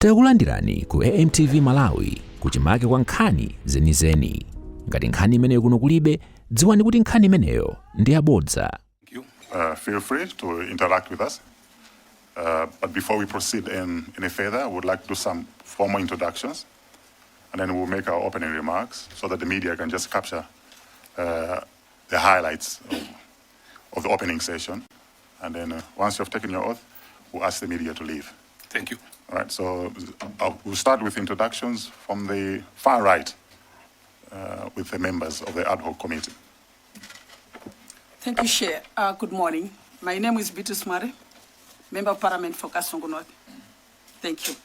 Takulandirani ku AMTV Malawi kuchimake kwa nkhani zenizeni. Ngati nkhani imeneyo kuno kulibe, dziwani kuti nkhani imeneyo ndi yabodza. Feel free to interact with us. But before we proceed any further, I would like to do some formal introductions, and then we'll make our opening remarks so that the media can just capture the highlights of the opening session. And then once you've taken your oath, we'll ask the media to leave. Thank you. All right, so we'll start with introductions from the far right with the members of the Ad Hoc Committee. Thank you, Chair. Good morning. My name is Bitus Mare, Member of Parliament for Kasongo North. Thank you.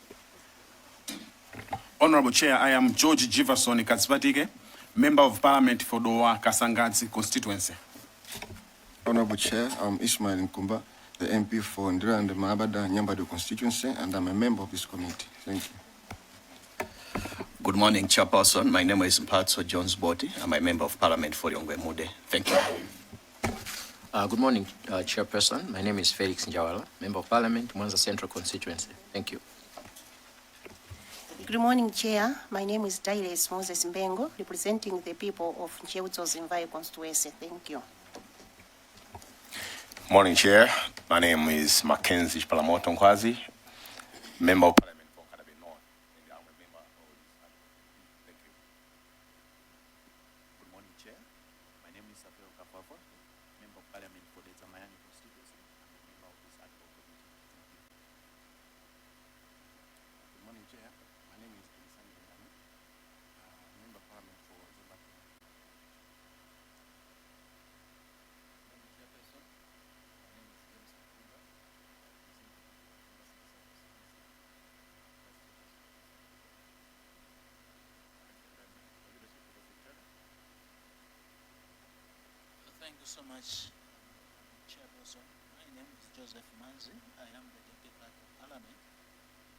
Honorable Chair, I am George Jefferson Katsipatike, Member of Parliament for Dowa Kasangadzi constituency. Honorable Chair, I'm Ismail Nkumba, the MP for Ndira and Maabada Nyambadu constituency, and I'm a member of this committee. Thank you. Good morning, Chairperson. My name is Mpatso Jones Boti. I'm a member of Parliament for Yongwe Mude. Thank you. Good morning, Chairperson. My name is Felix Njawala, Member of Parliament, Mwanza Central constituency. Thank you. Good morning, Chair. My name is Dailes Moses Mbengo, representing the people of Nchewuzo's Mvai constituency. Thank you. Morning, Chair. My name is Mackenzie Palamoto Nkwazi, Member of Parliament for Kadabe North. And I'm a member of Thank you. Good morning, Chair. My name is Safeo Kafafa, Member of Parliament for the Tamayani constituency. I'm a member of this Ad Hoc Committee. Good morning, Chair. My name is Kinsani Ndani, Member of Parliament for Zimbabwe. Thank you so much, Chairperson. My name is Joseph Manzi. I am the Deputy Clerk of Parliament,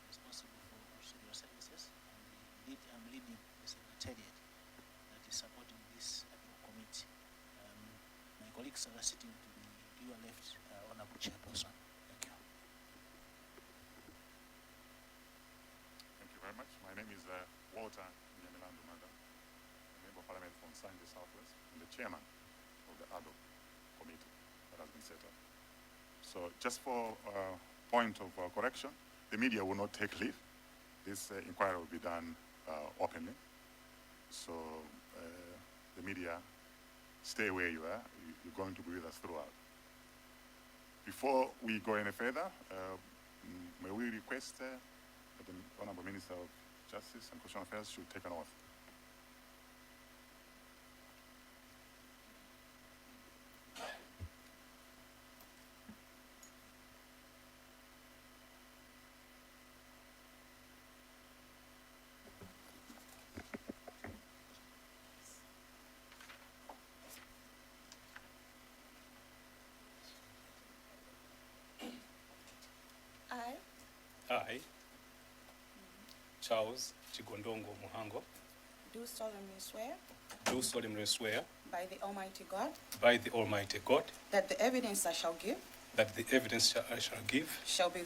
responsible for procedural services, and indeed I'm leading the secretariat that is supporting this committee. My colleagues are sitting to your left, Honorable Chairperson. Thank you. Thank you very much. My name is Walter Nyamilandu Manda, Member of Parliament from Sanje Southwest, and the Chairman of the Ad Hoc Committee that has been set up. So just for point of correction, the media will not take leave. This inquiry will be done openly. So the media, stay where you are. You're going to be with us throughout. Before we go any further, may we request that the Honorable Minister of Justice and Constitutional Affairs should take an oath. I, Charles Chigondongo Muhango, do solemnly swear by the Almighty God that the evidence I shall give I shall give shall be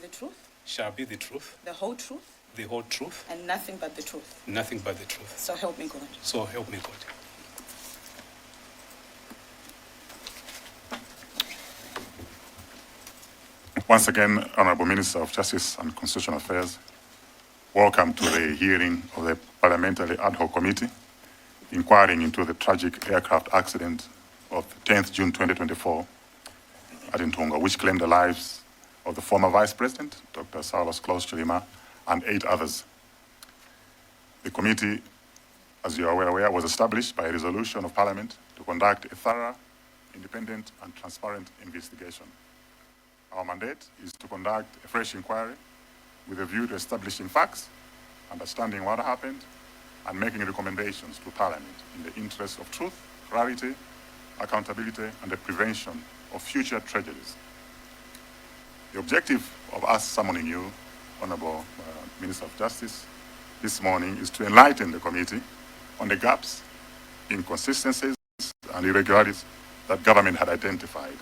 the truth, the whole truth, and nothing but the truth. So help me God. So help me God. Once again, Honorable Minister of Justice and Constitutional Affairs, welcome to the hearing of the Parliamentary Ad Hoc Committee inquiring into the tragic aircraft accident of 10th June 2024 at Ntunga, which claimed the lives of the former Vice President, Dr. Saulos Chilima, and 8 others. The committee, as you are aware, was established by a resolution of Parliament to conduct a thorough, independent, and transparent investigation. Our mandate is to conduct a fresh inquiry with a view to establishing facts, understanding what happened, and making recommendations to Parliament in the interest of truth, clarity, accountability, and the prevention of future tragedies. The objective of us summoning you, Honorable Minister of Justice, this morning is to enlighten the committee on the gaps, inconsistencies, and irregularities that government had identified,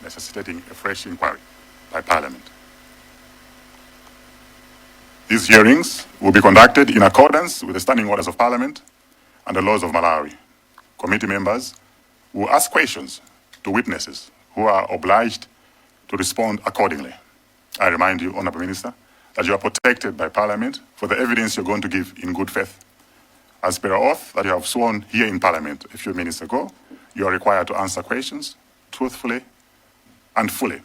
necessitating a fresh inquiry by Parliament. These hearings will be conducted in accordance with the standing orders of Parliament and the laws of Malawi. Committee members will ask questions to witnesses who are obliged to respond accordingly. I remind you, Honourable Minister, that you are protected by Parliament for the evidence you're going to give in good faith. As per oath that you have sworn here in Parliament a few minutes ago, you are required to answer questions truthfully and fully.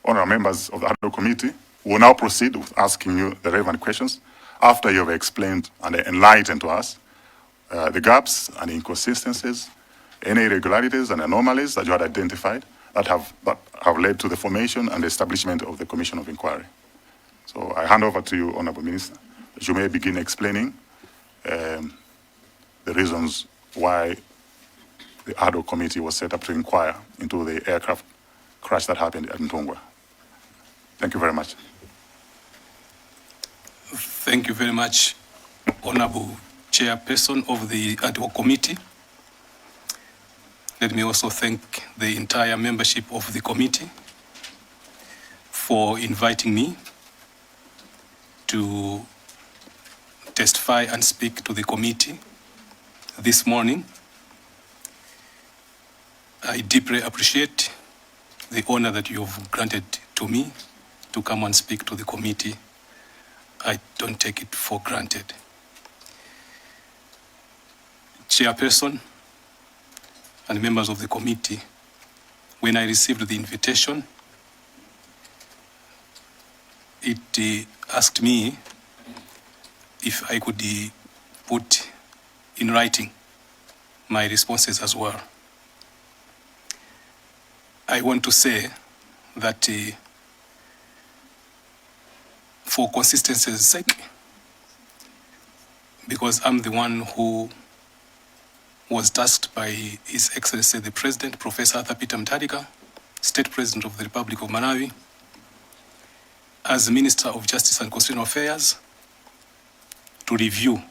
Honourable members of the Ad-Hoc Committee will now proceed with asking you the relevant questions after you have explained and enlightened to us the gaps and inconsistencies, any irregularities and anomalies that you had identified that have led to the formation and establishment of the Commission of Inquiry. So I hand over to you, Honourable Minister, that you may begin explaining the reasons why the Ad-Hoc Committee was set up to inquire into the aircraft crash that happened at Ntongwa. Thank you very much. Thank you very much, Honorable Chairperson of the Ad-Hoc Committee. Let me also thank the entire membership of the committee for inviting me to testify and speak to the committee this morning. I deeply appreciate the honor that you have granted to me to come and speak to the committee. I don't take it for granted. Chairperson and members of the committee, when I received the invitation, it asked me if I could put in writing my responses as well. I want to say that for consistency's sake, because I'm the one who was tasked by His Excellency the President, Professor Arthur Peter Mutharika, State President of the Republic of Malawi, as Minister of Justice and Constitutional Affairs, to review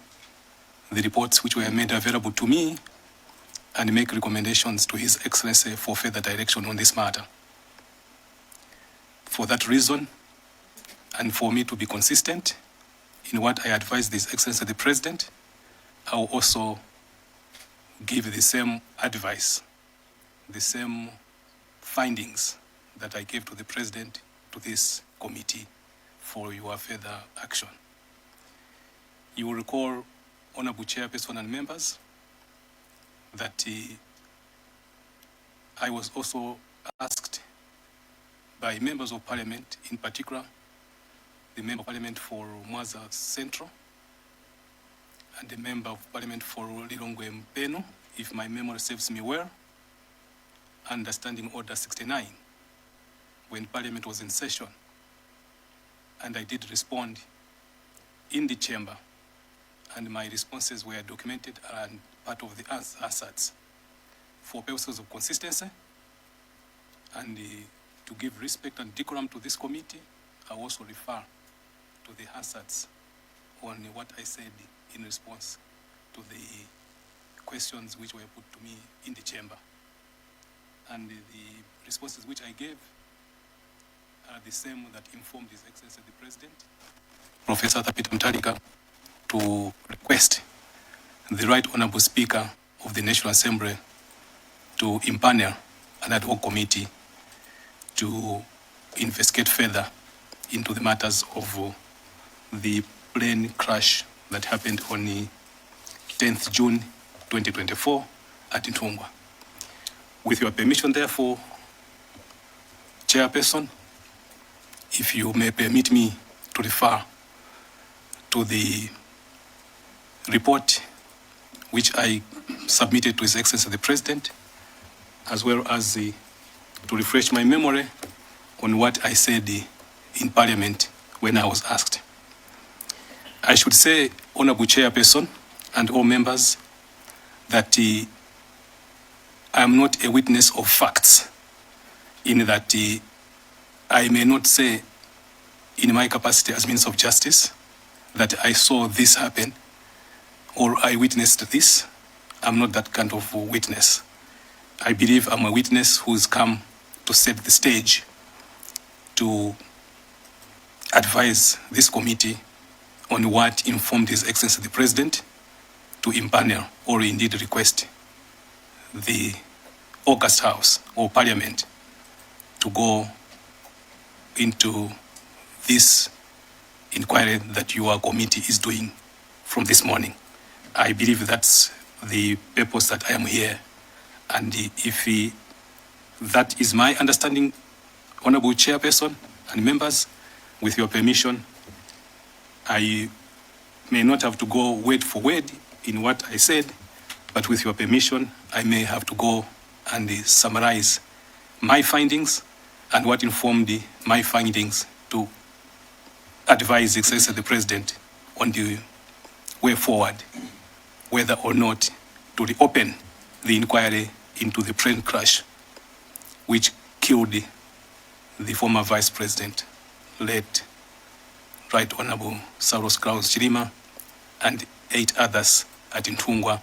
the reports which were made available to me and make recommendations to His Excellency for further direction on this matter. For that reason, and for me to be consistent in what I advise His Excellency the President, I will also give the same advice, the same findings that I gave to the President to this committee for your further action. You will recall, Honorable Chairperson and members, that I was also asked by members of Parliament, in particular the Member of Parliament for Mwanza Central and the Member of Parliament for Lilongwe Mpeno, if my memory serves me well, under Standing Order 69, when Parliament was in session, and I did respond in the chamber, and my responses were documented and part of the answers. For purposes of consistency and to give respect and decorum to this committee, I also refer to the answers on what I said in response to the questions which were put to me in the chamber. And the responses which I gave are the same that informed His Excellency the President, Professor Arthur Peter Mutharika, to request the Right Honourable Speaker of the National Assembly to impanel an ad hoc committee to investigate further into the matters of the plane crash that happened on the 10th June 2024 at Ntongwa. With your permission, therefore, Chairperson, if you may permit me to refer to the report which I submitted to His Excellency the President, as well as to refresh my memory on what I said in Parliament when I was asked. I should say, Honourable Chairperson and all members, that I am not a witness of facts, in that I may not say in my capacity as Minister of Justice that I saw this happen or I witnessed this. I'm not that kind of witness. I believe I'm a witness who's come to set the stage to advise this committee on what informed His Excellency the President to impanel or indeed request the August House or Parliament to go into this inquiry that your committee is doing from this morning. I believe that's the purpose that I am here. And if that is my understanding, Honorable Chairperson and members, with your permission, I may not have to go word for word in what I said, but with your permission, I may have to go and summarize my findings and what informed my findings to advise the Excellency the President on the way forward, whether or not to reopen the inquiry into the plane crash which killed the former Vice President, late Right Honorable Saulos Chilima, and 8 others at Ntungwa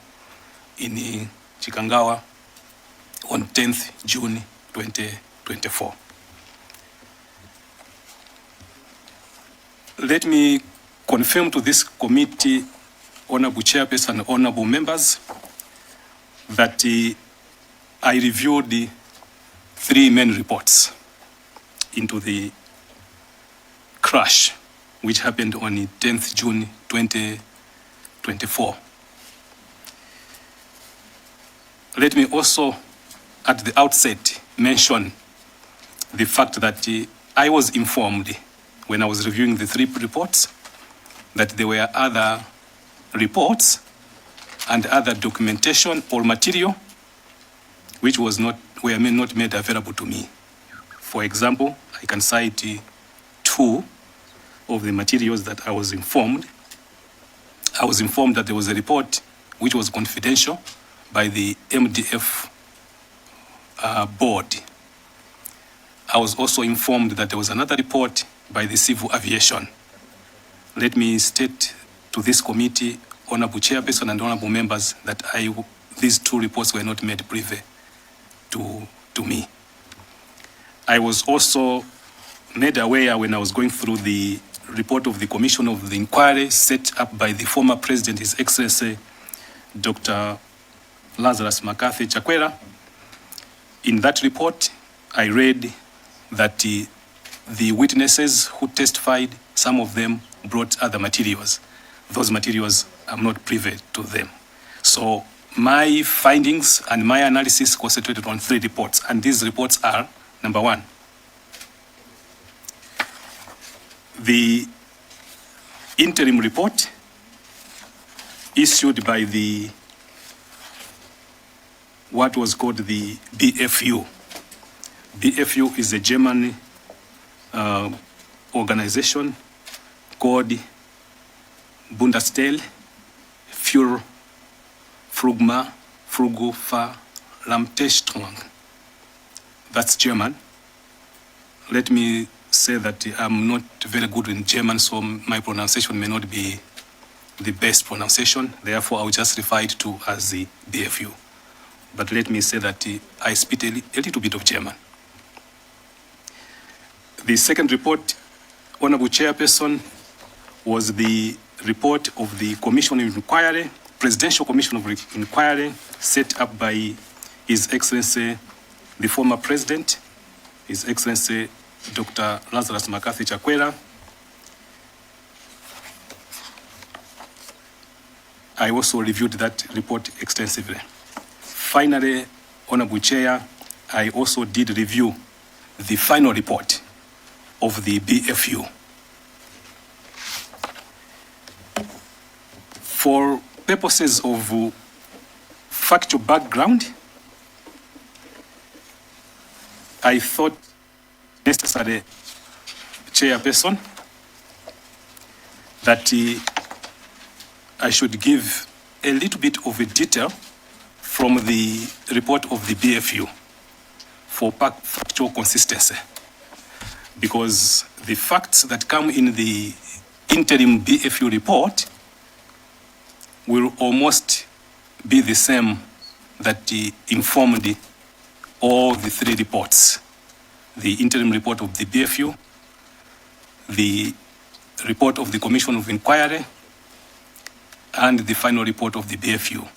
in Chikangawa on 10th June 2024. Let me confirm to this committee, Honorable Chairperson and Honorable members, that I reviewed the 3 main reports into the crash which happened on the 10th June 2024. Let me also, at the outset, mention the fact that I was informed when I was reviewing the 3 reports that there were other reports and other documentation or material which were not made available to me. For example, I can cite 2 of the materials that I was informed. I was informed that there was a report which was confidential by the MDF board. I was also informed that there was another report by the Civil Aviation. Let me state to this committee, Honorable Chairperson and Honorable members, that these 2 reports were not made privy to me. I was also made aware when I was going through the report of the Commission of the Inquiry set up by the former President, His Excellency Dr. Lazarus McCarthy Chakwera. In that report, I read that the witnesses who testified, some of them brought other materials. Those materials, I'm not privy to them. So my findings and my analysis concentrated on 3 reports, and these reports are, number 1, the interim report issued by what was called the BFU. BFU is a German organization called Bundesstelle für Flugverlamtestung. That's German. Let me say that I'm not very good in German, so my pronunciation may not be the best pronunciation. Therefore, I'll just refer it to as the BFU. But let me say that I speak a little bit of German. The second report, Honorable Chairperson, was the report of the Commission of Inquiry, Presidential Commission of Inquiry, set up by His Excellency, the former President, His Excellency Dr. Lazarus McCarthy Chakwera. I also reviewed that report extensively. Finally, Honorable Chair, I also did review the final report of the BFU. For purposes of factual background, I thought necessary, Chairperson, that I should give a little bit of a detail from the report of the BFU for factual consistency, because the facts that come in the interim BFU report will almost be the same that informed all the 3 reports: the interim report of the BFU, the report of the Commission of Inquiry and the final report of the BFU.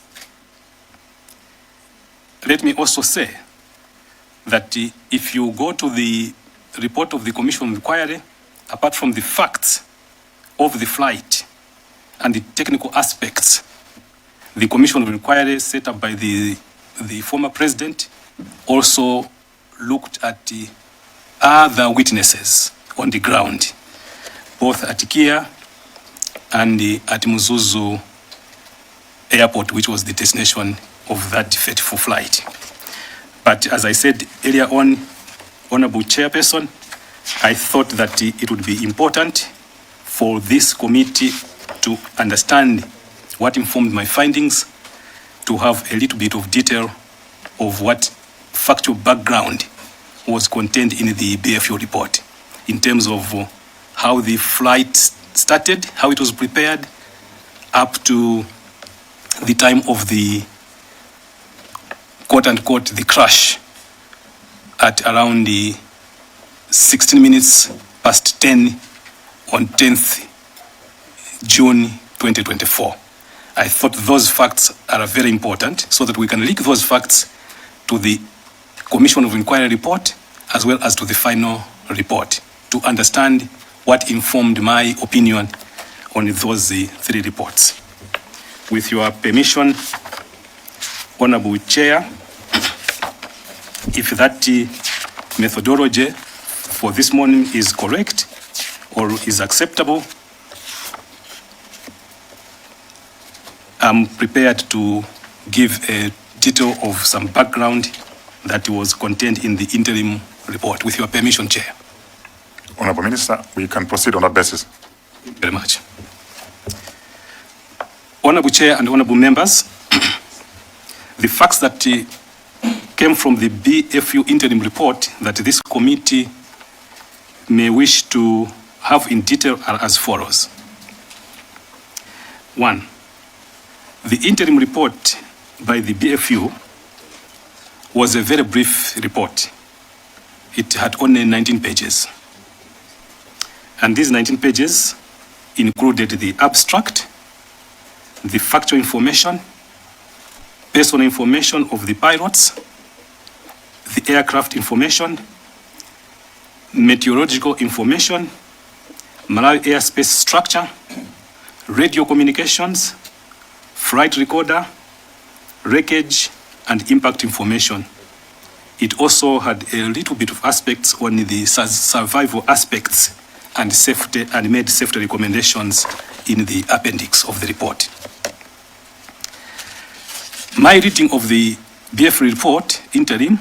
Let me also say that if you go to the report of the Commission of Inquiry, apart from the facts of the flight and the technical aspects, the Commission of Inquiry set up by the former president also looked at the other witnesses on the ground, both at Kia and at Muzuzu Airport, which was the destination of that fateful flight. But as I said earlier on, Honorable Chairperson, I thought that it would be important for this committee to understand what informed my findings, to have a little bit of detail of what factual background was contained in the BFU report in terms of how the flight started, how it was prepared, up to the time of the quote-unquote the crash at around the 16 minutes past 10 on 10th June 2024. I thought those facts are very important so that we can link those facts to the Commission of Inquiry report as well as to the final report to understand what informed my opinion on those three reports. With your permission, Honorable Chair, if that methodology for this morning is correct or is acceptable, I'm prepared to give a detail of some background that was contained in the interim report. With your permission, Chair. Honorable Minister, we can proceed on that basis. Thank you very much. Honorable Chair and honorable members, the facts that came from the BFU interim report that this committee may wish to have in detail are as follows. 1. The interim report by the BFU was a very brief report. It had only 19 pages. And these 19 pages included the abstract, the factual information, personal information of the pilots, the aircraft information, meteorological information, Malawi airspace structure, radio communications, flight recorder, wreckage, and impact information. It also had a little bit of aspects on the survival aspects and safety, and made safety recommendations in the appendix of the report. My reading of the BFU report interim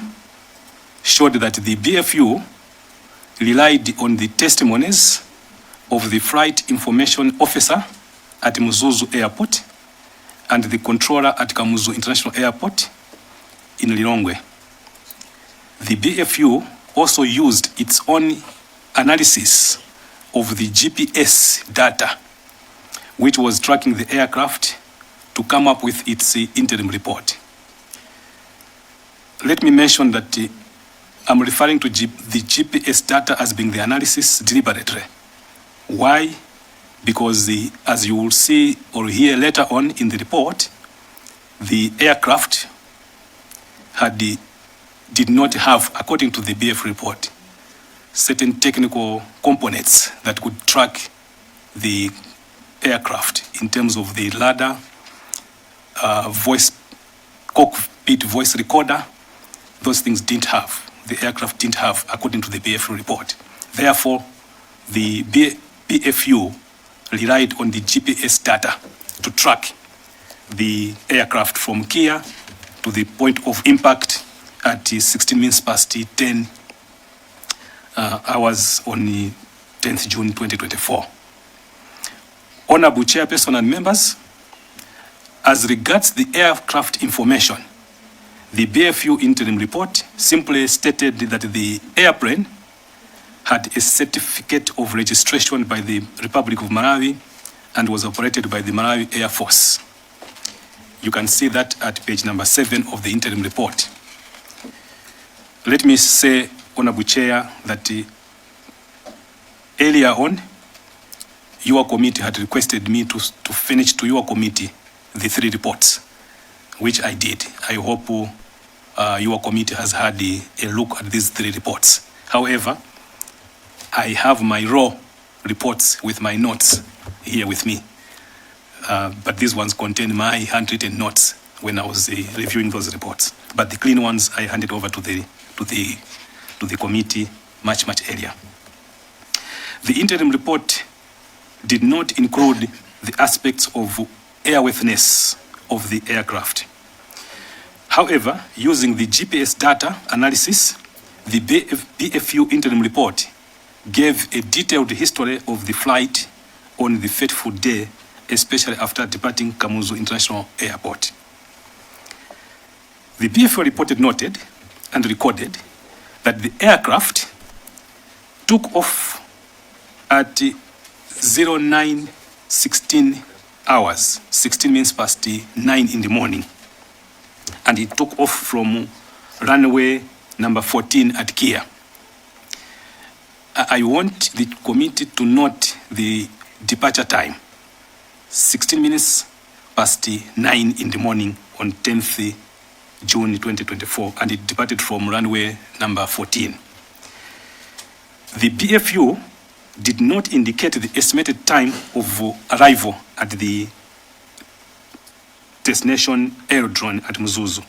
showed that the BFU relied on the testimonies of the flight information officer at Muzuzu Airport and the controller at Kamuzu International Airport in Lilongwe. The BFU also used its own analysis of the GPS data, which was tracking the aircraft, to come up with its interim report. Let me mention that I'm referring to the GPS data as being the analysis deliberately. Why? Because as you will see or hear later on in the report, the aircraft did not have, according to the BF report, certain technical components that could track the aircraft in terms of the radar, cockpit voice recorder. Those things the aircraft didn't have, according to the BFU report. Therefore, the BFU relied on the GPS data to track the aircraft from Kia to the point of impact at 16 minutes past 10 hours on the 10th June 2024. Honorable Chairperson and members, as regards the aircraft information, the BFU interim report simply stated that the airplane had a certificate of registration by the Republic of Malawi and was operated by the Malawi Air Force. You can see that at page number 7 of the interim report. Let me say, Honorable Chair, that earlier on, your committee had requested me to finish to your committee the 3 reports, which I did. I hope your committee has had a look at these 3 reports. However, I have my raw reports with my notes here with me. But these ones contain my handwritten notes when I was reviewing those reports. But the clean ones I handed over to the committee much earlier. The interim report did not include the aspects of airworthiness of the aircraft. However, using the GPS data analysis, the BFU interim report gave a detailed history of the flight on the fateful day, especially after departing Kamuzu International Airport. The BFU report noted and recorded that the aircraft took off at 09:16 hours, 16 minutes past 9 in the morning, and it took off from runway number 14 at Kia. I want the committee to note the departure time, 16 minutes past 9 in the morning on 10th June 2024, and it departed from runway number 14. The BFU did not indicate the estimated time of arrival at the destination aerodrome at Mzuzu.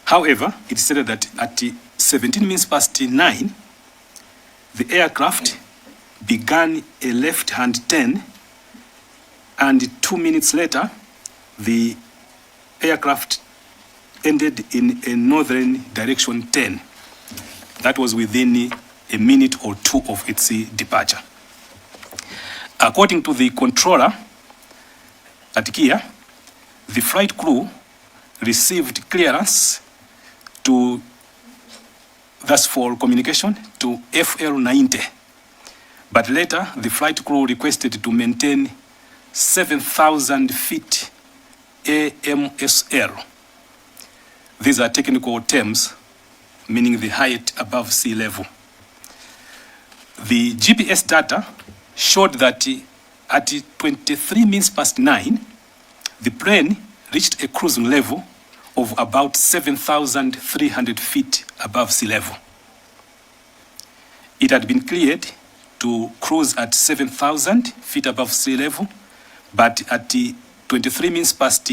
However, it stated that at 17 minutes past 9, the aircraft began a left-hand turn, and 2 minutes later, the aircraft ended in a northern direction turn. That was within a minute or 2 of its departure. According to the controller at Kia, the flight crew received clearance to, thus for communication, to FL90. But later, the flight crew requested to maintain 7,000 feet AMSL. These are technical terms, meaning the height above sea level. The GPS data showed that at 23 minutes past 9, the plane reached a cruising level of about 7,300 feet above sea level. It had been cleared to cruise at 7,000 feet above sea level, but at 23 minutes past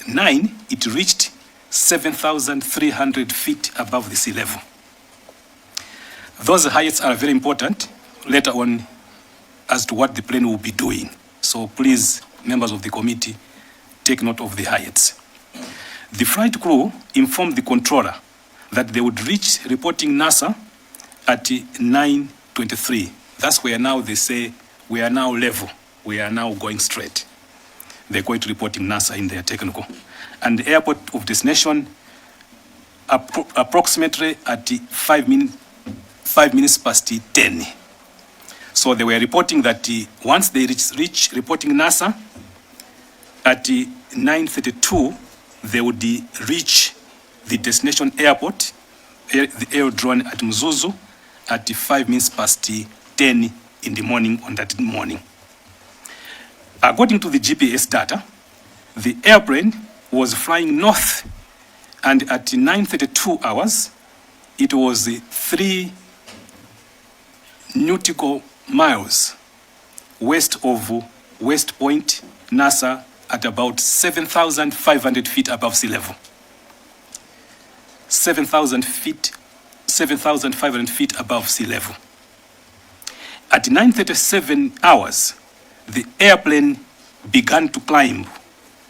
9, it reached 7,300 feet above the sea level. Those heights are very important later on as to what the plane will be doing. So please, members of the committee, take note of the heights. The flight crew informed the controller that they would reach reporting NASA at 9:23. That's where now they say, we are now level, we are now going straight. They're going to reporting NASA in their technical. And the airport of destination approximately at 5 minutes past 10. So they were reporting that once they reach reporting NASA at 9:32, they would reach the destination airport, the aerodrome at Mzuzu, at 5 minutes past 10 in the morning on that morning. According to the GPS data, the airplane was flying north, and at 9:32 hours, it was 3 nautical miles west of West Point, NASA, at about 7,500 feet above sea level. 7,500 feet above sea level. At 9:37 hours, the airplane began to climb,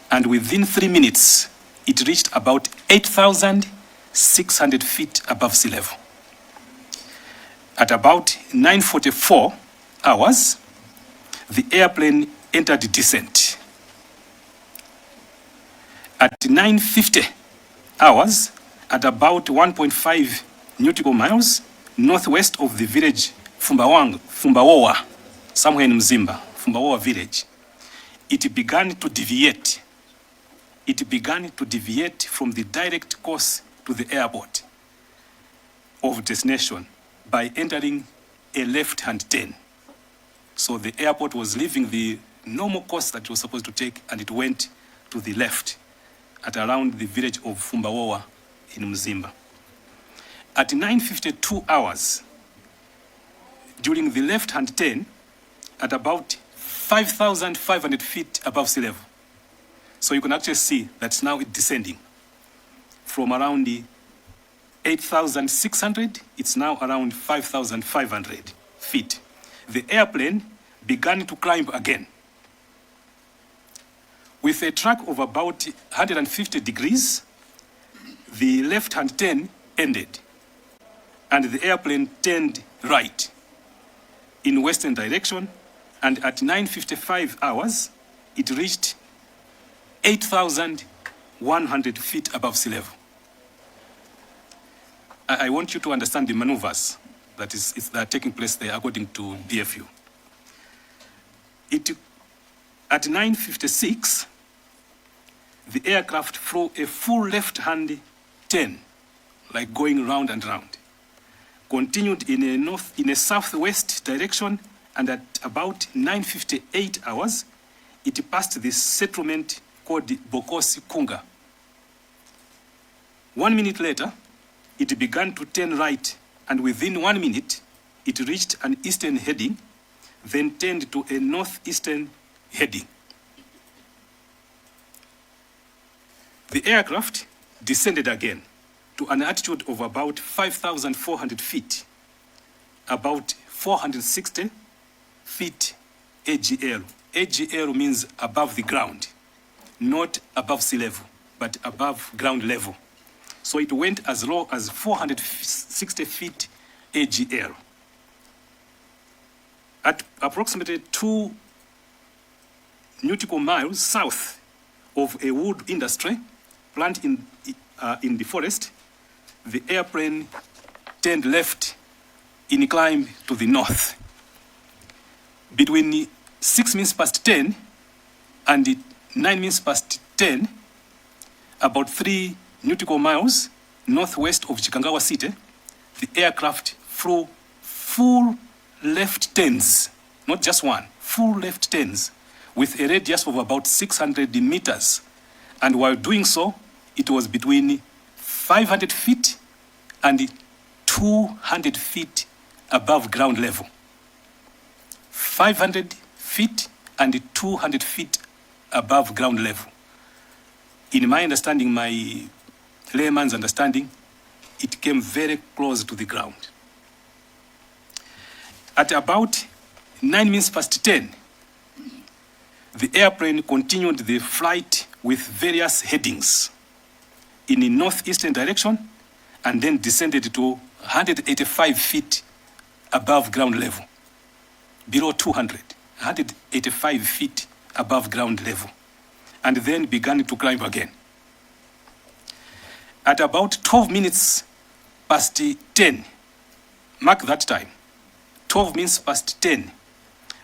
and within 3 minutes, it reached about 8,600 feet above sea level. At about 9:44 hours, the airplane entered descent. At 9:50 hours, at about 1.5 nautical miles northwest of the village Fumbawowa, somewhere in Mzimba, Fumbawowa village, it began to deviate. It began to deviate from the direct course to the airport of destination by entering a left-hand turn. So the airport was leaving the normal course that it was supposed to take, and it went to the left at around the village of Fumbawowa in Mzimba. At 9:52 hours, during the left-hand turn, at about 5,500 feet above sea level. So you can actually see that now it's descending from around the 8,600, it's now around 5,500 feet. The airplane began to climb again. With a track of about 150 degrees, the left-hand turn ended, and the airplane turned right in western direction, and at 9:55 hours, it reached 8,100 feet above sea level. I want you to understand the maneuvers that are taking place there according to BFU. At 9:56, the aircraft flew a full left-hand turn, like going round and round. Continued in a southwest direction, and at about 9:58 hours, it passed the settlement called Bokosi Kunga. 1 minute later, it began to turn right, and within 1 minute, it reached an eastern heading, then turned to a northeastern heading. The aircraft descended again to an altitude of about 5,400 feet, about 460 feet AGL. AGL means above the ground, not above sea level, but above ground level. So it went as low as 460 feet AGL. At approximately 2 nautical miles south of a wood industry plant in the forest, the airplane turned left in climb to the north. Between 6 minutes past 10 and 9 minutes past 10, about 3 nautical miles northwest of Chikangawa city, the aircraft flew full left turns, not just one, full left turns, with a radius of about 600 meters. And while doing so, it was between 500 feet and 200 feet above ground level. 500 feet and 200 feet above ground level. In my understanding, my layman's understanding, it came very close to the ground. At about 9 minutes past 10, the airplane continued the flight with various headings in the northeastern direction, and then descended to 185 feet above ground level, below 200, 185 feet above ground level, and then began to climb again. At about 12 minutes past 10, mark that time, 12 minutes past 10,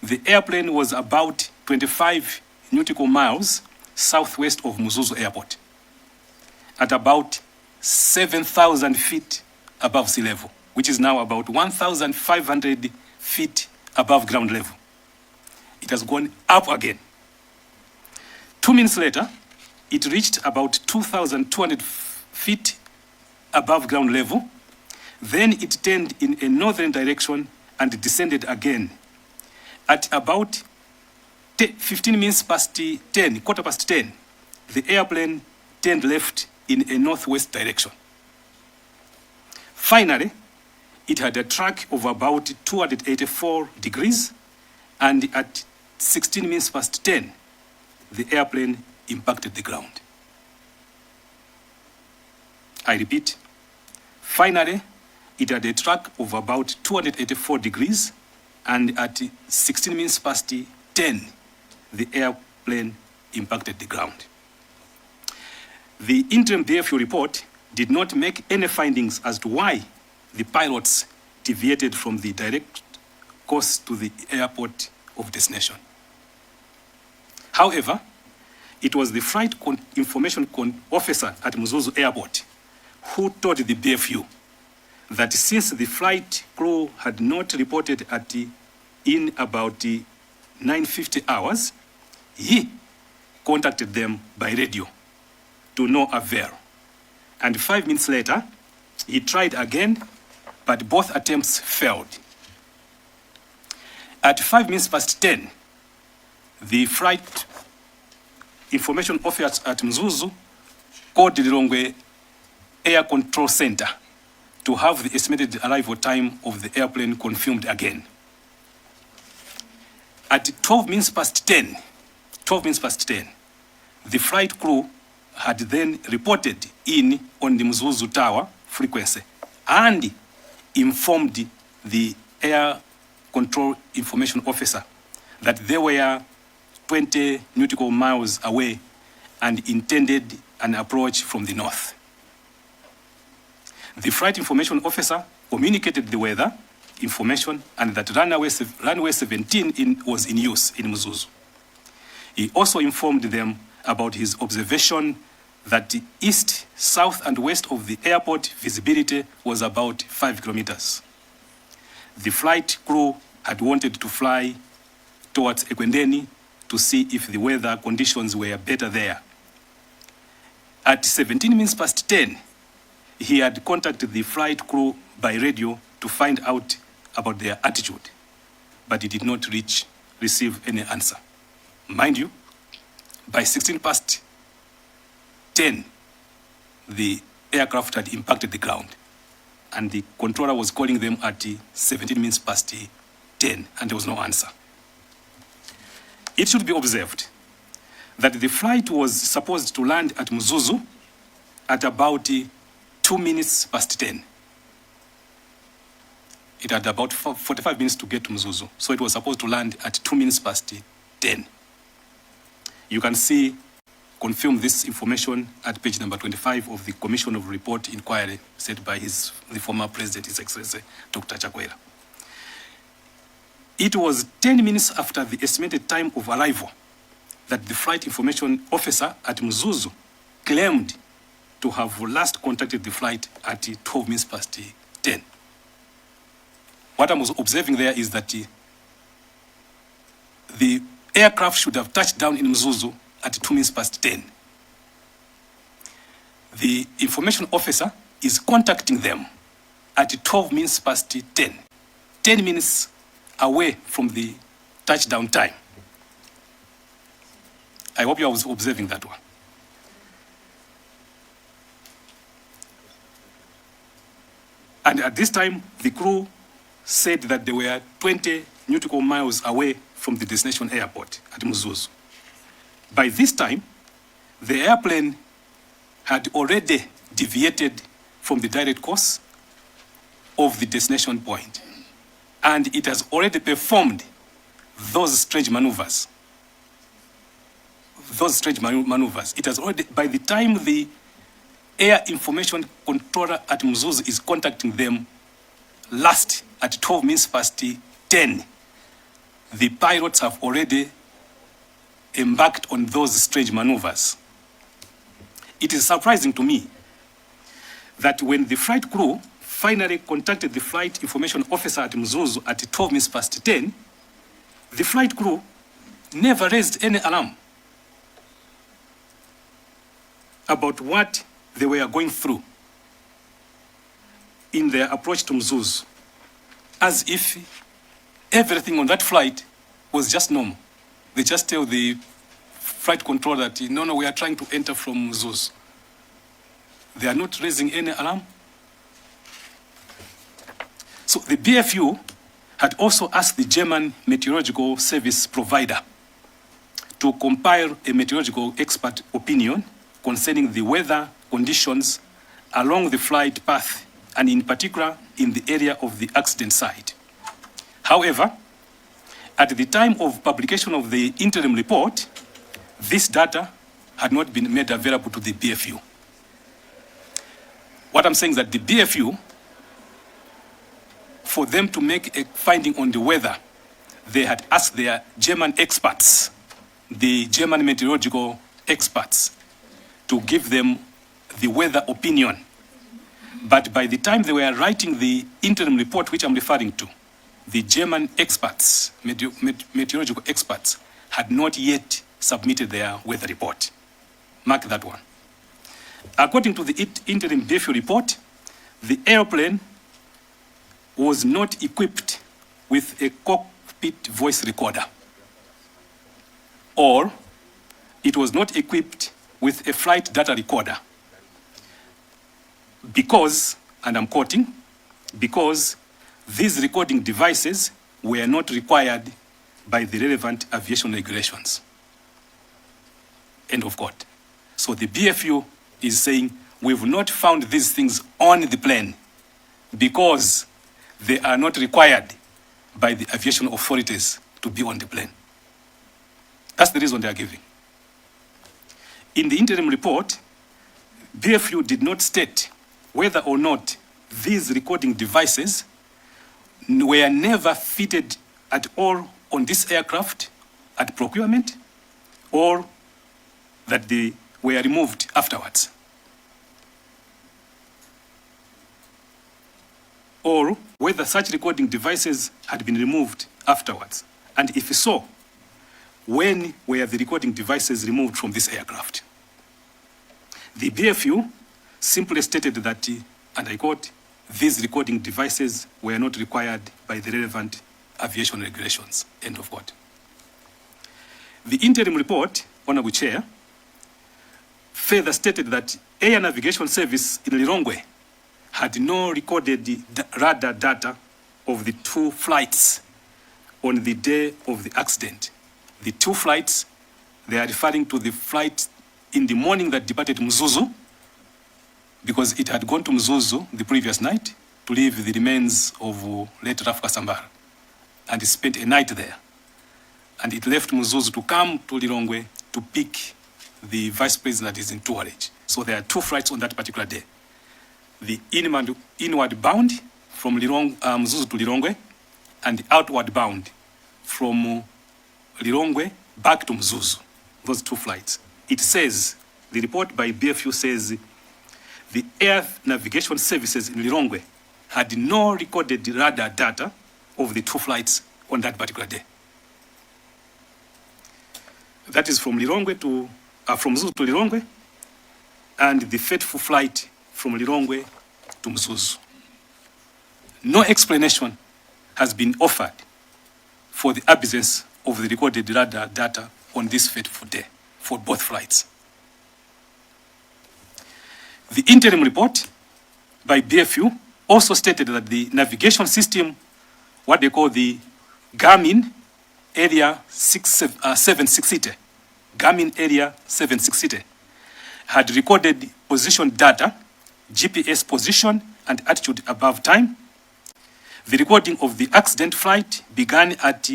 the airplane was about 25 nautical miles southwest of Muzuzu Airport, at about 7,000 feet above sea level, which is now about 1,500 feet above ground level. It has gone up again. 2 minutes later, it reached about 2,200 feet above ground level. Then it turned in a northern direction and descended again. At about 15 minutes past 10, quarter past 10, the airplane turned left in a northwest direction. Finally, it had a track of about 284 degrees, and at 16 minutes past 10, the airplane impacted the ground. I repeat, finally, it had a track of about 284 degrees, and at 16 minutes past 10, the airplane impacted the ground. The interim BFU report did not make any findings as to why the pilots deviated from the direct course to the airport of destination. However, it was the flight information officer at Muzuzu Airport who told the BFU that since the flight crew had not reported at in about 9:50 hours, he contacted them by radio to no avail. And 5 minutes later, he tried again, but both attempts failed. At 10:05, the flight information officer at Mzuzu called the Lilongwe Air Control Center to have the estimated arrival time of the airplane confirmed again. At 12:10, the flight crew had then reported in on the Mzuzu Tower frequency and informed the Air Control Information Officer that they were 20 nautical miles away and intended an approach from the north. The Flight Information Officer communicated the weather information and that runway 17 was in use in Mzuzu. He also informed them about his observation that the east, south, and west of the airport visibility was about 5 kilometers. The flight crew had wanted to fly towards Ekwendeni to see if the weather conditions were better there. At 10:17, he had contacted the flight crew by radio to find out about their attitude, but he did not receive any answer. Mind you, by 10:16, the aircraft had impacted the ground, and the controller was calling them at 10:17, and there was no answer. It should be observed that the flight was supposed to land at Mzuzu at about 10:02. It had about 45 minutes to get to Mzuzu, so it was supposed to land at 10:02. You can confirm this information at page number 25 of the Commission of Report Inquiry set by the former President, His Excellency, Dr. Chakwera. It was 10 minutes after the estimated time of arrival that the Flight Information Officer at Mzuzu claimed to have last contacted the flight at 10:12. What I was observing there is that the aircraft should have touched down in Mzuzu at 10:02. The information officer is contacting them at 10:12, 10 minutes away from the touchdown time. I hope you are observing that one. And at this time, the crew said that they were 20 nautical miles away from the destination airport at Mzuzu. By this time, the airplane had already deviated from the direct course of the destination point, and it has already performed those strange maneuvers. It has already, by the time the air information controller at Mzuzu is contacting them last at 10:12, the pilots have already embarked on those strange maneuvers. It is surprising to me that when the flight crew finally contacted the flight information officer at Mzuzu at 10:12, the flight crew never raised any alarm about what they were going through in their approach to Mzuzu, as if everything on that flight was just normal. They just tell the flight controller that, no, we are trying to enter from Mzuzu. They are not raising any alarm. So the BFU had also asked the German meteorological service provider to compile a meteorological expert opinion concerning the weather conditions along the flight path, and in particular in the area of the accident site. However, at the time of publication of the interim report, this data had not been made available to the BFU. What I'm saying is that the BFU, for them to make a finding on the weather, they had asked their German experts, the German meteorological experts, to give them the weather opinion. But by the time they were writing the interim report, which I'm referring to, the German experts, meteorological experts, had not yet submitted their weather report. Mark that one. According to the interim BFU report, the airplane was not equipped with a cockpit voice recorder, or it was not equipped with a flight data recorder because, and I'm quoting, because these recording devices were not required by the relevant aviation regulations. End of quote. So the BFU is saying we've not found these things on the plane because they are not required by the aviation authorities to be on the plane. That's the reason they are giving. In the interim report, BFU did not state whether or not these recording devices were never fitted at all on this aircraft at procurement, or that they were removed afterwards, or whether such recording devices had been removed afterwards, and if so, when were the recording devices removed from this aircraft? The BFU simply stated that, and I quote, these recording devices were not required by the relevant aviation regulations, end of quote. The interim report, Honorable Chair, further stated that Air Navigation Service in Lilongwe had no recorded radar data of the 2 flights on the day of the accident. The 2 flights, they are referring to the flight in the morning that departed Mzuzu, because it had gone to Mzuzu the previous night to leave the remains of late Raf Kasambara, and it spent a night there. And it left Mzuzu to come to Lilongwe to pick the vice president that is in Tuareg. So there are 2 flights on that particular day. The inward bound from Mzuzu to Lilongwe, and the outward bound from Lilongwe back to Mzuzu, those 2 flights. It says, the report by BFU says, the Air Navigation Services in Lilongwe had no recorded radar data of the 2 flights on that particular day. That is from Lilongwe to, from Mzuzu to Lilongwe, and the fateful flight from Lilongwe to Mzuzu. No explanation has been offered for the absence of the recorded radar data on this fateful day for both flights. The interim report by BFU also stated that the navigation system, what they call the Garmin Area 760, Garmin Area 760, had recorded position data, GPS position and attitude above time. The recording of the accident flight began at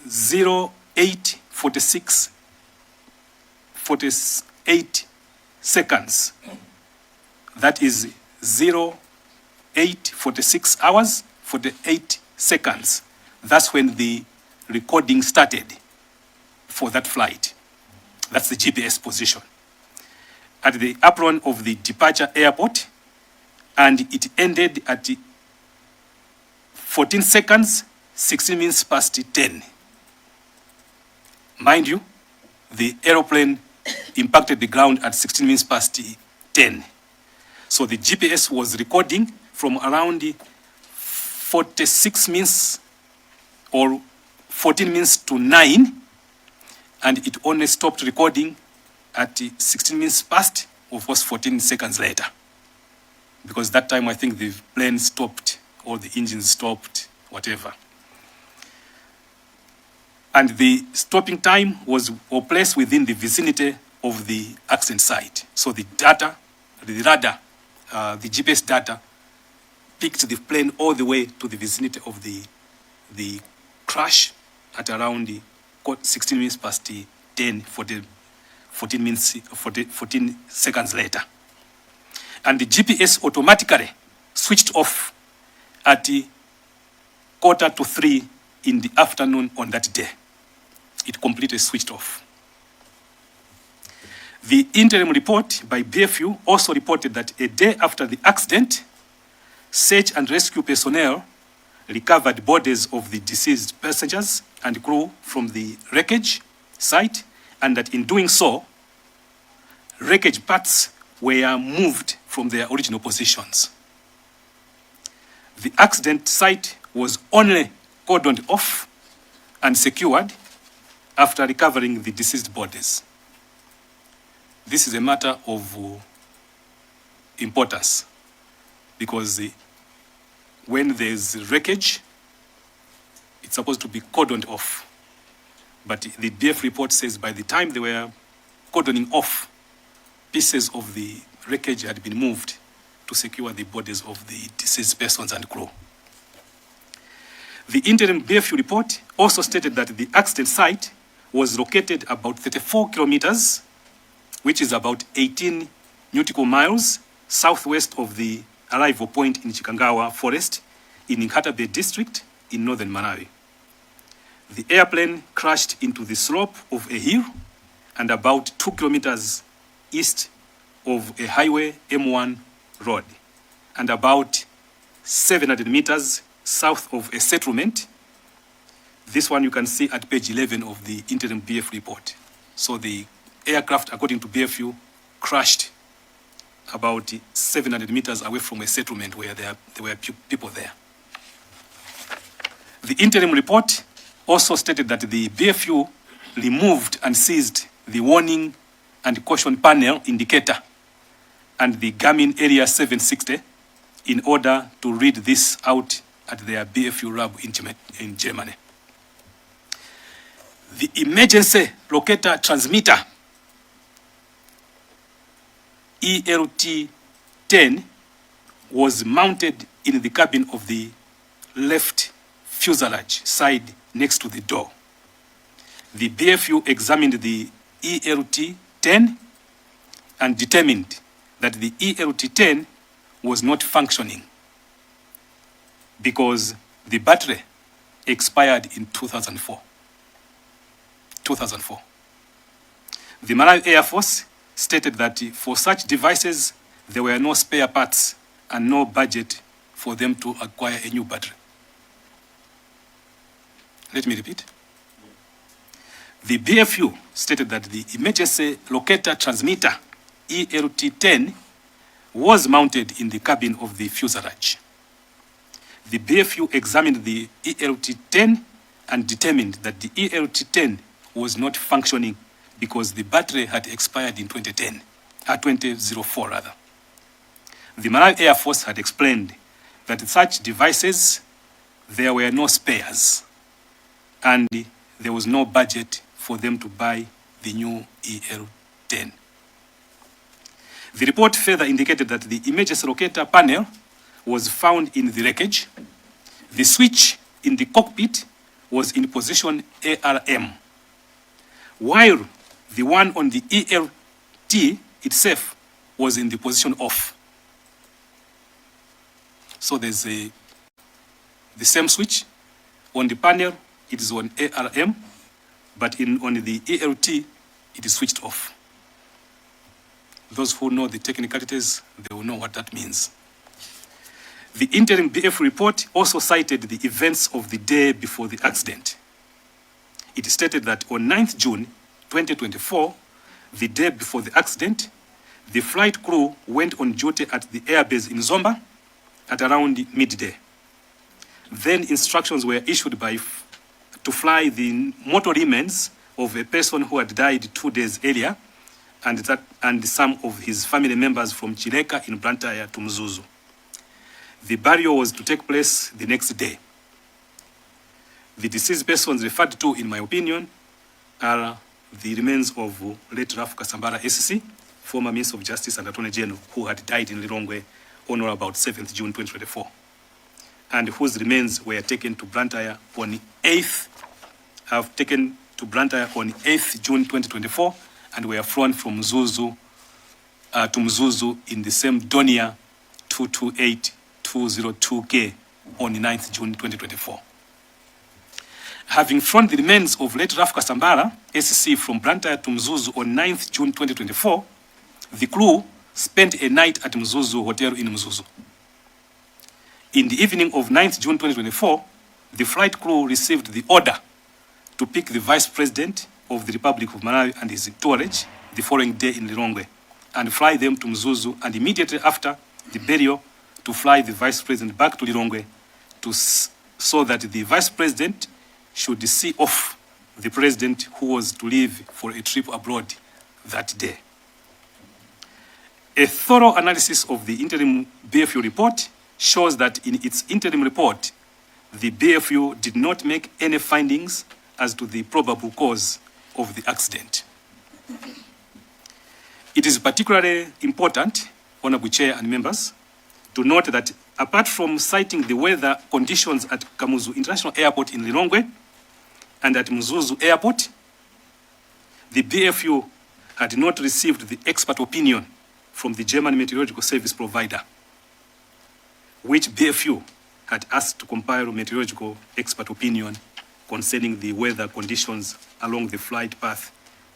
08:48 seconds. That is 08:46 hours, 48 seconds. That's when the recording started for that flight. That's the GPS position. At the apron of the departure airport, and it ended at 14 seconds, 16 minutes past 10. Mind you, the aeroplane impacted the ground at 16 minutes past 10. So the GPS was recording from around 46 minutes or 14 minutes to 9, and it only stopped recording at 16 minutes past, of course 14 seconds later. Because that time I think the plane stopped, or the engines stopped, whatever. And the stopping time was placed within the vicinity of the accident site. So the data, the radar, the GPS data picked the plane all the way to the vicinity of the crash at around 16 minutes past 10 for the 14 seconds later. And the GPS automatically switched off at 2:45 in the afternoon on that day. It completely switched off. The interim report by BFU also reported that a day after the accident, search and rescue personnel recovered bodies of the deceased passengers and crew from the wreckage site, and that in doing so, wreckage parts were moved from their original positions. The accident site was only cordoned off and secured after recovering the deceased bodies. This is a matter of importance because when there's wreckage, it's supposed to be cordoned off. But the DF report says by the time they were cordoning off, pieces of the wreckage had been moved to secure the bodies of the deceased persons and crew. The interim BFU report also stated that the accident site was located about 34 kilometers, which is about 18 nautical miles southwest of the arrival point in Chikangawa forest in Nkata Bay district in northern Malawi. The airplane crashed into the slope of a hill and about 2 kilometers east of a highway M1 road and about 700 meters south of a settlement. This one you can see at page 11 of the interim BF report. So the aircraft, according to BFU, crashed about 700 meters away from a settlement where there were people there. The interim report also stated that the BFU removed and seized the warning and caution panel indicator and the Garmin Area 760 in order to read this out at their BFU lab in Germany. The emergency locator transmitter ELT-10 was mounted in the cabin of the left fuselage side next to the door. The BFU examined the ELT-10 and determined that the ELT-10 was not functioning because the battery expired in 2004. The Malawi Air Force stated that for such devices, there were no spare parts and no budget for them to acquire a new battery. Let me repeat. The BFU stated that the emergency locator transmitter, ELT-10, was mounted in the cabin of the fuselage. The BFU examined the ELT-10 and determined that the ELT-10 was not functioning because the battery had expired in 2004 rather. The Malawi Air Force had explained that such devices, there were no spares and there was no budget for them to buy the new EL-10. The report further indicated that the emergency locator panel was found in the wreckage. The switch in the cockpit was in position ARM, while the one on the ELT itself was in the position off. So there's the same switch. On the panel, it is on ARM, but on the ELT, it is switched off. Those who know the technicalities, they will know what that means. The interim BF report also cited the events of the day before the accident. It stated that on 9th June 2024, the day before the accident, the flight crew went on duty at the airbase in Zomba at around midday. Then instructions were issued to fly the mortal remains of a person who had died 2 days earlier and some of his family members from Chileka in Blantyre to Mzuzu. The burial was to take place the next day. The deceased persons referred to, in my opinion, are the remains of late Ralph Kasambara SC, former Minister of Justice and Attorney General, who had died in Lilongwe on or about 7th June 2024, and whose remains were taken to Blantyre on 8th June 2024, and were flown from Mzuzu to Mzuzu in the same Donia 228202K on 9th June 2024. Having flown the remains of late Ralph Kasambara SC from Blantyre to Mzuzu on 9th June 2024, the crew spent a night at Mzuzu Hotel in Mzuzu. In the evening of 9th June 2024, the flight crew received the order to pick the Vice President of the Republic of Malawi and his entourage the following day in Lilongwe and fly them to Mzuzu, and immediately after the burial to fly the Vice President back to Lilongwe so that the Vice President should see off the President who was to leave for a trip abroad that day. A thorough analysis of the interim BFU report shows that in its interim report, the BFU did not make any findings as to the probable cause of the accident. It is particularly important, Honorable Chair and members, to note that apart from citing the weather conditions at Kamuzu International Airport in Lilongwe and at Mzuzu Airport, the BFU had not received the expert opinion from the German meteorological service provider, which BFU had asked to compile meteorological expert opinion concerning the weather conditions along the flight path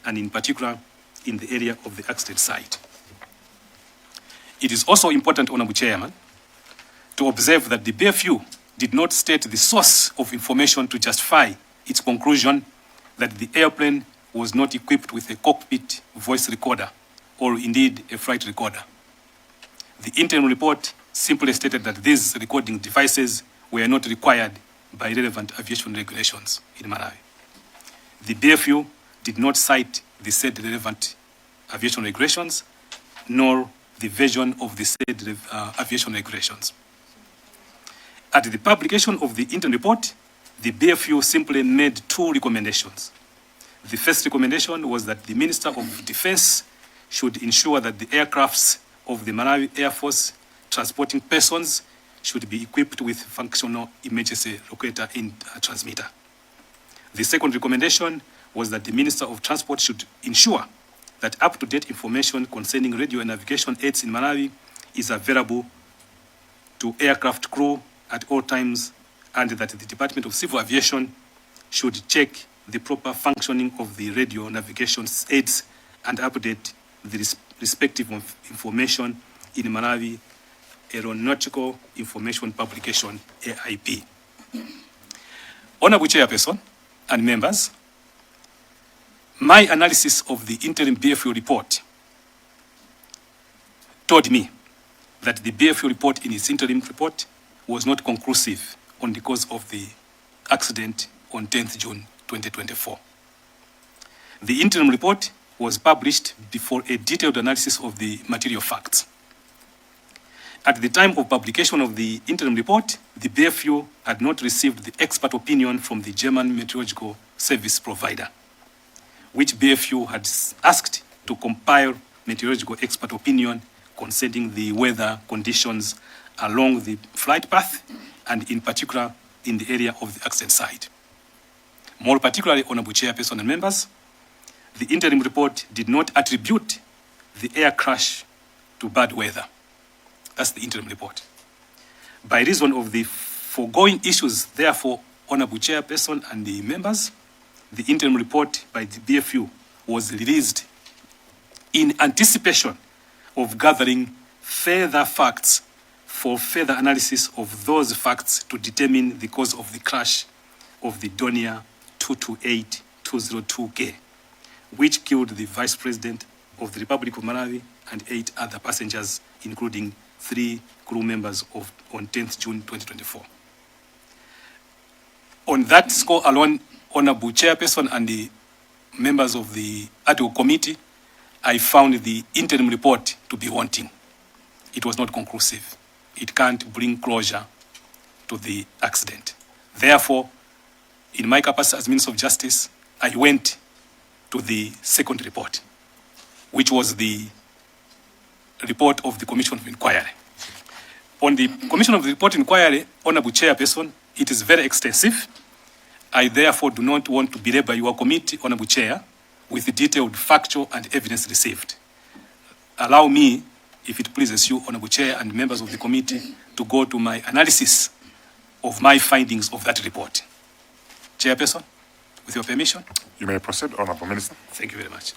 and in particular in the area of the accident site. It is also important, Honorable Chairman, to observe that the BFU did not state the source of information to justify its conclusion that the airplane was not equipped with a cockpit voice recorder or indeed a flight recorder. The interim report simply stated that these recording devices were not required by relevant aviation regulations in Malawi. The BFU did not cite the said relevant aviation regulations nor the version of the said aviation regulations. At the publication of the interim report, the BFU simply made two recommendations. The first recommendation was that the Minister of Defense should ensure that the aircrafts of the Malawi Air Force transporting persons should be equipped with functional emergency locator and transmitter. The second recommendation was that the Minister of Transport should ensure that up-to-date information concerning radio and navigation aids in Malawi is available to aircraft crew at all times, and that the Department of Civil Aviation should check the proper functioning of the radio navigation aids and update the respective information in Malawi Aeronautical Information Publication, AIP. Honorable Chairperson and members, my analysis of the interim BFU report told me that the BFU report in its interim report was not conclusive on the cause of the accident on 10th June 2024. The interim report was published before a detailed analysis of the material facts. At the time of publication of the interim report, the BFU had not received the expert opinion from the German meteorological service provider, which BFU had asked to compile meteorological expert opinion concerning the weather conditions along the flight path and in particular in the area of the accident site. More particularly, Honorable Chairperson and members, the interim report did not attribute the air crash to bad weather. That's the interim report. By reason of the foregoing issues, therefore, Honorable Chairperson and the members, the interim report by the BFU was released in anticipation of gathering further facts for further analysis of those facts to determine the cause of the crash of the Donia 228-202K, which killed the Vice President of the Republic of Malawi and 8 other passengers, including 3 crew members on 10th June 2024. On that score alone, Honorable Chairperson and the members of the Ad-Hoc Committee, I found the interim report to be wanting. It was not conclusive. It can't bring closure to the accident. Therefore, in my capacity as Minister of Justice, I went to the second report, which was the report of the Commission of Inquiry. On the Commission of the Report Inquiry, Honorable Chairperson, it is very extensive. I therefore do not want to belabor your committee, Honorable Chair, with the detailed factual and evidence received. Allow me, if it pleases you, Honorable Chair and members of the committee, to go to my analysis of my findings of that report. Chairperson, with your permission. You may proceed, Honorable Minister. Thank you very much.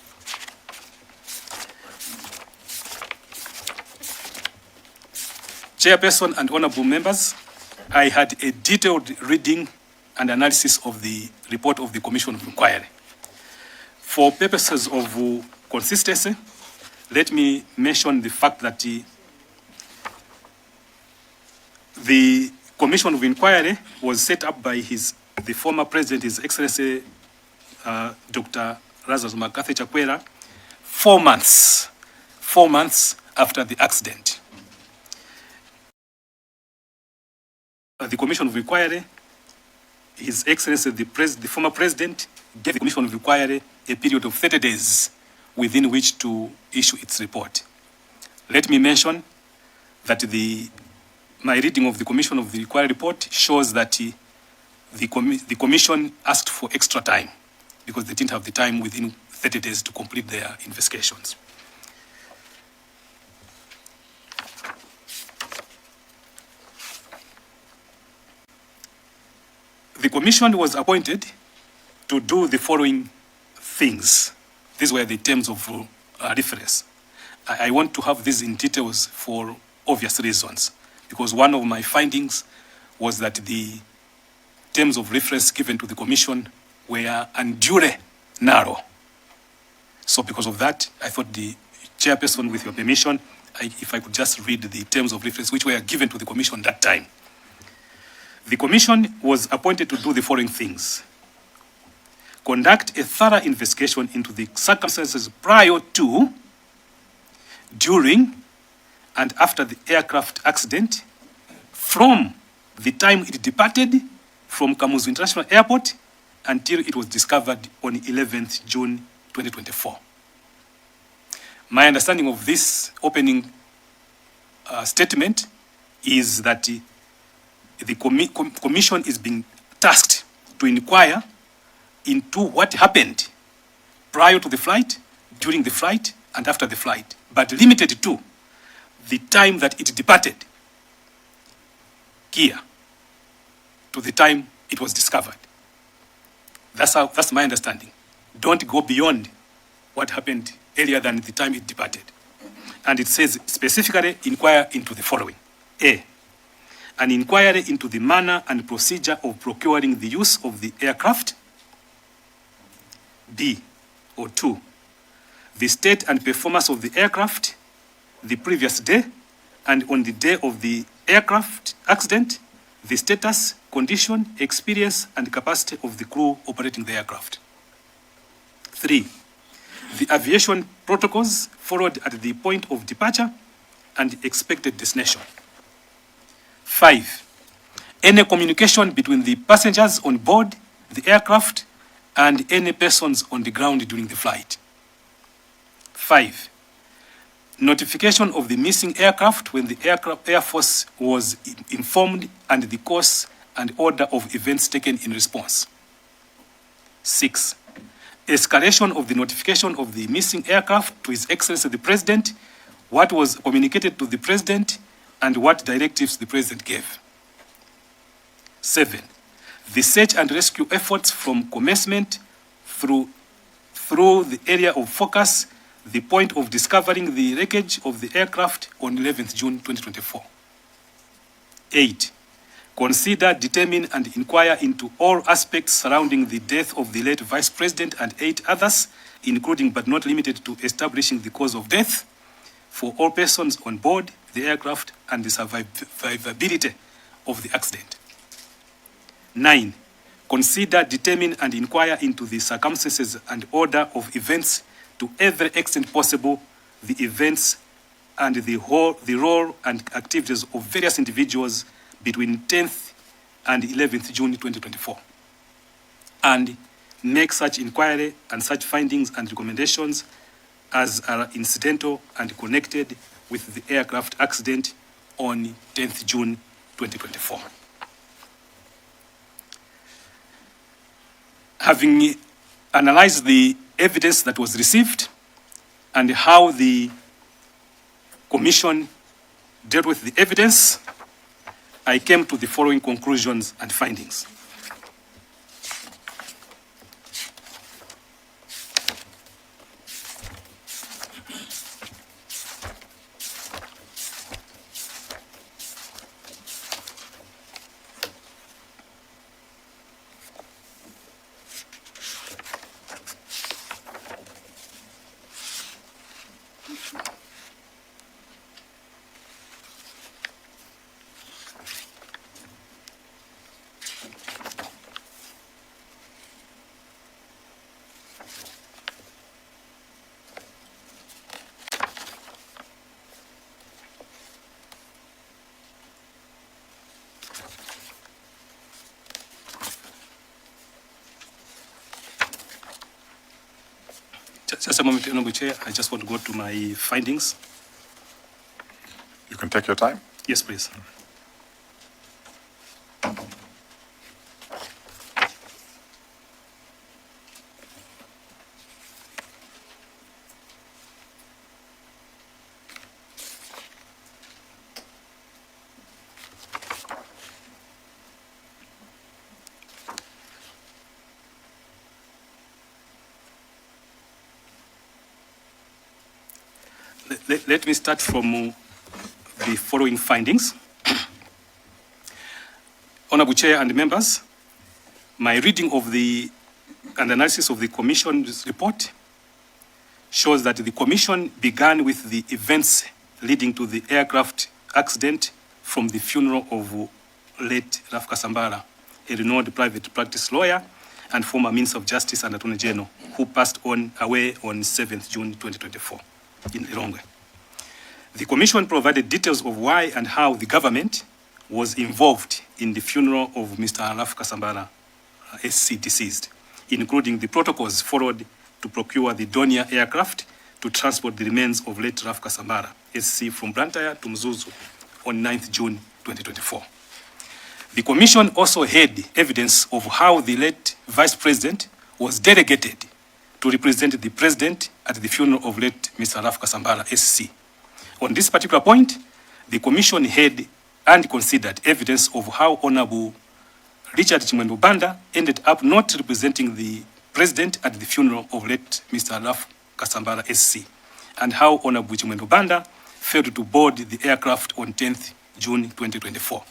Chairperson and honorable members, I had a detailed reading and analysis of the report of the Commission of Inquiry. For purposes of consistency, let me mention the fact that the Commission of Inquiry was set up by the former President, His Excellency Dr. Lazarus McCarthy Chakwera, 4 months after the accident. The Commission of Inquiry, His Excellency the former President, gave the Commission of Inquiry a period of 30 days within which to issue its report. Let me mention that my reading of the Commission of the Inquiry report shows that the Commission asked for extra time because they didn't have the time within 30 days to complete their investigations. The Commission was appointed to do the following things. These were the terms of reference. I want to have this in details for obvious reasons, because one of my findings was that the terms of reference given to the Commission were unduly narrow. So because of that, I thought the chairperson, with your permission, if I could just read the terms of reference which were given to the Commission that time. The Commission was appointed to do the following things: conduct a thorough investigation into the circumstances prior to, during, and after the aircraft accident, from the time it departed from Kamuzu International Airport until it was discovered on 11th June 2024. My understanding of this opening statement is that the Commission is being tasked to inquire into what happened prior to the flight, during the flight, and after the flight, but limited to the time that it departed Kia to the time it was discovered. That's my understanding. Don't go beyond what happened earlier than the time it departed. And it says specifically inquire into the following: A, an inquiry into the manner and procedure of procuring the use of the aircraft. B, or 2, the state and performance of the aircraft the previous day and on the day of the aircraft accident, the status, condition, experience, and capacity of the crew operating the aircraft. 3, the aviation protocols followed at the point of departure and expected destination. 5, any communication between the passengers on board the aircraft and any persons on the ground during the flight. 5, notification of the missing aircraft when the Air Force was informed and the course and order of events taken in response. 6, escalation of the notification of the missing aircraft to His Excellency the President, what was communicated to the President, and what directives the President gave. 7, the search and rescue efforts from commencement through the area of focus, the point of discovering the wreckage of the aircraft on 11th June 2024. 8, consider, determine, and inquire into all aspects surrounding the death of the late Vice President and 8 others, including but not limited to establishing the cause of death for all persons on board the aircraft and the survivability of the accident. 9, consider, determine, and inquire into the circumstances and order of events to every extent possible, the events and the role and activities of various individuals between 10th and 11th June 2024, and make such inquiry and such findings and recommendations as are incidental and connected with the aircraft accident on 10th June 2024. Having analyzed the evidence that was received and how the Commission dealt with the evidence, I came to the following conclusions and findings. Just a moment, Honorable Chair. I just want to go to my findings. You can take your time. Yes, please. Let me start from the following findings. Honorable Chair and members, my reading of the and analysis of the Commission's report shows that the Commission began with the events leading to the aircraft accident from the funeral of late Raf Kasambara, a renowned private practice lawyer and former Minister of Justice and Attorney General, who passed on away on 7th June 2024 in Lilongwe. The Commission provided details of why and how the government was involved in the funeral of Mr. Raf Kasambara, SC deceased, including the protocols followed to procure the Donia aircraft to transport the remains of late Raf Kasambara, SC, from Blantyre to Mzuzu on 9th June 2024. The Commission also had evidence of how the late Vice President was delegated to represent the President at the funeral of late Mr. Raf Kasambara, SC. On this particular point, the Commission had and considered evidence of how Honorable Richard Chimwembe Banda ended up not representing the President at the funeral of late Mr. Raf Kasambara, SC, and how Honorable Chimwembe Banda failed to board the aircraft on 10th June 2024.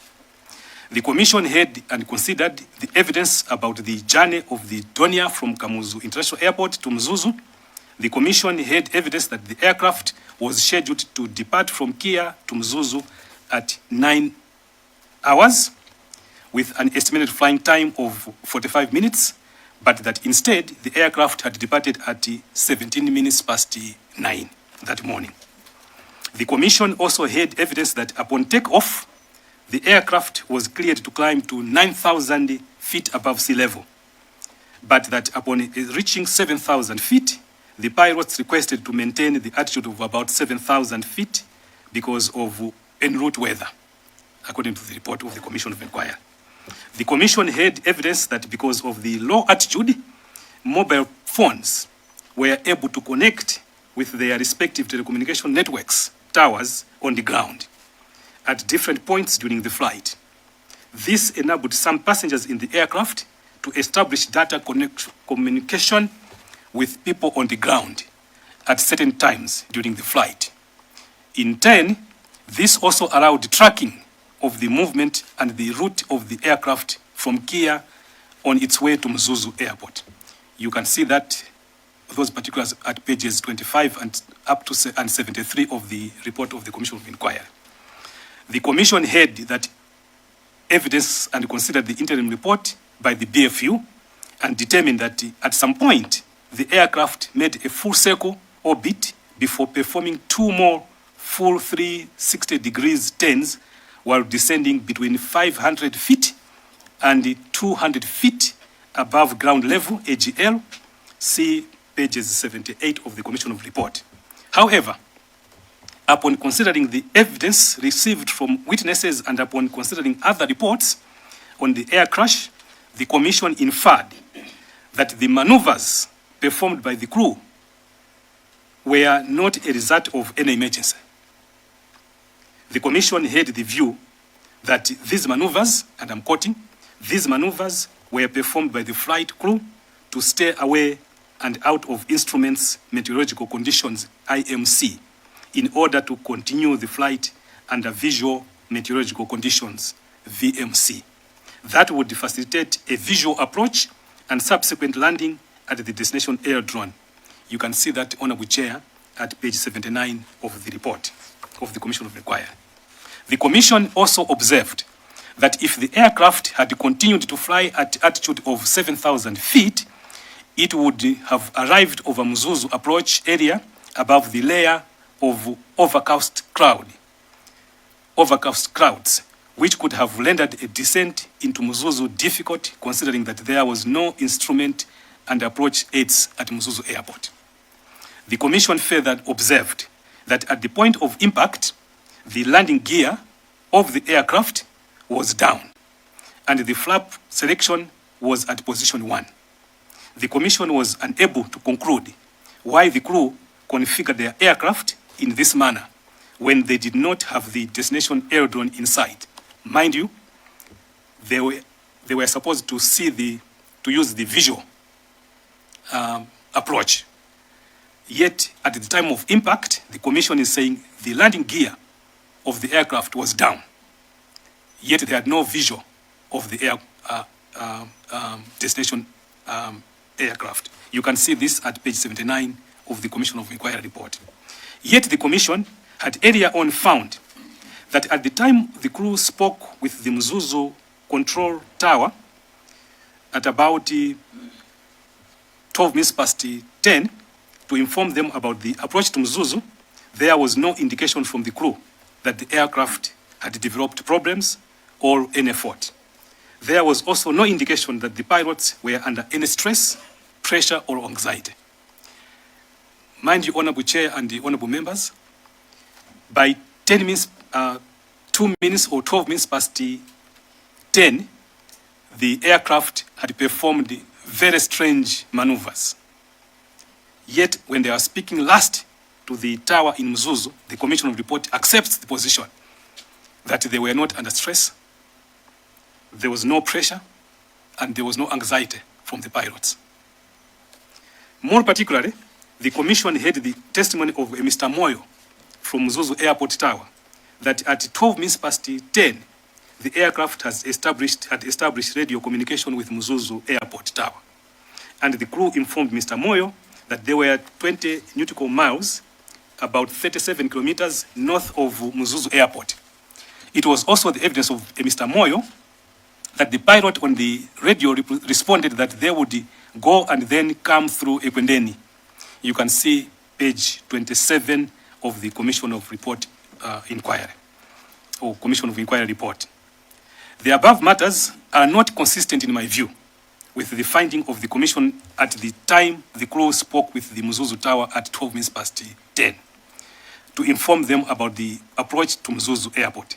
The Commission had and considered the evidence about the journey of the Donia from Kamuzu International Airport to Mzuzu. The Commission had evidence that the aircraft was scheduled to depart from Kia to Mzuzu at 9 hours with an estimated flying time of 45 minutes, but that instead the aircraft had departed at 17 minutes past 9 that morning. The Commission also had evidence that upon takeoff, the aircraft was cleared to climb to 9,000 feet above sea level, but that upon reaching 7,000 feet, the pilots requested to maintain the altitude of about 7,000 feet because of en route weather, according to the report of the Commission of Inquiry. The Commission had evidence that because of the low altitude, mobile phones were able to connect with their respective telecommunication networks, towers on the ground at different points during the flight. This enabled some passengers in the aircraft to establish data communication with people on the ground at certain times during the flight. In turn, this also allowed tracking of the movement and the route of the aircraft from Kia on its way to Mzuzu Airport. You can see that those particulars at pages 25 and up to 73 of the report of the Commission of Inquiry. The Commission had that evidence and considered the interim report by the BFU and determined that at some point, the aircraft made a full circle orbit before performing two more full 360 degrees turns while descending between 500 feet and 200 feet above ground level, AGL. See pages 78 of the Commission of Report. However, upon considering the evidence received from witnesses and upon considering other reports on the air crash, the Commission inferred that the maneuvers performed by the crew were not a result of any emergency. The Commission had the view that these maneuvers, and I'm quoting, these maneuvers were performed by the flight crew to stay away and out of instruments meteorological conditions, IMC, in order to continue the flight under visual meteorological conditions, VMC. That would facilitate a visual approach and subsequent landing at the destination air drone. You can see that, Honorable Chair at page 79 of the report of the Commission of Inquiry. The Commission also observed that if the aircraft had continued to fly at altitude of 7,000 feet, it would have arrived over Mzuzu approach area above the layer of overcast clouds, which could have rendered a descent into Mzuzu difficult, considering that there was no instrument and approach aids at Mzuzu Airport. The Commission further observed that at the point of impact, the landing gear of the aircraft was down, and the flap selection was at position 1. The Commission was unable to conclude why the crew configured their aircraft in this manner when they did not have the destination aerodrome in sight. Mind you, they were supposed to use the visual approach. Yet, at the time of impact, the Commission is saying the landing gear of the aircraft was down. Yet they had no visual of the destination aircraft. You can see this at page 79 of the Commission of Inquiry report. Yet the Commission had earlier on found that at the time the crew spoke with the Mzuzu control tower at about 12 minutes past 10 to inform them about the approach to Mzuzu, there was no indication from the crew that the aircraft had developed problems or any fault. There was also no indication that the pilots were under any stress, pressure, or anxiety. Mind you, Honorable Chair and the Honorable Members, by 10 minutes, 2 minutes or 12 minutes past 10, the aircraft had performed very strange maneuvers. Yet, when they are speaking last to the tower in Mzuzu, the Commission of Report accepts the position that they were not under stress, there was no pressure, and there was no anxiety from the pilots. More particularly, the Commission heard the testimony of Mr. Moyo from Mzuzu Airport Tower that at 12 minutes past 10, the aircraft had established radio communication with Mzuzu Airport Tower. And the crew informed Mr. Moyo that they were 20 nautical miles, about 37 kilometers north of Mzuzu Airport. It was also the evidence of Mr. Moyo that the pilot on the radio responded that they would go and then come through Ekwendeni. You can see page 27 of the Commission of Inquiry report. The above matters are not consistent in my view with the finding of the Commission at the time the crew spoke with the Mzuzu Tower at 12 minutes past 10 to inform them about the approach to Mzuzu Airport.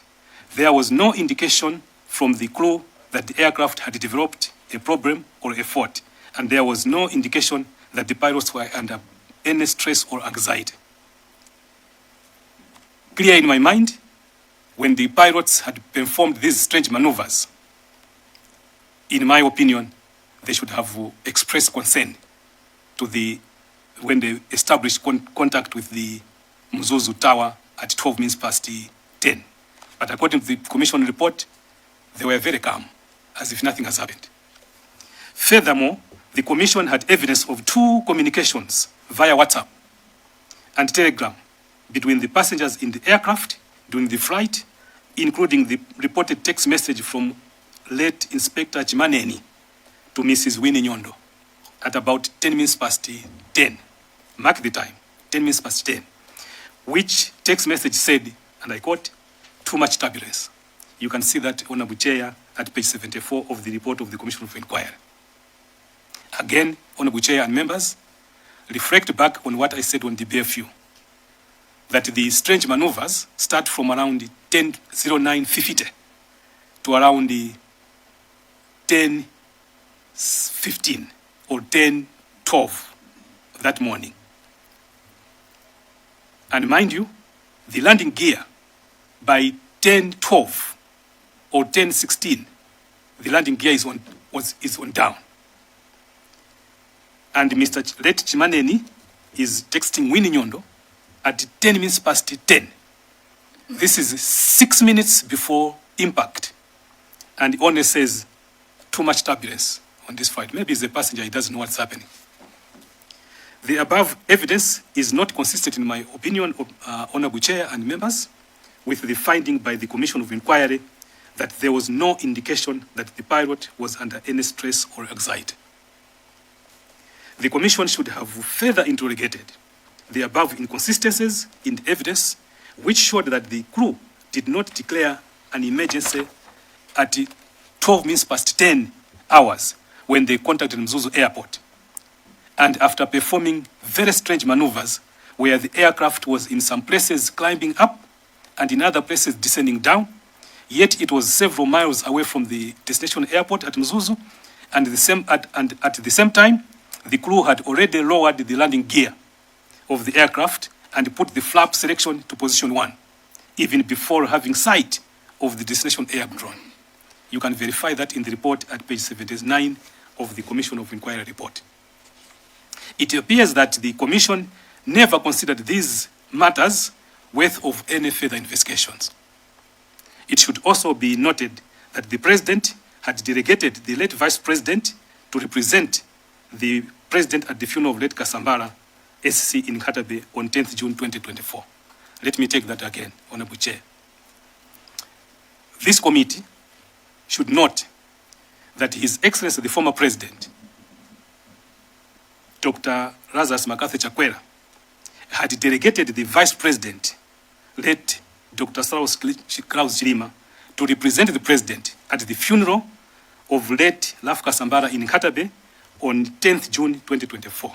There was no indication from the crew that the aircraft had developed a problem or a fault, and there was no indication that the pilots were under any stress or anxiety. Clear in my mind, when the pilots had performed these strange maneuvers, in my opinion, they should have expressed concern when they established contact with the Mzuzu Tower at 12 minutes past 10. But according to the Commission report, they were very calm, as if nothing has happened. Furthermore, the Commission had evidence of 2 communications via WhatsApp and Telegram between the passengers in the aircraft during the flight, including the reported text message from late Inspector Chimaneni to Mrs. Winnie Nyondo at about 10 minutes past 10. Mark the time, 10 minutes past 10, which text message said, and I quote, "Too much turbulence." You can see that, Honorable Chair, at page 74 of the report of the Commission of Inquiry. Again, Honorable Chair and members, reflect back on what I said on the BFU, that the strange maneuvers start from around 10:09:50 to around 10:15 or 10:12 that morning. And mind you, the landing gear by 10:12 or 10:16, the landing gear is on down. And Mr. Late Chimaneni is texting Winnie Nyondo at 10 minutes past 10. This is 6 minutes before impact. And he only says, "Too much turbulence on this flight." Maybe he's a passenger, he doesn't know what's happening. The above evidence is not consistent, in my opinion, Honorable Chair and members, with the finding by the Commission of Inquiry that there was no indication that the pilot was under any stress or anxiety. The Commission should have further interrogated the above inconsistencies in the evidence, which showed that the crew did not declare an emergency at 12 minutes past 10 hours when they contacted Mzuzu Airport, and after performing very strange maneuvers where the aircraft was in some places climbing up and in other places descending down, yet it was several miles away from the destination airport at Mzuzu, and at the same time, the crew had already lowered the landing gear of the aircraft and put the flap selection to position 1, even before having sight of the destination air drone. You can verify that in the report at page 79 of the Commission of Inquiry report. It appears that the Commission never considered these matters worth of any further investigations. It should also be noted that the President had delegated the late Vice President to represent the President at the funeral of late Kasambara, SC in Katabe on 10th June 2024. Let me take that again, Honorable Chair. This committee should note that His Excellency the former President, Dr. Lazarus Makathi Chakwera, had delegated the Vice President, late Dr. Saulos Chilima, to represent the President at the funeral of late Laf Kasambara in Katabe on 10th June 2024.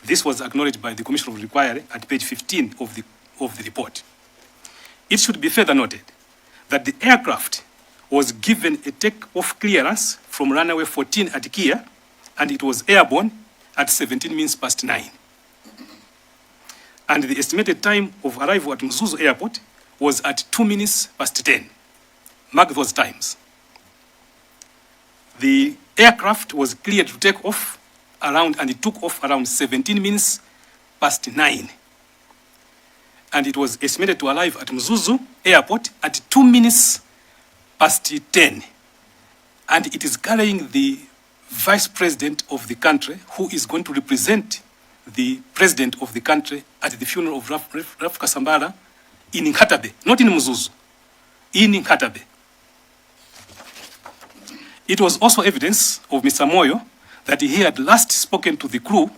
This was acknowledged by the Commission of Inquiry at page 15 of the report. It should be further noted that the aircraft was given a take-off clearance from runway 14 at Kia, and it was airborne at 17 minutes past 9. And the estimated time of arrival at Mzuzu Airport was at 2 minutes past 10. Mark those times. The aircraft was cleared to take off around, and it took off around 17 minutes past 9. And it was estimated to arrive at Mzuzu Airport at 2 minutes past 10. And it is carrying the Vice President of the country, who is going to represent the President of the country at the funeral of Raf Kasambara in Nkatabe, not in Mzuzu, in Nkatabe. It was also evidence of Mr. Moyo that he had last spoken to the crew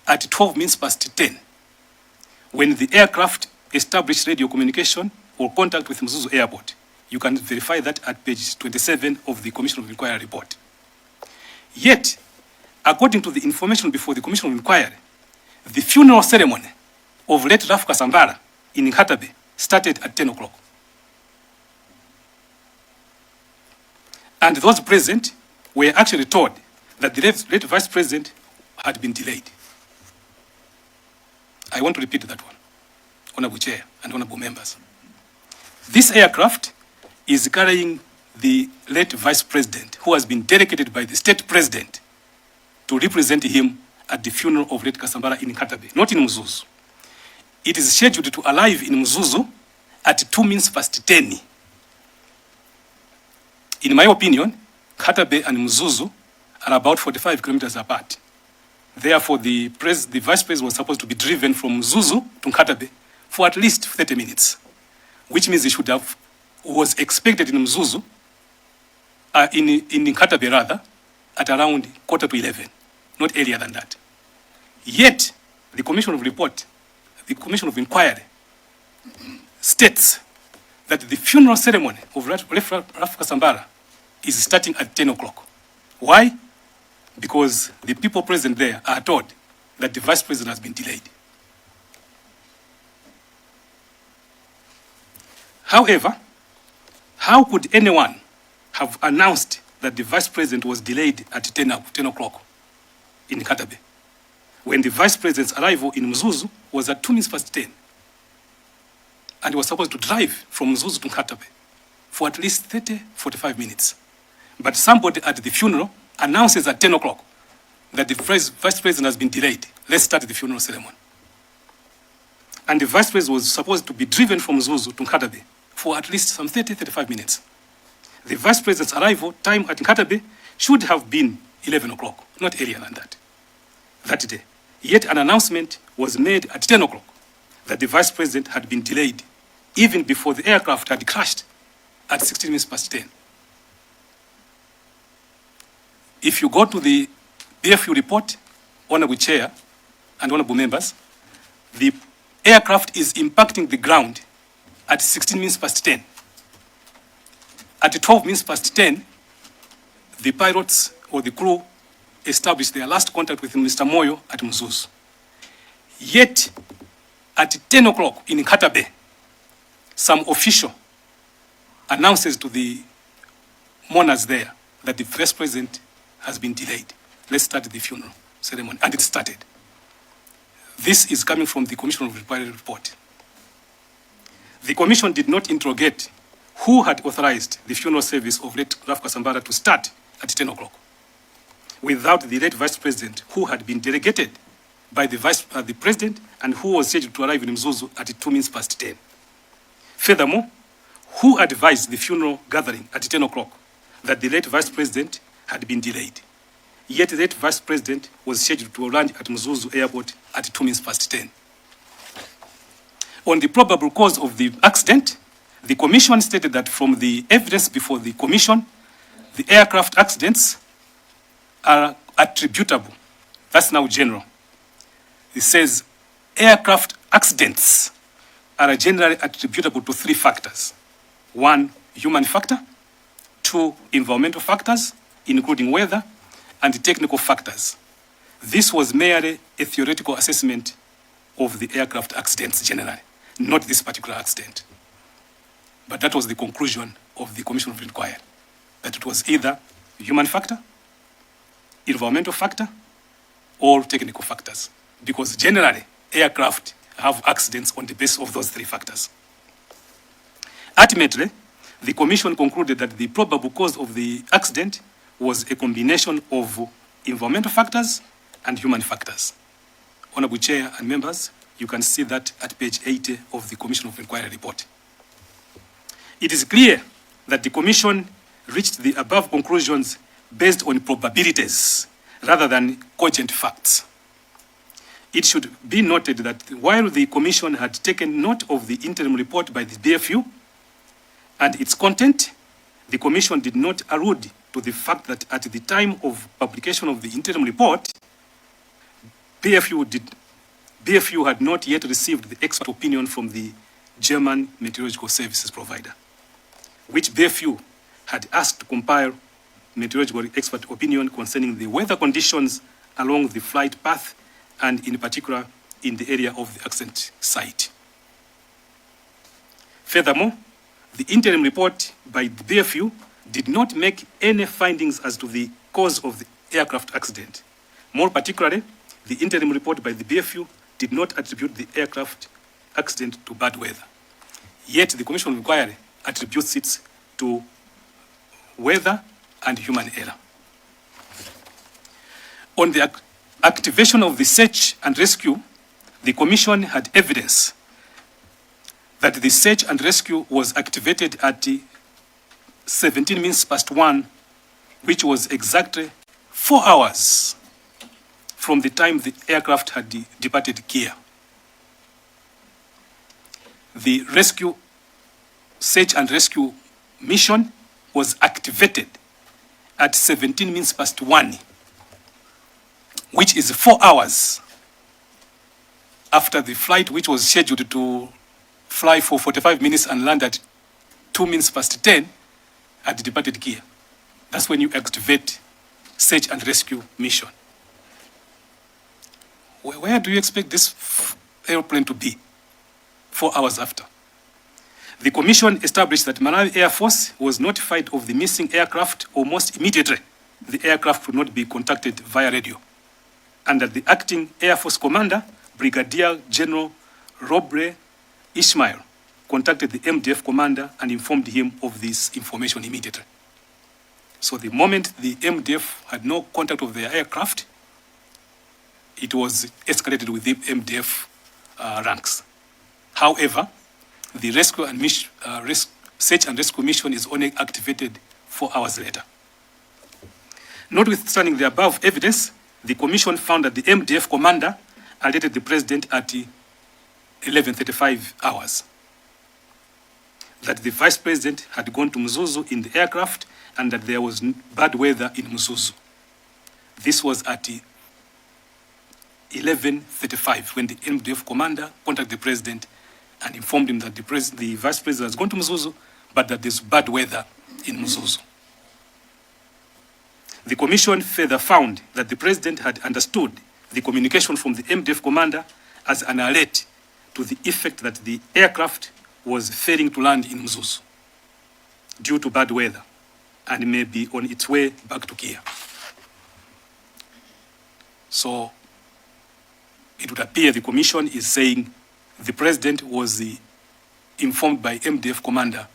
at 12 minutes past 10, when the aircraft established radio communication or contact with Mzuzu Airport. You can verify that at page 27 of the Commission of Inquiry report. Yet, according to the information before the Commission of Inquiry, the funeral ceremony of late Raf Kasambara in Nkatabe started at 10 o'clock. And those present were actually told that the late Vice President had been delayed. I want to repeat that one, Honorable Chair and Honorable Members. This aircraft is carrying the late Vice President, who has been delegated by the State President to represent him at the funeral of late Kasambara in Katabe, not in Mzuzu. It is scheduled to arrive in Mzuzu at 2 minutes past 10. In my opinion, Katabe and Mzuzu are about 45 kilometers apart. Therefore, the Vice President was supposed to be driven from Mzuzu to Katabe for at least 30 minutes, which means he should have, was expected in Mzuzu, in Katabe rather, at around 11:15, not earlier than that. Yet, the Commission of Inquiry states that the funeral ceremony of Raf Kasambara is starting at 10 o'clock. Why? Because the people present there are told that the Vice President has been delayed. However, how could anyone have announced that the Vice President was delayed at 10 o'clock in Katabe, when the Vice President's arrival in Mzuzu was at 2 minutes past 10, and was supposed to drive from Mzuzu to Katabe for at least 45 minutes. But somebody at the funeral announces at 10 o'clock that the Vice President has been delayed. Let's start the funeral ceremony. And the Vice President was supposed to be driven from Mzuzu to Katabe for at least some 35 minutes. The Vice President's arrival time at Katabe should have been 11 o'clock, not earlier than that. That day. Yet an announcement was made at 10 o'clock that the Vice President had been delayed even before the aircraft had crashed at 16 minutes past 10. If you go to the BFU report, Honorable Chair and Honorable Members, the aircraft is impacting the ground at 16 minutes past 10. At 12 minutes past 10, the pilots or the crew established their last contact with Mr. Moyo at Mzuzu. Yet, at 10 o'clock in Katabe, some official announces to the mourners there that the Vice President has been delayed. Let's start the funeral ceremony. And it started. This is coming from the Commission of Inquiry report. The Commission did not interrogate who had authorized the funeral service of late Raf Kasambara to start at 10 o'clock without the late Vice President, who had been delegated by the President and who was scheduled to arrive in Mzuzu at 2 minutes past 10. Furthermore, who advised the funeral gathering at 10 o'clock that the late Vice President had been delayed? Yet the late Vice President was scheduled to land at Mzuzu Airport at 2 minutes past 10. On the probable cause of the accident, the Commission stated that from the evidence before the Commission, the aircraft accidents are attributable. That's now general. It says aircraft accidents are generally attributable to 3 factors. 1, human factor. 2, environmental factors, including weather, and technical factors. This was merely a theoretical assessment of the aircraft accidents generally, not this particular accident. But that was the conclusion of the Commission of Inquiry, that it was either human factor, environmental factor, or technical factors, because generally aircraft have accidents on the basis of those 3 factors. Ultimately, the Commission concluded that the probable cause of the accident was a combination of environmental factors and human factors. Honorable Chair and members, you can see that at page 80 of the Commission of Inquiry report. It is clear that the Commission reached the above conclusions based on probabilities rather than cogent facts. It should be noted that while the Commission had taken note of the interim report by the BFU and its content, the Commission did not allude to the fact that at the time of publication of the interim report, BFU had not yet received the expert opinion from the German meteorological services provider, which BFU had asked to compile meteorological expert opinion concerning the weather conditions along the flight path and in particular in the area of the accident site. Furthermore, the interim report by the BFU did not make any findings as to the cause of the aircraft accident. More particularly, the interim report by the BFU did not attribute the aircraft accident to bad weather. Yet the Commission of Inquiry attributes it to weather and human error. On the activation of the search and rescue, the Commission had evidence that the search and rescue was activated at 17 minutes past 1, which was exactly 4 hours from the time the aircraft had departed Kia. The search and rescue mission was activated at 17 minutes past 1, which is 4 hours after the flight, which was scheduled to fly for 45 minutes and land at 2 minutes past 10, had departed Kia. That's when you activate search and rescue mission. Where do you expect this airplane to be 4 hours after? The Commission established that Malawi Air Force was notified of the missing aircraft almost immediately. The aircraft could not be contacted via radio, and that the acting Air Force commander, Brigadier General Robre Ishmael, contacted the MDF commander and informed him of this information immediately. So the moment the MDF had no contact of their aircraft, it was escalated with the MDF ranks. However, the search and rescue mission is only activated 4 hours later. Notwithstanding the above evidence, the Commission found that the MDF commander alerted the president at 11:35 hours that the vice president had gone to Mzuzu in the aircraft and that there was bad weather in Mzuzu. This was at 11:35 when the MDF commander contacted the president and informed him that the vice president has gone to Mzuzu, but that there's bad weather in Mzuzu. The commission further found that the president had understood the communication from the MDF commander as an alert to the effect that the aircraft was failing to land in Mzuzu due to bad weather and may be on its way back to Kia. So it would appear the commission is saying the president was informed by MDF commander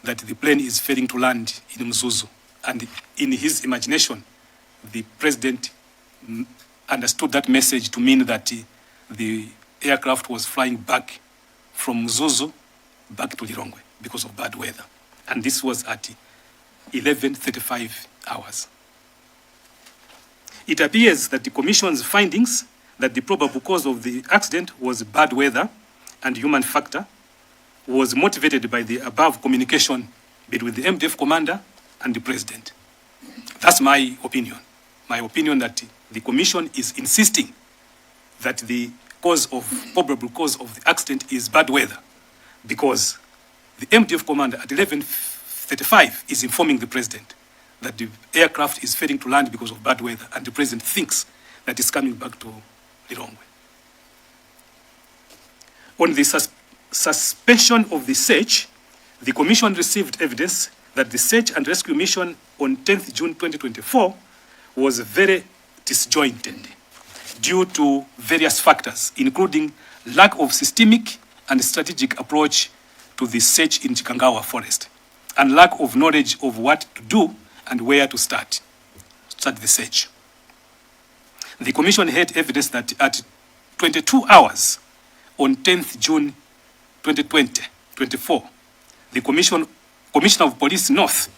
that the plane is failing to land in Mzuzu. And in his imagination, the president understood that message to mean that the aircraft was flying back from Mzuzu back to Lilongwe because of bad weather. And this was at 11:35 hours. It appears that the commission's findings that the probable cause of the accident was bad weather and human factor was motivated by the above communication between the MDF commander and the president. That's my opinion. My opinion that the commission is insisting that the probable cause of the accident is bad weather because the MDF commander at 11:35 is informing the president that the aircraft is failing to land because of bad weather, and the president thinks that it's coming back to Lilongwe. On the suspension of the search, the commission received evidence that the search and rescue mission on 10th June 2024 was very disjointed due to various factors, including lack of systemic and strategic approach to the search in Chikangawa forest, and lack of knowledge of what to do and where to start the search. The commission had evidence that at 22 hours on 10th June 2024, the Commissioner of Police North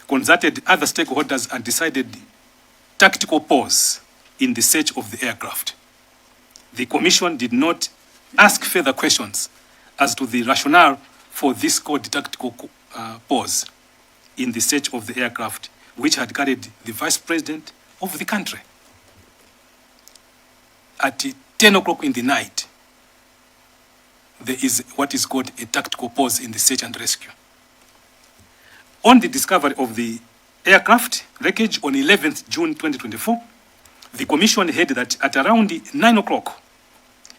consulted other stakeholders and decided tactical pause in the search of the aircraft. The commission did not ask further questions as to the rationale for this called tactical pause in the search of the aircraft, which had carried the vice president of the country. At 10 o'clock in the night, there is what is called a tactical pause in the search and rescue. On the discovery of the aircraft wreckage on 11th June 2024, the commission heard that at around 9 o'clock,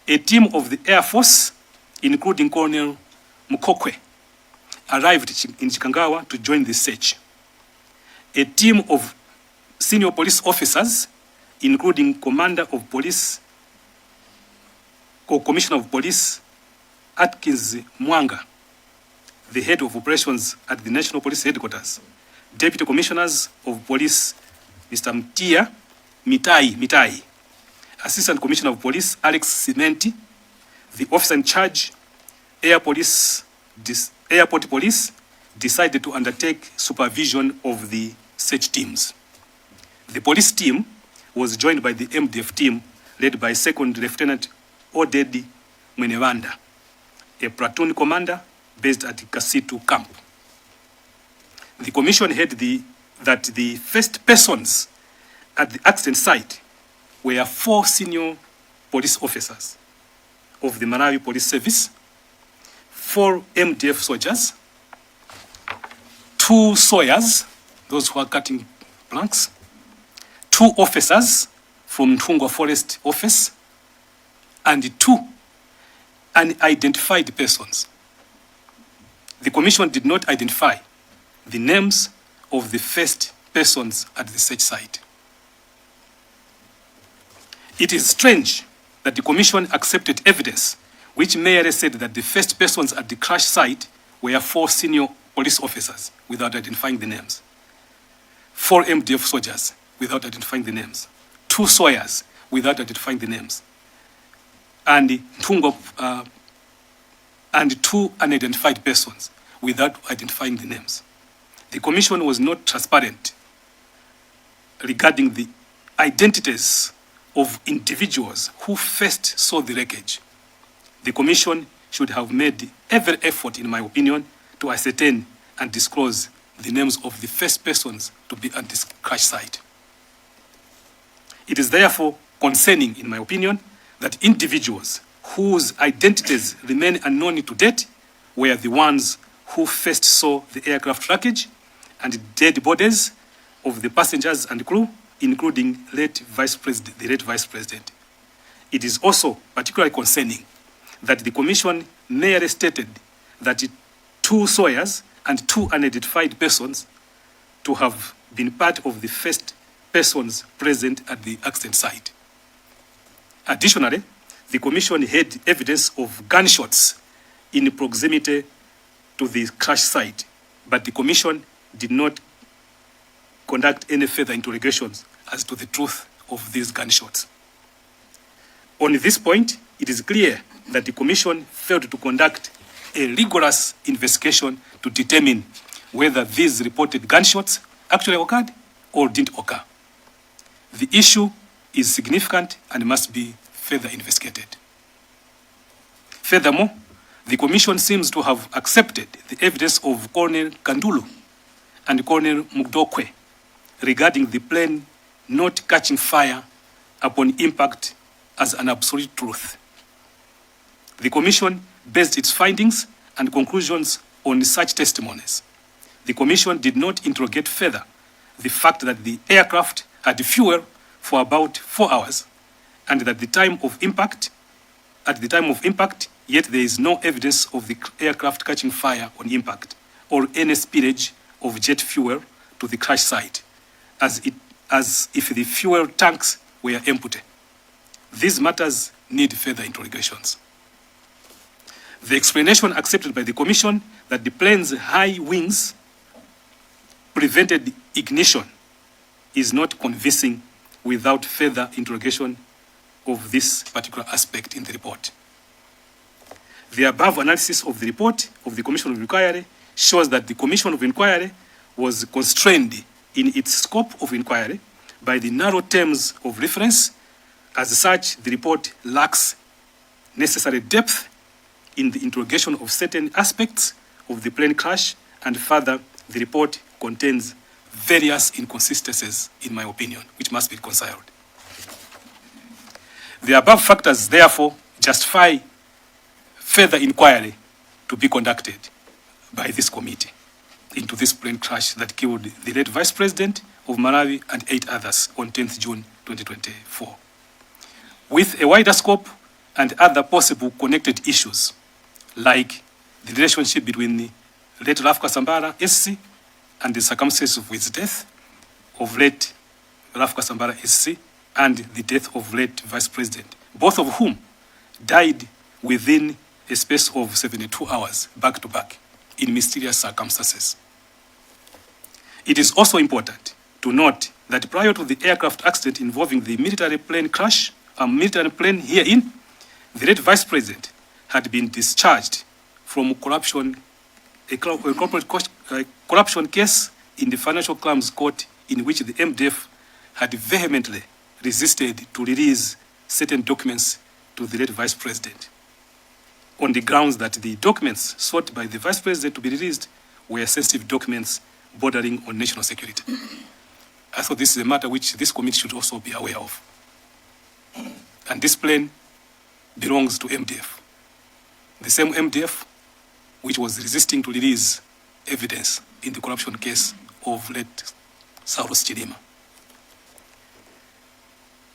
a team of the Air Force, including Colonel Mukokwe, arrived in Chikangawa to join the search. A team of senior police officers, including Commander of Police or Commissioner of Police Atkins Mwanga, the head of operations at the National Police Headquarters, Deputy Commissioners of Police Mr. Mtia Mitai, Assistant Commissioner of Police Alex Cimenti, the officer in charge, Airport Police, decided to undertake supervision of the search teams. The police team was joined by the MDF team led by Second Lieutenant Odedi Mwenewanda, a platoon commander based at Kasitu camp. The commission heard that the first persons at the accident site were 4 senior police officers of the Malawi Police Service, 4 MDF soldiers, 2 sawyers, those who are cutting planks, 2 officers from Ntungwa Forest Office, and 2 unidentified persons. The commission did not identify the names of the first persons at the search site. It is strange that the commission accepted evidence which merely said that the first persons at the crash site were 4 senior police officers without identifying the names, 4 MDF soldiers without identifying the names, 2 sawyers without identifying the names, and 2 unidentified persons without identifying the names. The commission was not transparent regarding the identities of individuals who first saw the wreckage, the Commission should have made every effort, in my opinion, to ascertain and disclose the names of the first persons to be at this crash site. It is therefore concerning, in my opinion, that individuals whose identities remain unknown to date were the ones who first saw the aircraft wreckage and dead bodies of the passengers and crew, including the late Vice President. It is also particularly concerning that the Commission merely stated that 2 sawyers and 2 unidentified persons to have been part of the first persons present at the accident site. Additionally, the Commission had evidence of gunshots in proximity to the crash site, but the Commission did not conduct any further interrogations as to the truth of these gunshots. On this point, it is clear that the Commission failed to conduct a rigorous investigation to determine whether these reported gunshots actually occurred or didn't occur. The issue is significant and must be further investigated. Furthermore, the Commission seems to have accepted the evidence of Colonel Kandulu and Colonel Mugdokwe regarding the plane not catching fire upon impact as an absolute truth. The Commission based its findings and conclusions on such testimonies. The Commission did not interrogate further the fact that the aircraft had fuel for about 4 hours and that at the time of impact, yet there is no evidence of the aircraft catching fire on impact or any spillage of jet fuel to the crash site, as if the fuel tanks were empty. These matters need further interrogations. The explanation accepted by the Commission that the plane's high wings prevented ignition is not convincing without further interrogation of this particular aspect in the report. The above analysis of the report of the Commission of Inquiry shows that the Commission of Inquiry was constrained in its scope of inquiry by the narrow terms of reference. As such, the report lacks necessary depth in the interrogation of certain aspects of the plane crash, and further, the report contains various inconsistencies, in my opinion, which must be reconciled. The above factors, therefore, justify further inquiry to be conducted by this committee into this plane crash that killed the late Vice President of Malawi and 8 others on 10th June 2024. With a wider scope and other possible connected issues, like the relationship between the late Ralph Kasambara SC and the circumstances of his death, of late Ralph Kasambara SC, and the death of late Vice President, both of whom died within a space of 72 hours, back to back, in mysterious circumstances. It is also important to note that prior to the aircraft accident involving the military plane crash, military plane herein, the late Vice President had been discharged from corruption, a corruption case in the Financial Crimes Court, in which the MDF had vehemently resisted to release certain documents to the late Vice President, on the grounds that the documents sought by the Vice President to be released were sensitive documents bordering on national security. I thought this is a matter which this committee should also be aware of. And this plane belongs to MDF, the same MDF which was resisting to release evidence in the corruption case of late Saulos Chilima.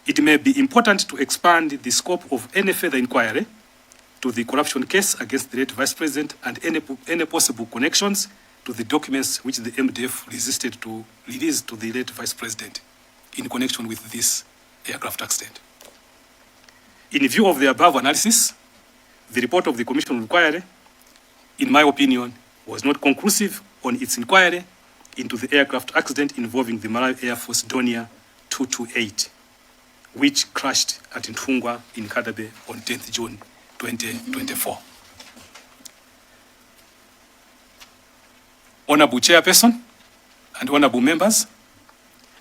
It may be important to expand the scope of any further inquiry to the corruption case against the late Vice President and any possible connections to the documents which the MDF resisted to release to the late Vice President in connection with this aircraft accident. In view of the above analysis, the report of the Commission of Inquiry, in my opinion, was not conclusive on its inquiry into the aircraft accident involving the Malawi Air Force Donia 228, which crashed at Ntungwa in Kadabe on 10th June 2024. Honorable Chairperson and honorable members,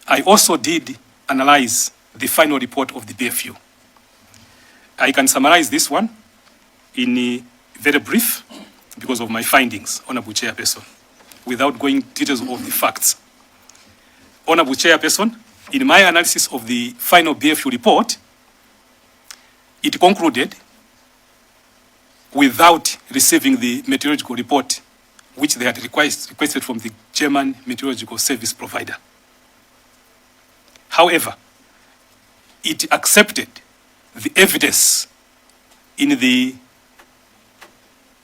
I also did analyze the final report of the BFU. I can summarize this one in very brief because of my findings, Honorable Chairperson, without going details of the facts. Honorable Chairperson, in my analysis of the final BFU report, it concluded without receiving the meteorological report which they had requested from the German meteorological service provider. However, it accepted the evidence in the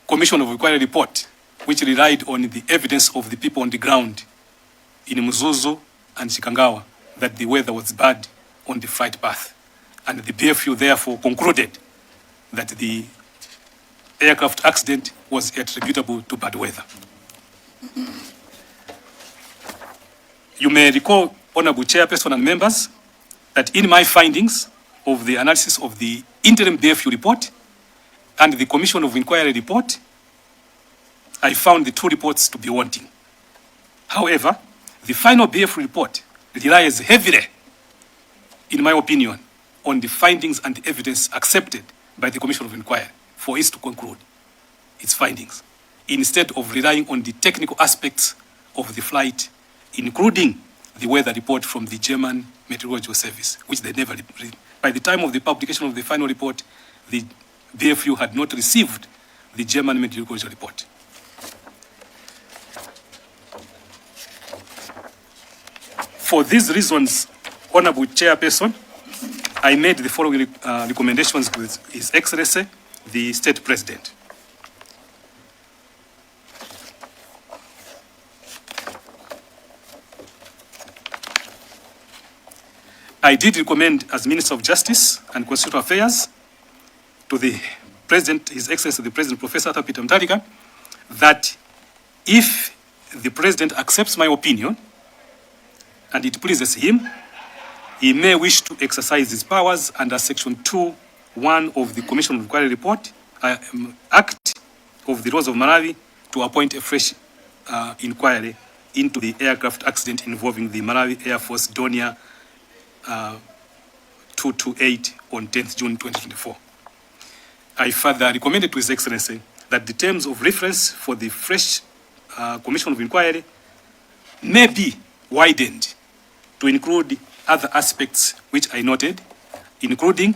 Commission of Inquiry report, which relied on the evidence of the people on the ground in Mzuzu and Chikangawa that the weather was bad on the flight path. And the BFU therefore concluded that the aircraft accident was attributable to bad weather. You may recall, Honorable Chairperson and members, that in my findings of the analysis of the interim BFU report and the Commission of Inquiry report, I found the two reports to be wanting. However, the final BFU report relies heavily, in my opinion, on the findings and the evidence accepted by the Commission of Inquiry for it to conclude its findings, instead of relying on the technical aspects of the flight, including the weather report from the German Meteorological Service, which they never read. By the time of the publication of the final report, the BFU had not received the German Meteorological report. For these reasons, Honorable Chairperson, I made the following recommendations with His Excellency, the State President. I did recommend as Minister of Justice and Constitutional Affairs to the President, His Excellency, the President, Professor Peter Mutharika, that if the President accepts my opinion and it pleases him, he may wish to exercise his powers under Section 2(1) of the Commission of Inquiry Report, Act of the Laws of Malawi, to appoint a fresh inquiry into the aircraft accident involving the Malawi Air Force Donia 228 on 10th June 2024. I further recommended to His Excellency that the terms of reference for the fresh Commission of Inquiry may be widened to include other aspects which I noted, including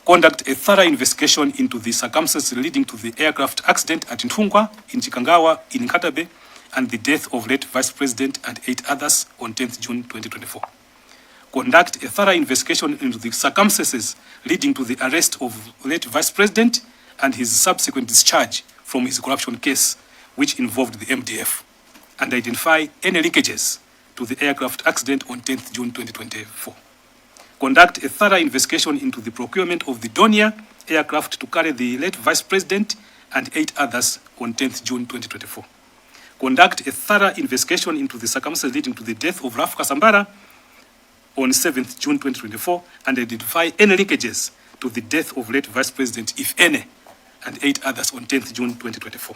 conduct a thorough investigation into the circumstances leading to the aircraft accident at Ntungwa, in Chikangawa, in Nkatabe, and the death of late Vice President and 8 others on 10th June 2024. Conduct a thorough investigation into the circumstances leading to the arrest of late Vice President and his subsequent discharge from his corruption case, which involved the MDF, and identify any linkages to the aircraft accident on 10th June 2024. Conduct a thorough investigation into the procurement of the Donia aircraft to carry the late Vice President and 8 others on 10th June 2024. Conduct a thorough investigation into the circumstances leading to the death of Raf Kasambara on 7th June 2024 and identify any linkages to the death of late Vice President, if any, and 8 others on 10th June 2024.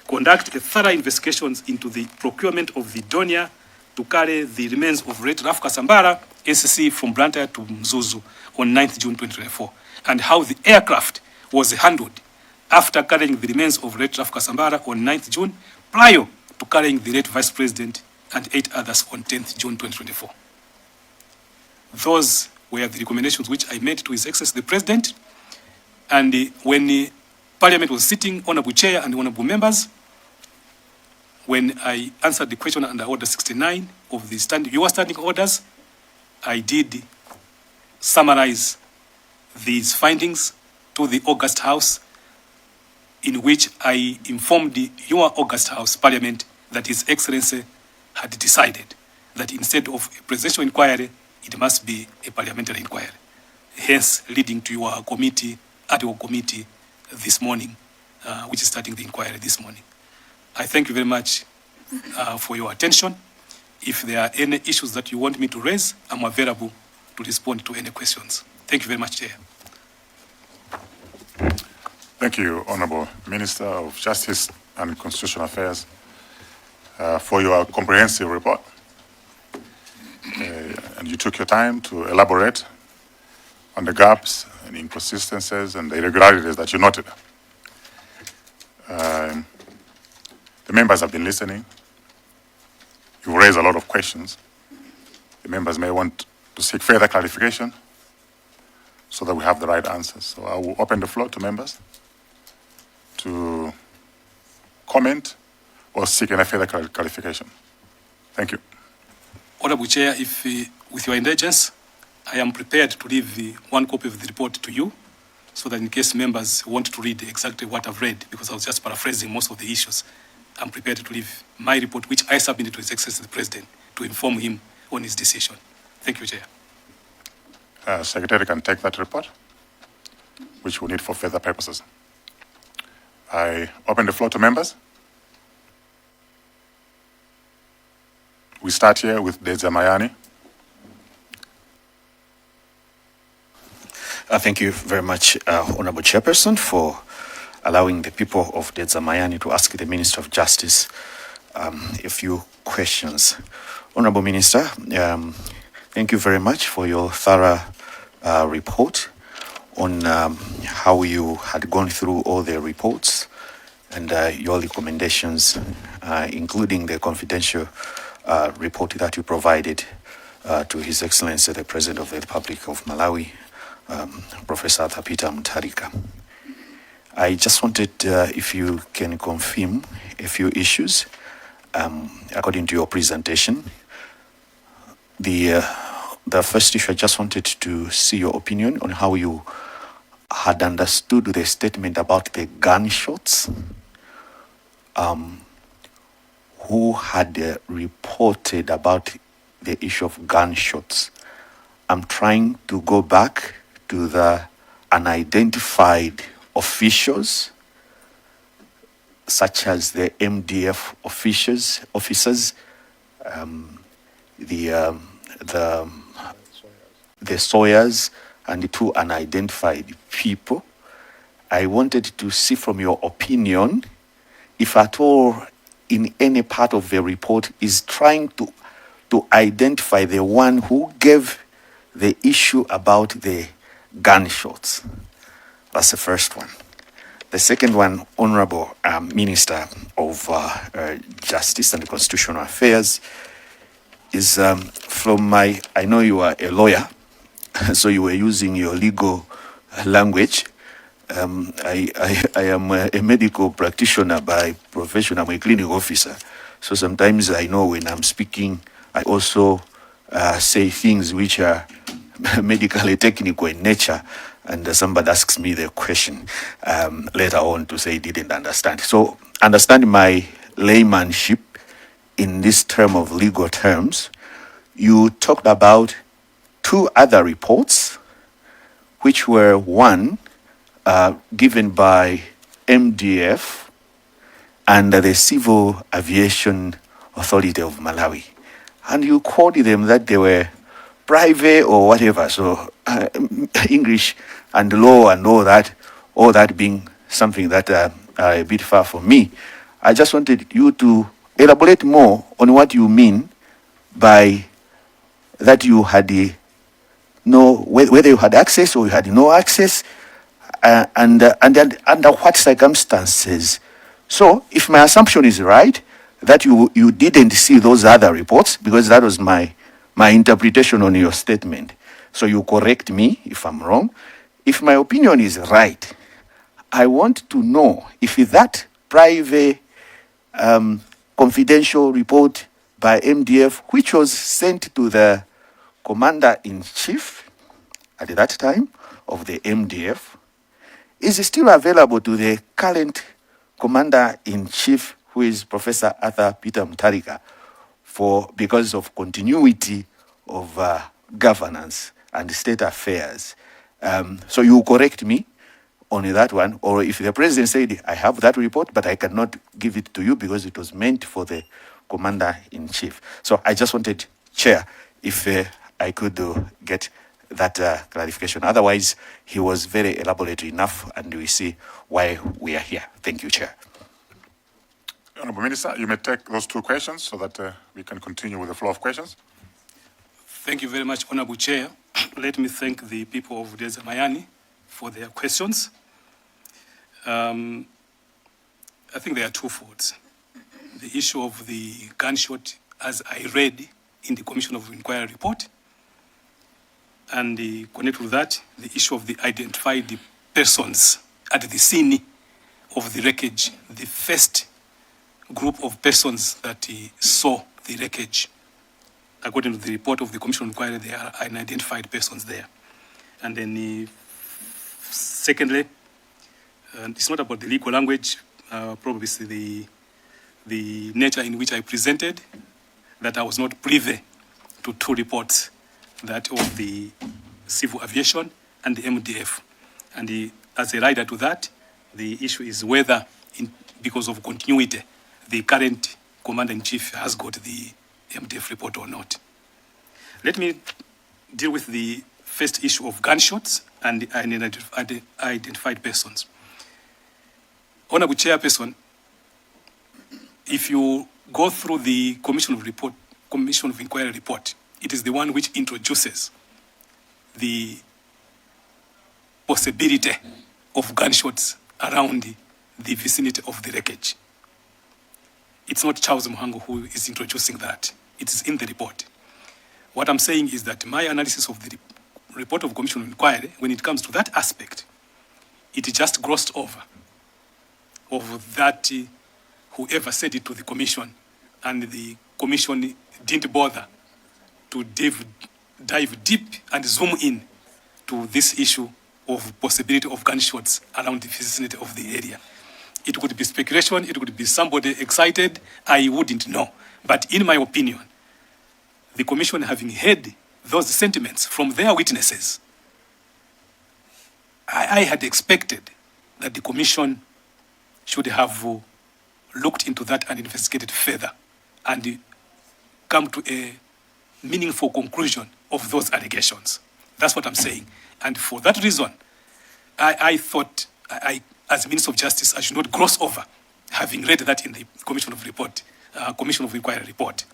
Conduct a thorough investigation into the procurement of the Donia to carry the remains of late Raf Kasambara, SC, from Blantyre to Mzuzu on 9th June 2024, and how the aircraft was handled after carrying the remains of late Raf Kasambara on 9th June, prior to carrying the late Vice President and 8 others on 10th June 2024. Those were the recommendations which I made to His Excellency the President. And when Parliament was sitting, Honorable Chair and Honorable Members, when I answered the question under Order 69 of the your standing orders, I did summarize these findings to the August House, in which I informed your August House Parliament that His Excellency had decided that instead of a presidential inquiry, it must be a parliamentary inquiry, hence leading to your committee, Ad-Hoc committee this morning, which is starting the inquiry this morning. I thank you very much for your attention. If there are any issues that you want me to raise, I'm available to respond to any questions. Thank you very much, Chair. Thank you, Honorable Minister of Justice and Constitutional Affairs, for your comprehensive report. And you took your time to elaborate on the gaps and inconsistencies and the irregularities that you noted. The members have been listening. You've raised a lot of questions. The members may want to seek further clarification so that we have the right answers. So I will open the floor to members to comment or seek any further clarification. Thank you. Honorable Chair, if with your indulgence, I am prepared to leave one copy of the report to you so that in case members want to read exactly what I've read, because I was just paraphrasing most of the issues, I'm prepared to leave my report, which I submitted to His Excellency the President, to inform him on his decision. Thank you, Chair. Secretary can take that report, which we need for further purposes. I open the floor to members. We start here with Deza Mayani. Thank you very much, Honorable Chairperson, for allowing the people of Deza Mayani to ask the Minister of Justice a few questions. Honorable Minister, thank you very much for your thorough report on how you had gone through all the reports and your recommendations, including the confidential report that you provided to His Excellency the President of the Republic of Malawi, Professor Arthur Peter Mutharika. I just wanted if you can confirm a few issues according to your presentation. The first issue, I just wanted to see your opinion on how you had understood the statement about the gunshots. Who had reported about the issue of gunshots? I'm trying to go back to the unidentified officials, such as the MDF officers, the Sawyers, and the two unidentified people. I wanted to see from your opinion, if at all in any part of the report is trying to identify the one who gave the issue about the gunshots. That's the first one. The second one, Honorable Minister of Justice and Constitutional Affairs, is from I know you are a lawyer, so you were using your legal language. I am a medical practitioner by profession. I'm a clinical officer. So sometimes I know when I'm speaking, I also say things which are medically technical in nature, and somebody asks me the question later on to say he didn't understand. So understand my laymanship in this term of legal terms. You talked about two other reports, which were one given by MDF and the Civil Aviation Authority of Malawi. And you called them that they were private or whatever. So English and law and all that being something that are a bit far from me. I just wanted you to elaborate more on what you mean by that you had whether you had access or you had no access, and under what circumstances. So if my assumption is right, that you didn't see those other reports, because that was my interpretation on your statement. So you correct me if I'm wrong. If my opinion is right, I want to know if that private confidential report by MDF, which was sent to the Commander-in-Chief at that time of the MDF, is still available to the current Commander-in-Chief, who is Professor Arthur Peter Mutharika, because of continuity of governance and state affairs. So you correct me on that one, or if the President said, I have that report, but I cannot give it to you because it was meant for the Commander-in-Chief. So I just wanted, Chair, if I could get that clarification. Otherwise, he was very elaborate enough, and we see why we are here. Thank you, Chair. Honourable Minister, you may take those two questions so that we can continue with the flow of questions. Thank you very much, Honourable Chair. let me thank the people of Desert Mayani for their questions. I think there are two faults. The issue of the gunshot, as I read in the Commission of Inquiry report, and connected with that, the issue of the identified persons at the scene of the wreckage, the first group of persons that saw the wreckage. According to the report of the Commission of Inquiry, there are unidentified persons there. And then secondly, it's not about the legal language, probably the nature in which I presented, that I was not privy to two reports, that of the civil aviation and the MDF. And as a rider to that, the issue is whether, because of continuity, the current Commander-in-Chief has got the MDF report or not. Let me deal with the first issue of gunshots and identified persons. Honorable Chairperson, if you go through the Commission of Inquiry report, it is the one which introduces the possibility of gunshots around the vicinity of the wreckage. It's not Charles Muhango who is introducing that. It is in the report. What I'm saying is that my analysis of the report of Commission of Inquiry, when it comes to that aspect, it just glossed over of that whoever said it to the Commission, and the Commission didn't bother to dive deep and zoom in to this issue of possibility of gunshots around the vicinity of the area. It could be speculation, it could be somebody excited, I wouldn't know. But in my opinion, the Commission, having heard those sentiments from their witnesses, I had expected that the Commission should have looked into that and investigated further and come to a meaningful conclusion of those allegations. That's what I'm saying. And for that reason, I thought, as Minister of Justice, I should not gloss over having read that in the Commission of Inquiry report.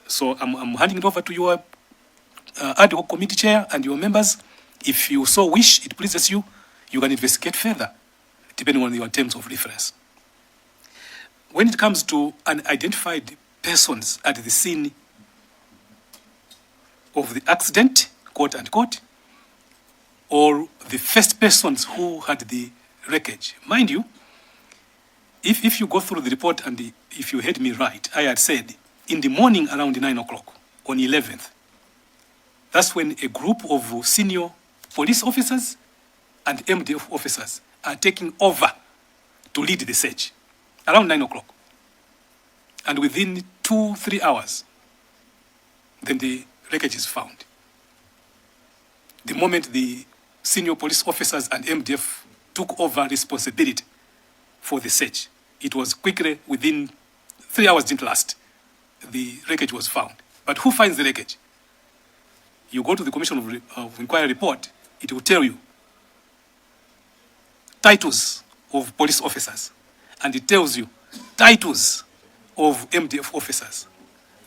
So I'm handing it over to your ad hoc committee chair and your members. If you so wish, it pleases you, you can investigate further, depending on your terms of reference. When it comes to unidentified persons at the scene of the accident, quote unquote, or the first persons who had the wreckage, mind you, if you go through the report and if you heard me right, I had said in the morning around 9 o'clock on 11th, that's when a group of senior police officers and MDF officers are taking over to lead the search around 9 o'clock. And within 2-3 hours, then the wreckage is found. The moment the senior police officers and MDF took over responsibility for the search, it was quickly, within 3 hours didn't last, the wreckage was found. But who finds the wreckage? You go to the Commission of Inquiry report, it will tell you titles of police officers, and it tells you titles of MDF officers.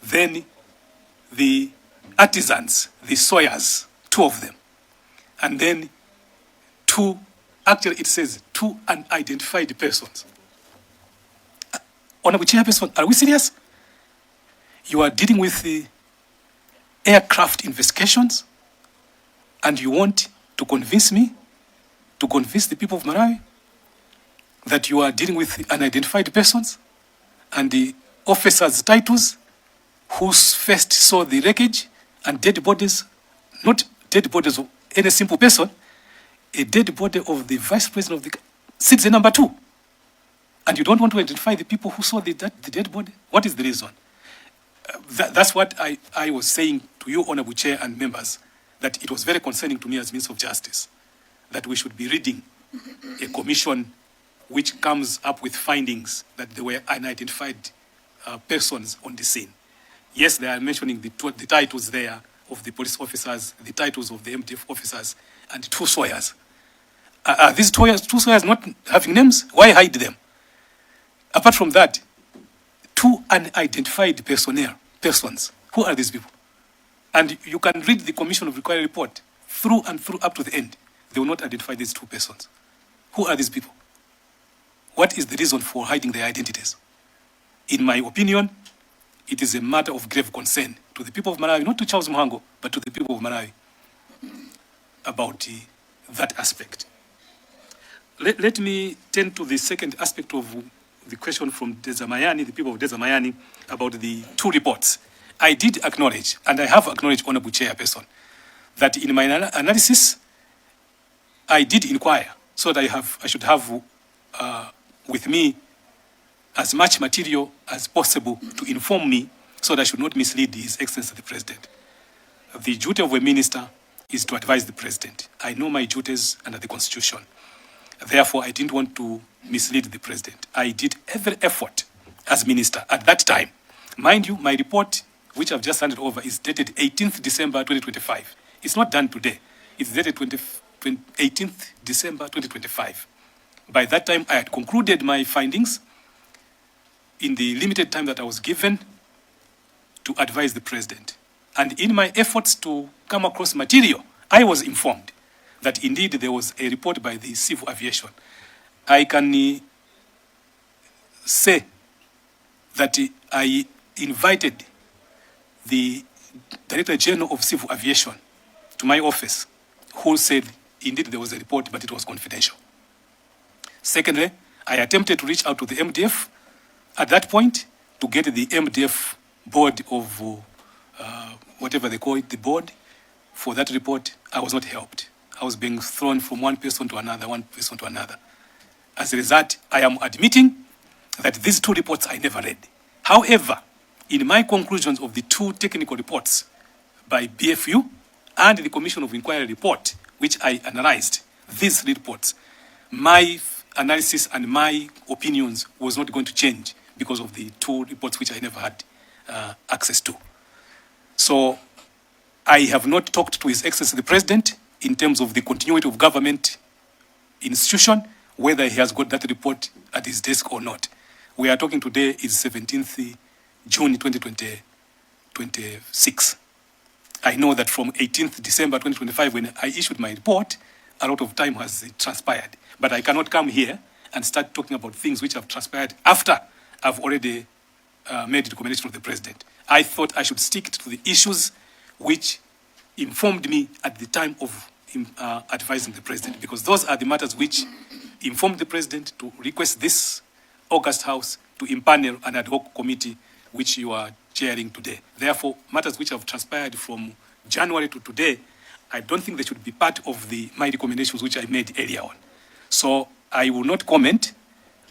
Then the artisans, the sawyers, 2 of them. And then 2, actually it says 2 unidentified persons. Honorable Chairperson, are we serious? You are dealing with the aircraft investigations, and you want to convince me, to convince the people of Malawi, that you are dealing with unidentified persons and the officers' titles who first saw the wreckage, and dead bodies, not dead bodies of any simple person, a dead body of the Vice President of the citizen number 2. And you don't want to identify the people who saw the dead body? What is the reason? That's what I was saying to you, Honorable Chair and members, that it was very concerning to me as Minister of Justice that we should be reading a commission which comes up with findings that there were unidentified persons on the scene. Yes, they are mentioning the titles there of the police officers, the titles of the MDF officers, and 2 sawyers. Are these 2 sawyers not having names? Why hide them? Apart from that, 2 unidentified persons. Who are these people? And you can read the Commission of Inquiry report through and through up to the end. They will not identify these two persons. Who are these people? What is the reason for hiding their identities? In my opinion, it is a matter of grave concern to the people of Malawi, not to Charles Muhango, but to the people of Malawi about that aspect. Let me turn to the second aspect of the question from Dezamayani, the people of Dezamayani, about the two reports. I did acknowledge, and I have acknowledged, Honorable Chairperson, that in my analysis, I did inquire, so that I should have with me as much material as possible to inform me, so that I should not mislead His Excellency the President. The duty of a minister is to advise the President. I know my duties under the Constitution. Therefore, I didn't want to mislead the President. I did every effort as minister at that time. Mind you, my report, which I've just handed over, is dated 18th December 2025. It's not done today. It's dated 18th December 2025. By that time, I had concluded my findings in the limited time that I was given to advise the President. And in my efforts to come across material, I was informed that indeed there was a report by the Civil Aviation. I can say that I invited the Director General of Civil Aviation to my office, who said indeed there was a report, but it was confidential. Secondly, I attempted to reach out to the MDF at that point to get the MDF board of whatever they call it, the board, for that report. I was not helped. I was being thrown from one person to another, one person to another. As a result, I am admitting that these two reports I never read. However, in my conclusions of the two technical reports by BFU and the Commission of Inquiry report, which I analyzed, these reports, my analysis and my opinions was not going to change because of the two reports which I never had access to. So I have not talked to His Excellency the President in terms of the continuity of government institution, whether he has got that report at his desk or not. We are talking today is 17th June 2026. I know that from 18th December 2025, when I issued my report, a lot of time has transpired. But I cannot come here and start talking about things which have transpired after I've already made the recommendation of the President. I thought I should stick to the issues which informed me at the time of advising the President, because those are the matters which informed the President to request this August House to impanel an ad hoc committee which you are chairing today. Therefore, matters which have transpired from January to today, I don't think they should be part of my recommendations which I made earlier on. So I will not comment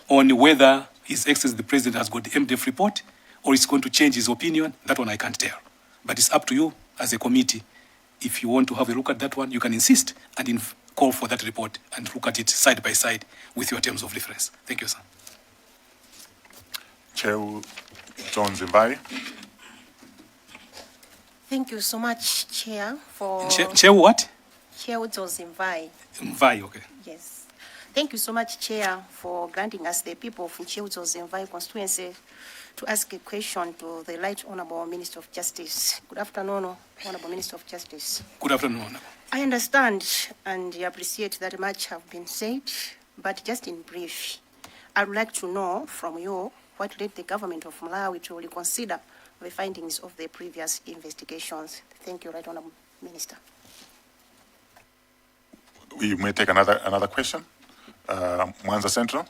on whether His Excellency the President has got the MDF report or is going to change his opinion. That one I can't tell. But it's up to you as a committee. If you want to have a look at that one, you can insist and call for that report and look at it side by side with your terms of reference. Thank you, sir. Chair John Zimbai. Thank you so much, Chair, for... Chair what? Chair Zimbai. Mvai, okay. Yes. Thank you so much, Chair, for granting us, the people of Zimbai constituency, to ask a question to the Right Honorable Minister of Justice. Good afternoon, Honorable Minister of Justice. Good afternoon, Honorable. I understand and appreciate that much have been said, but just in brief, I would like to know from you what led the government of Malawi to reconsider the findings of the previous investigations. Thank you, Right Honorable Minister. We may take another question. Mwanza Central.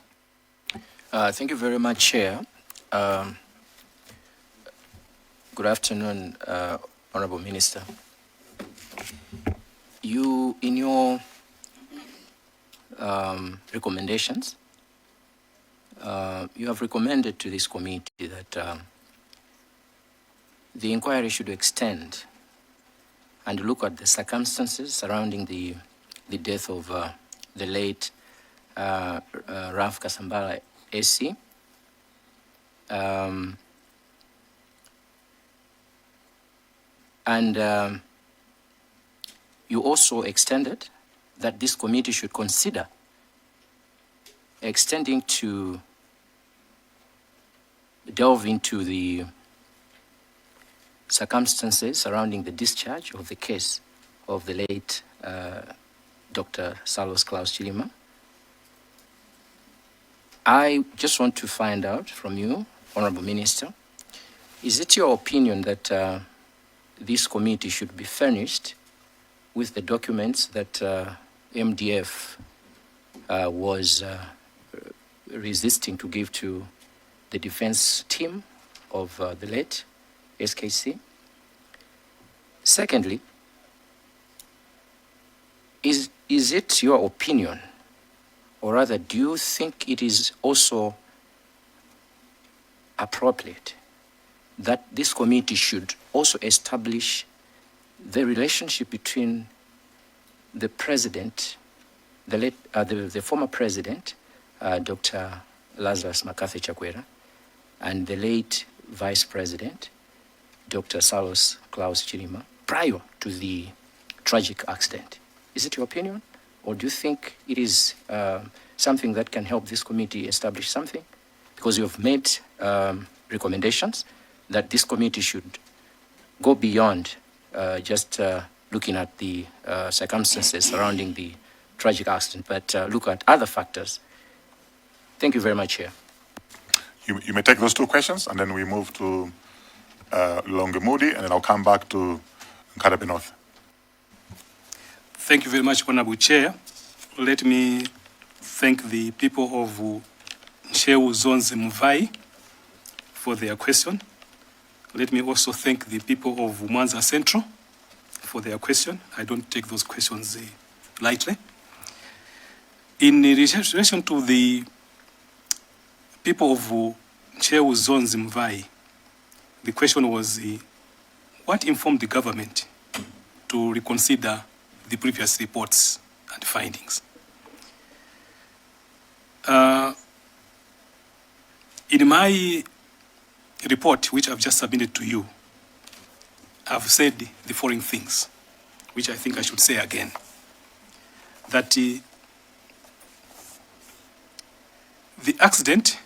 Thank you very much, Chair. Good afternoon, Honorable Minister. You, in your recommendations, you have recommended to this committee that the inquiry should extend and look at the circumstances surrounding the death of the late Ralph Kasambala AC. And you also extended that this committee should consider extending to delve into the circumstances surrounding the discharge of the case of the late Dr. Saulos Chilima. I just want to find out from you, Honorable Minister, is it your opinion that this committee should be furnished with the documents that MDF was resisting to give to the defense team of the late SKC? Secondly, is it your opinion, or rather, do you think it is also appropriate that this committee should also establish the relationship between the president, the former president, Dr. Lazarus Makathi Chakwera, and the late vice president, Dr. Saulos Chilima, prior to the tragic accident? Is it your opinion, or do you think it is something that can help this committee establish something? Because you have made recommendations that this committee should go beyond just looking at the circumstances surrounding the tragic accident, but look at other factors. Thank you very much, Chair. You may take those two questions, and then we move to Longemudi, and then I'll come back to Nkadabe North. Thank you very much, Honorable Chair. Let me thank the people of Nchewu Zonzi Muvai for their question. Let me also thank the people of Mwanza Central for their question. I don't take those questions lightly. In relation to the people of Nchewu Zonzi Muvai, the question was, what informed the government to reconsider the previous reports and findings? In my report, which I've just submitted to you, I've said the following things, which I think I should say again. That the accident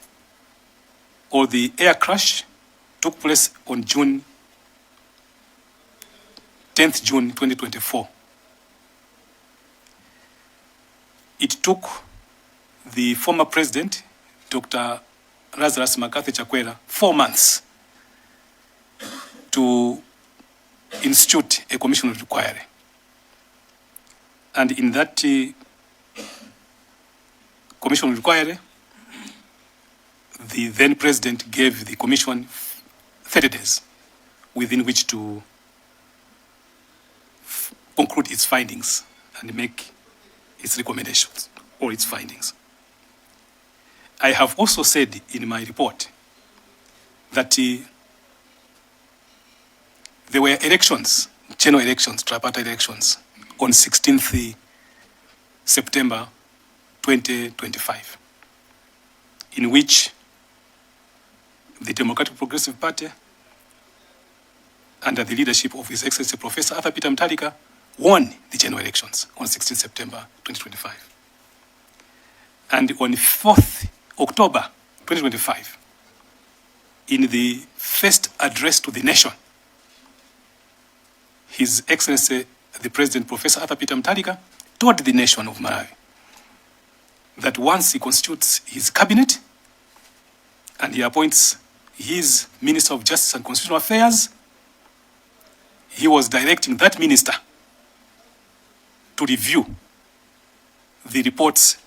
or the air crash took place on 10th June 2024. It took the former president, Dr. Lazarus Makathi Chakwera, 4 months to institute a commission of inquiry. And in that commission of inquiry, the then president gave the commission 30 days within which to conclude its findings and make its recommendations or its findings. I have also said in my report that there were elections, general elections, tripartite elections, on 16th September 2025, in which the Democratic Progressive Party, under the leadership of His Excellency Professor Arthur Peter Mutharika, won the general elections on 16 September 2025. And on 4th October 2025, in the first address to the nation, His Excellency, the President, Professor Arthur Peter Mutharika, told the nation of Malawi that once he constitutes his cabinet and he appoints his Minister of Justice and Constitutional Affairs, he was directing that minister to review the reports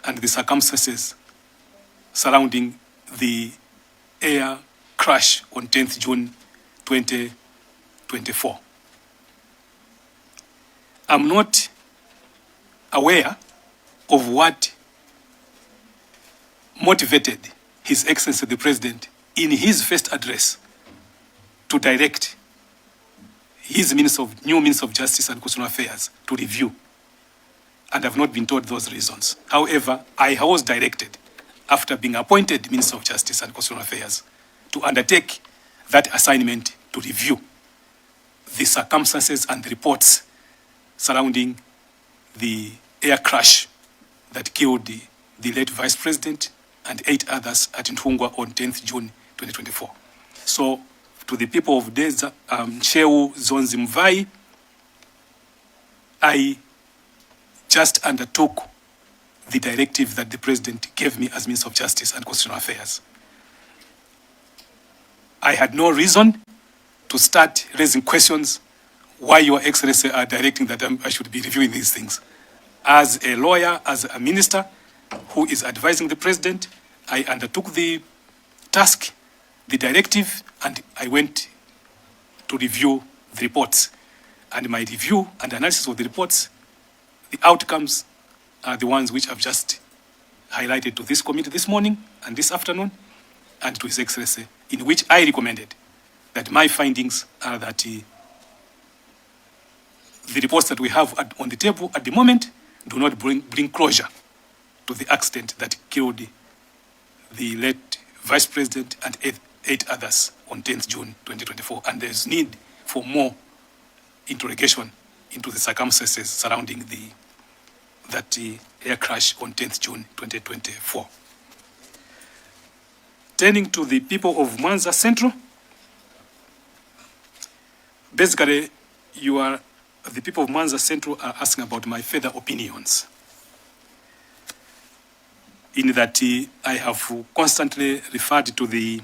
and the circumstances surrounding the air crash on 10th June 2024. I'm not aware of what motivated His Excellency the President in his first address to direct his new Minister of Justice and Constitutional Affairs to review. And I've not been told those reasons. However, I was directed, after being appointed Minister of Justice and Constitutional Affairs, to undertake that assignment to review the circumstances and the reports surrounding the air crash that killed the late Vice President and 8 others at Ntungwa on 10th June 2024. So to the people of Deza, Cheu, Zonzi, Mvai, I just undertook the directive that the President gave me as Minister of Justice and Constitutional Affairs. I had no reason to start raising questions why Your Excellency are directing that I should be reviewing these things. As a lawyer, as a minister who is advising the President, I undertook the task, the directive, and I went to review the reports. And my review and analysis of the reports, the outcomes are the ones which I've just highlighted to this committee this morning and this afternoon, and to His Excellency, in which I recommended that my findings are that the reports that we have on the table at the moment do not bring closure to the accident that killed the late Vice President and eight others on 10th June 2024. And there's need for more interrogation into the circumstances surrounding that air crash on 10th June 2024. Turning to the people of Mwanza Central, basically, the people of Mwanza Central are asking about my further opinions. In that I have constantly referred to the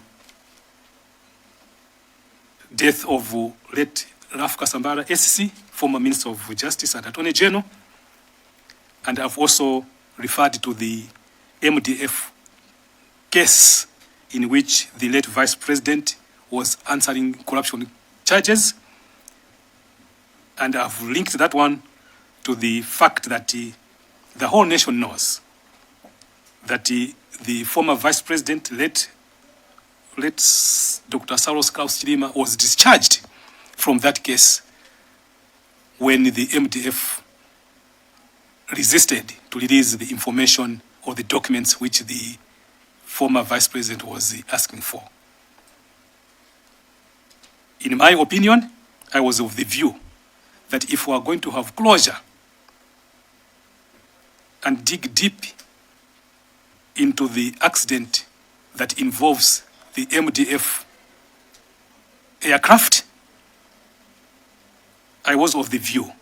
death of late Raf Kasambara, SC, former Minister of Justice and Attorney General, and I've also referred to the MDF case in which the late Vice President was answering corruption charges. And I've linked that one to the fact that the whole nation knows that the former Vice President, late Dr. Saulos Chilima, was discharged from that case when the MDF resisted to release the information or the documents which the former Vice President was asking for. In my opinion, I was of the view that if we are going to have closure and dig deep into the accident that involves the MDF aircraft, I was of the view,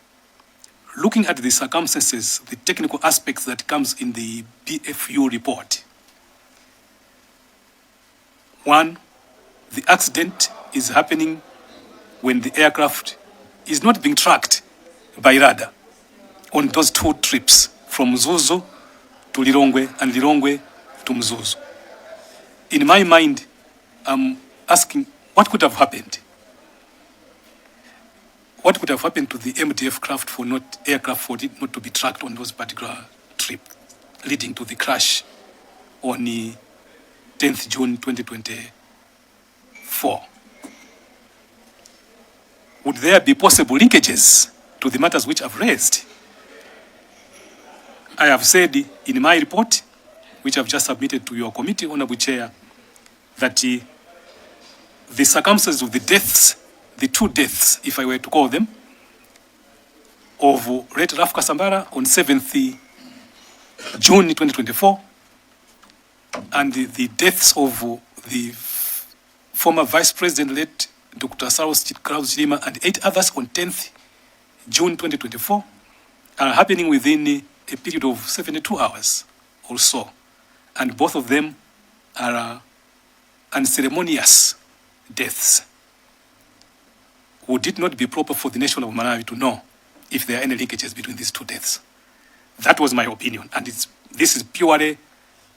looking at the circumstances, the technical aspects that comes in the BFU report. One, the accident is happening when the aircraft is not being tracked by radar on those two trips from Mzuzu to Lilongwe and Lilongwe to Mzuzu. In my mind, I'm asking what could have happened? What could have happened to the MDF aircraft for it not to be tracked on those particular trips, leading to the crash on the 10th June 2024? Would there be possible linkages to the matters which I've raised? I have said in my report, which I've just submitted to your committee, Honorable Chair, that the circumstances of the deaths, the two deaths, if I were to call them, of late Raf Kasambara on 7th June 2024, and the deaths of the former Vice President, late Dr. Saulos Chilima, and 8 others on 10th June 2024, are happening within a period of 72 hours or so. And both of them are unceremonious deaths. Would it not be proper for the nation of Malawi to know if there are any linkages between these two deaths? That was my opinion, and this is purely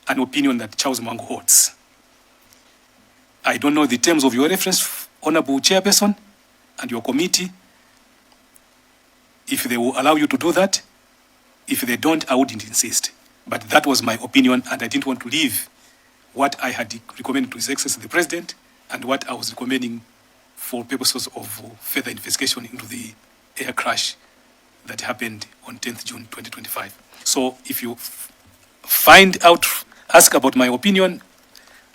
an opinion that Charles Mwangu holds. I don't know the terms of your reference, Honorable Chairperson, and your committee, if they will allow you to do that. If they don't, I wouldn't insist. But that was my opinion, and I didn't want to leave what I had recommended to His Excellency the President and what I was recommending for purposes of further investigation into the air crash that happened on 10th June 2025. So if you ask about my opinion,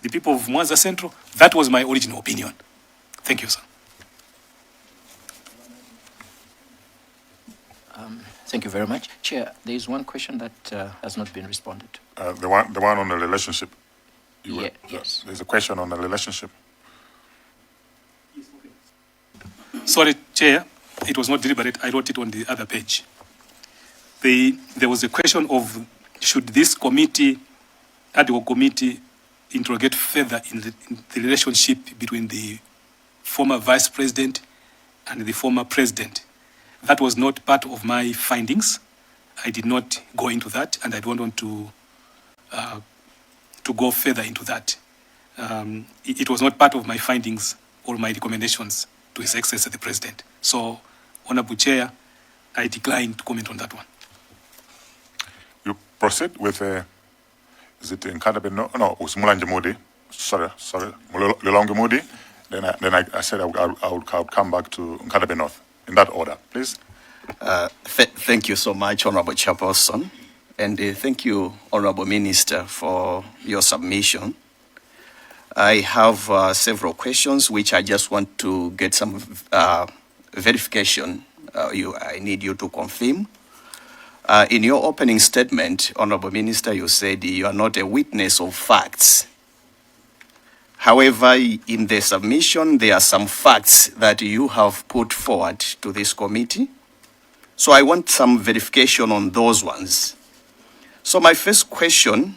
the people of Mwanza Central, that was my original opinion. Thank you, sir. Thank you very much. Chair, there is one question that has not been responded to. The one on the relationship. Yes. There's a question on the relationship. Yes. Sorry, Chair, it was not deliberate. I wrote it on the other page. There was a question of should this committee, ad hoc committee, interrogate further in the relationship between the former vice president and the former president. That was not part of my findings. I did not go into that, and I don't want to go further into that. It was not part of my findings or my recommendations to His Excellency the President. So, Honorable Chair, I decline to comment on that one. You proceed with, is it Nkadabe? No, it was Mulanje Modi. Sorry, Lelonge Modi. Then I said I would come back to Nkadabe North. In that order, please. Thank you so much, Honorable Chairperson. And thank you, Honorable Minister, for your submission. I have several questions which I just want to get some verification. I need you to confirm. In your opening statement, Honorable Minister, you said you are not a witness of facts. However, in the submission, there are some facts that you have put forward to this committee. So I want some verification on those ones. So my first question,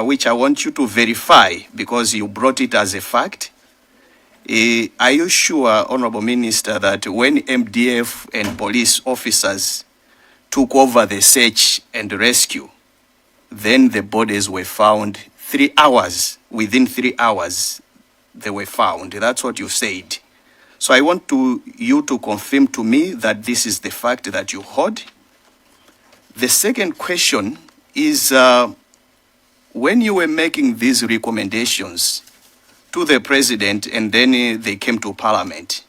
which I want you to verify because you brought it as a fact, are you sure, Honorable Minister, that when MDF and police officers took over the search and rescue, then the bodies were found 3 hours, within 3 hours, they were found. That's what you said. So I want you to confirm to me that this is the fact that you heard. The second question is, when you were making these recommendations to the President and then they came to Parliament,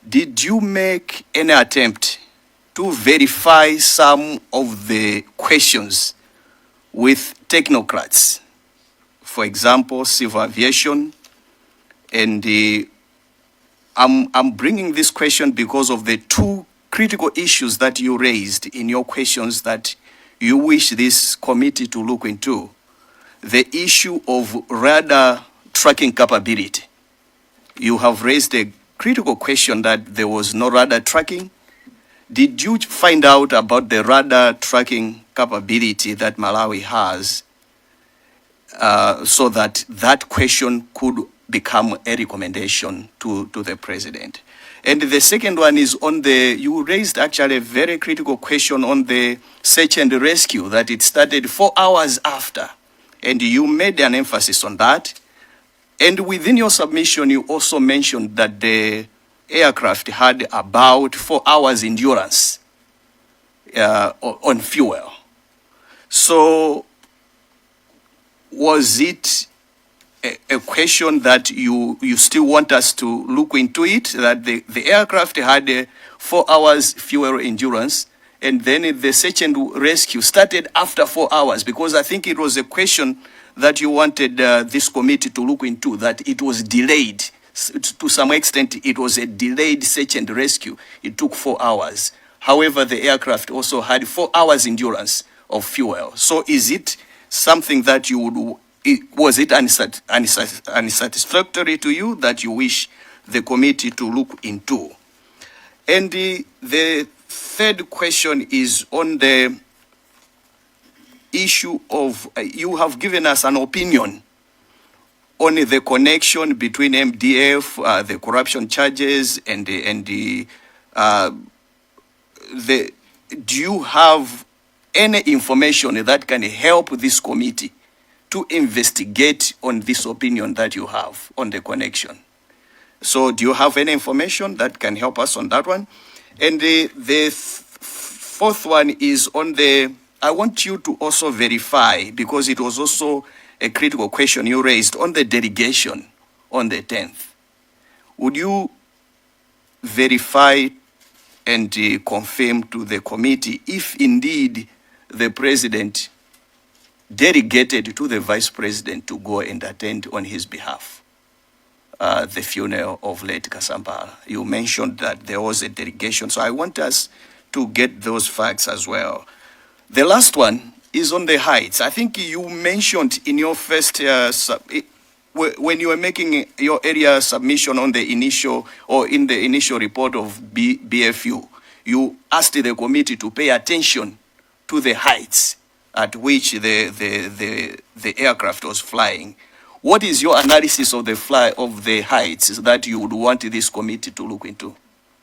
did you make any attempt to verify some of the questions with technocrats? For example, civil aviation. And I'm bringing this question because of the two critical issues that you raised in your questions that you wish this committee to look into. The issue of radar tracking capability. You have raised a critical question that there was no radar tracking. Did you find out about the radar tracking capability that Malawi has so that that question could become a recommendation to the President? And the second one is on you raised actually a very critical question on the search and rescue, that it started 4 hours after. And you made an emphasis on that. And within your submission, you also mentioned that the aircraft had about 4 hours endurance on fuel. So was it a question that you still want us to look into it, that the aircraft had 4 hours fuel endurance, and then the search and rescue started after 4 hours? Because I think it was a question that you wanted this committee to look into, that it was delayed. To some extent, it was a delayed search and rescue. It took 4 hours. However, the aircraft also had 4 hours endurance of fuel. So is it something that you would, was it unsatisfactory to you that you wish the committee to look into? And the third question is on the issue of, you have given us an opinion on the connection between MDF, the corruption charges, and do you have any information that can help this committee to investigate on this opinion that you have on the connection? So do you have any information that can help us on that one? And the fourth one is on I want you to also verify, because it was also a critical question you raised on the delegation on the 10th. Would you verify and confirm to the committee if indeed the President delegated to the Vice President to go and attend on his behalf the funeral of late Kasambala? You mentioned that there was a delegation, so I want us to get those facts as well. The last one is on the heights. I think you mentioned in your first when you were making your area submission on the initial, or in the initial report of BFU, you asked the committee to pay attention to the heights at which the aircraft was flying. What is your analysis of the heights that you would want this committee to look into?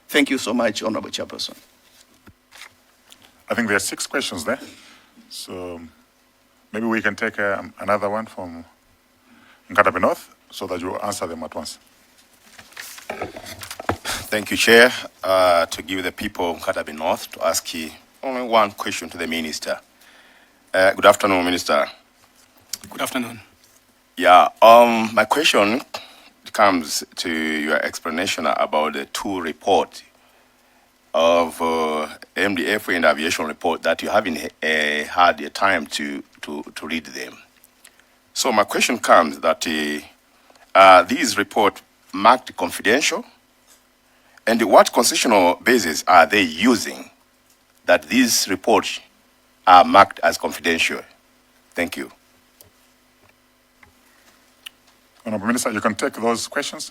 Thank you so much, Honorable Chairperson. I think there are 6 questions there. So maybe we can take another one from Nkatabe North so that you answer them at once. Thank you, Chair. To give the people of Nkatabe North to ask you only one question to the Minister. Good afternoon, Minister. Good afternoon. Yeah, my question comes to your explanation about the 2 reports of MDF and aviation report that you haven't had the time to read them. So my question comes that these reports marked confidential, and what constitutional basis are they using that these reports are marked as confidential? Thank you. Honorable Minister, you can take those questions.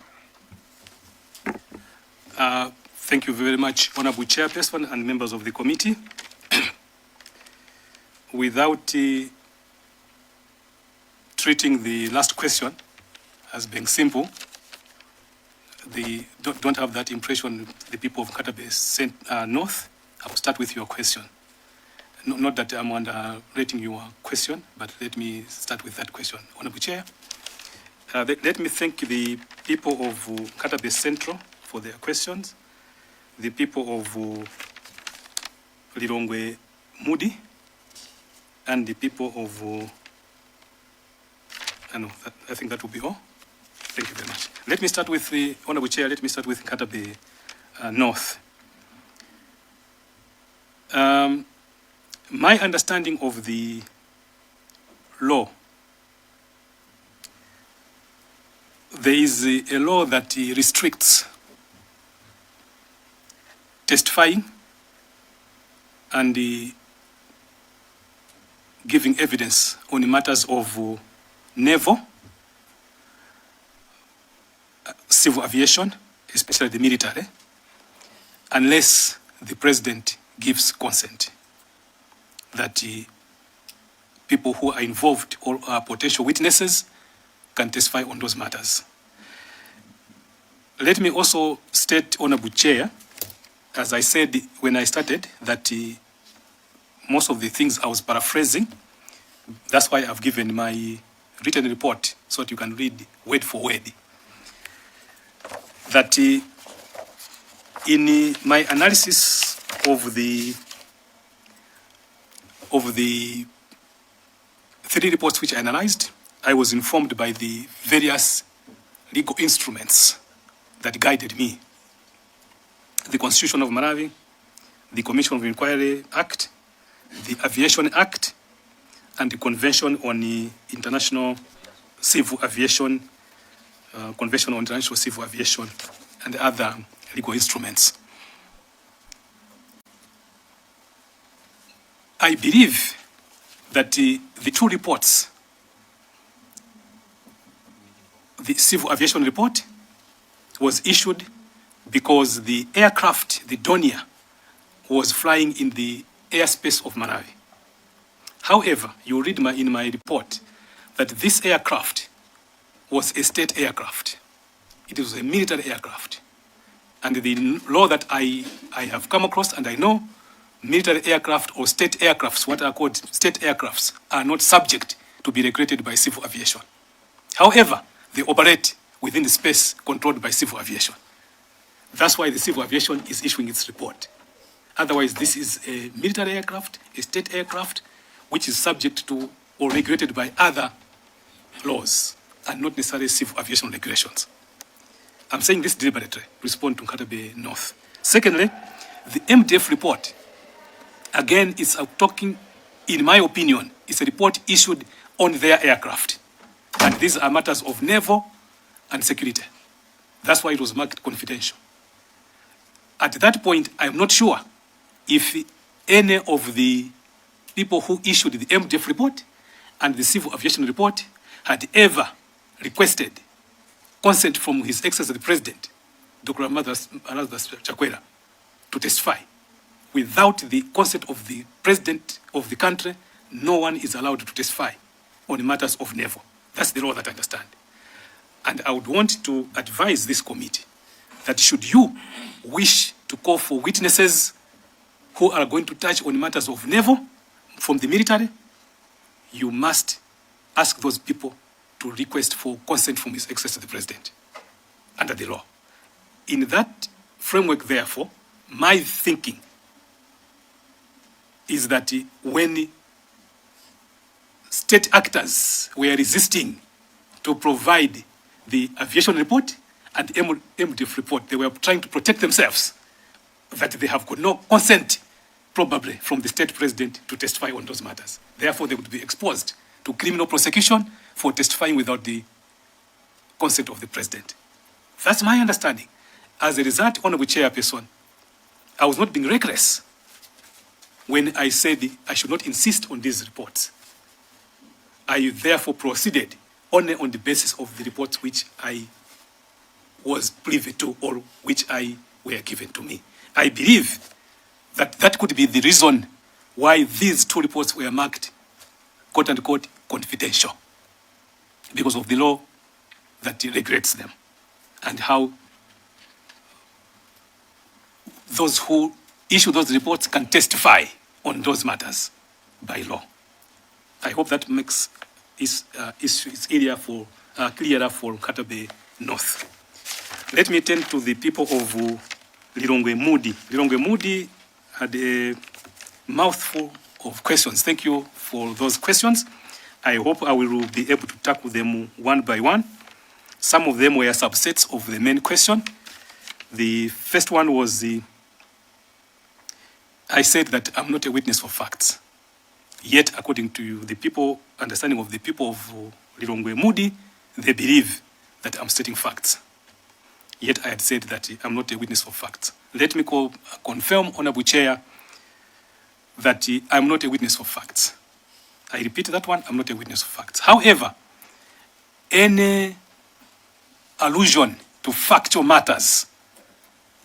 Thank you very much, Honorable Chairperson and members of the committee. Without treating the last question as being simple, don't have that impression, the people of Nkatabe North. I will start with your question. Not that I'm underrating your question, but let me start with that question. Honorable Chair, let me thank the people of Nkatabe Central for their questions, the people of Lilongwe Moody, and the people of, I think that will be all. Thank you very much. Let me start with the Honorable Chair, let me start with Nkatabe North. My understanding of the law, there is a law that restricts testifying and giving evidence on matters of naval, civil aviation, especially the military, unless the president gives consent that people who are involved or are potential witnesses can testify on those matters. Let me also state, Honorable Chair, as I said when I started, that most of the things I was paraphrasing. That's why I've given my written report so that you can read word for word. That in my analysis of the 3 reports which I analyzed, I was informed by the various legal instruments that guided me. The Constitution of Malawi, the Commission of Inquiry Act, the Aviation Act, and the Convention on the International Civil Aviation, Convention on International Civil Aviation, and other legal instruments. I believe that the 2 reports, the Civil Aviation Report was issued because the aircraft, the Donia, was flying in the airspace of Malawi. However, you read in my report that this aircraft was a state aircraft. It was a military aircraft. And the law that I have come across, and I know, military aircraft or state aircrafts, what are called state aircrafts, are not subject to be regulated by civil aviation. However, they operate within the space controlled by civil aviation. That's why the civil aviation is issuing its report. Otherwise, this is a military aircraft, a state aircraft, which is subject to or regulated by other laws and not necessarily civil aviation regulations. I'm saying this deliberately, respond to Nkatabe North. Secondly, the MDF report, again, is talking, in my opinion, it's a report issued on their aircraft. And these are matters of naval and security. That's why it was marked confidential. At that point, I'm not sure if any of the people who issued the MDF report and the civil aviation report had ever requested consent from His Excellency the President, Dr. Amadras Chakwera, to testify. Without the consent of the President of the country, no one is allowed to testify on matters of naval. That's the law that I understand. And I would want to advise this committee that should you wish to call for witnesses who are going to touch on matters of naval from the military, you must ask those people to request for consent from His Excellency the President under the law. In that framework, therefore, my thinking is that when state actors were resisting to provide the aviation report and MDF report, they were trying to protect themselves, that they have got no consent, probably, from the state president to testify on those matters. Therefore, they would be exposed to criminal prosecution for testifying without the consent of the president. That's my understanding. As a result, Honorable Chairperson, I was not being reckless when I said I should not insist on these reports. I therefore proceeded only on the basis of the reports which I was privy to or which were given to me. I believe that that could be the reason why these two reports were marked, quote unquote, confidential, because of the law that regulates them and how those who issue those reports can testify on those matters by law. I hope that makes its area for clearer for Katabe North. Let me turn to the people of Lilongwe Moody. Lilongwe Moody had a mouthful of questions. Thank you for those questions. I hope I will be able to tackle them one by one. Some of them were subsets of the main question. The first one was I said that I'm not a witness for facts. Yet, according to the people, understanding of the people of Lilongwe Moody, they believe that I'm stating facts. Yet I had said that I'm not a witness for facts. Let me confirm, Honorable Chair, that I'm not a witness for facts. I repeat that one, I'm not a witness for facts. However, any allusion to factual matters,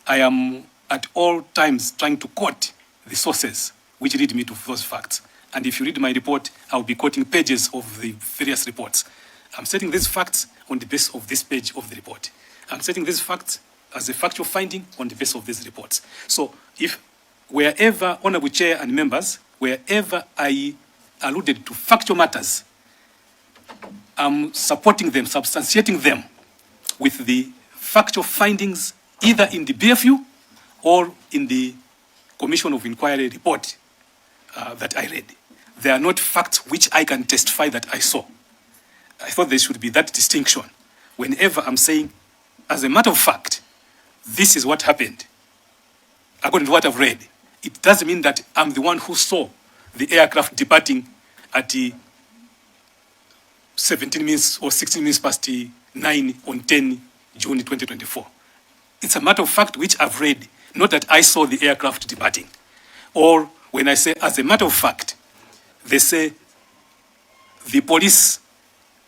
I am at all times trying to quote the sources which lead me to those facts. And if you read my report, I'll be quoting pages of the various reports. I'm stating these facts on the basis of this page of the report. I'm stating these facts as a factual finding on the basis of these reports. So if wherever, Honorable Chair and members, wherever I alluded to factual matters, I'm supporting them, substantiating them with the factual findings either in the BFU or in the Commission of Inquiry report that I read. They are not facts which I can testify that I saw. I thought there should be that distinction. Whenever I'm saying, as a matter of fact, this is what happened, according to what I've read, it doesn't mean that I'm the one who saw the aircraft departing at 17 minutes or 16 minutes past 9 on 10 June 2024. It's a matter of fact which I've read, not that I saw the aircraft departing. Or when I say, as a matter of fact, they say the police,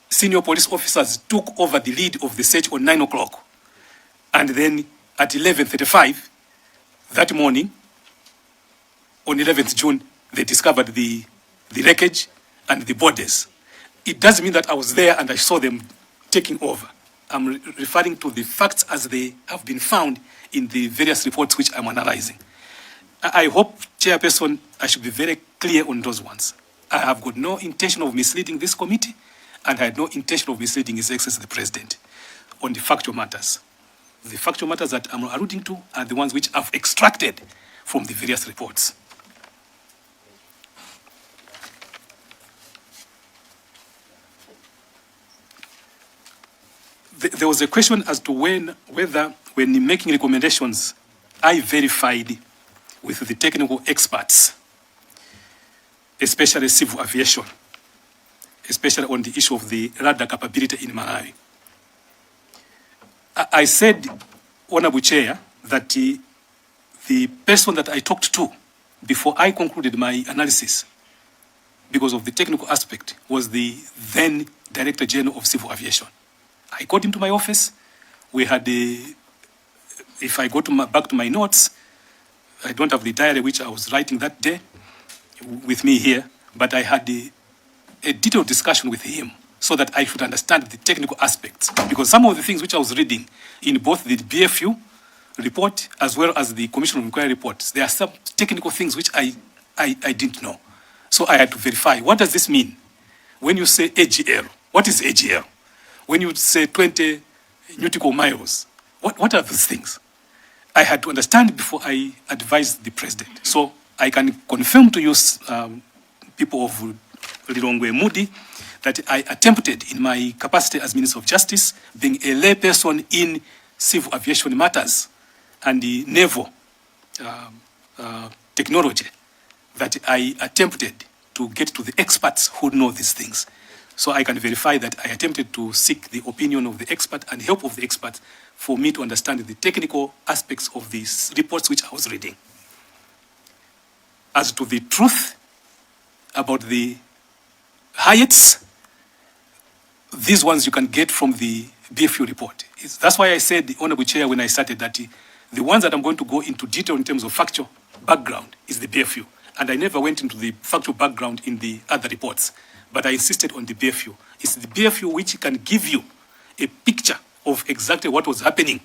senior police officers took over the lead of the search on 9 o'clock. And then at 11:35 that morning, on 11th June, they discovered the wreckage and the bodies. It doesn't mean that I was there and I saw them taking over. I'm referring to the facts as they have been found in the various reports which I'm analyzing. I hope, Chairperson, I should be very clear on those ones. I have got no intention of misleading this committee, and I had no intention of misleading His Excellency the President on the factual matters. The factual matters that I'm alluding to are the ones which I've extracted from the various reports. There was a question as to whether when making recommendations, I verified with the technical experts, especially civil aviation, especially on the issue of the radar capability in Malawi. I said, Honorable Chair, that the person that I talked to before I concluded my analysis, because of the technical aspect, was the then Director General of Civil Aviation, I got into my office. We had if I go to back to my notes, I don't have the diary which I was writing that day with me here, but I had a detailed discussion with him so that I should understand the technical aspects. Because some of the things which I was reading in both the BFU report as well as the Commission of Inquiry reports, there are some technical things which I didn't know. So I had to verify, what does this mean? When you say AGL, what is AGL? When you say 20 nautical miles, what are those things? I had to understand before I advised the president. So I can confirm to you, people of Lilongwe Moody, that I attempted in my capacity as Minister of Justice, being a layperson in civil aviation matters and the naval technology, that I attempted to get to the experts who know these things. So I can verify that I attempted to seek the opinion of the expert and help of the expert for me to understand the technical aspects of these reports which I was reading. As to the truth about the heights, these ones you can get from the BFU report. That's why I said, the Honorable Chair, when I started, that the ones that I'm going to go into detail in terms of factual background is the BFU. And I never went into the factual background in the other reports, but I insisted on the BFU. It's the BFU which can give you a picture of exactly what was happening,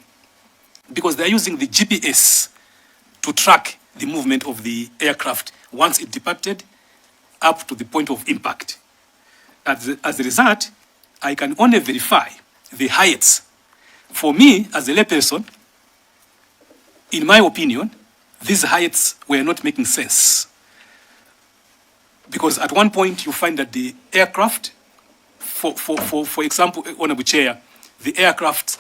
because they're using the GPS to track the movement of the aircraft once it departed up to the point of impact. As a result, I can only verify the heights. For me, as a layperson, in my opinion, these heights were not making sense. Because at one point you find that the aircraft, for example, Honorable Chair, the aircraft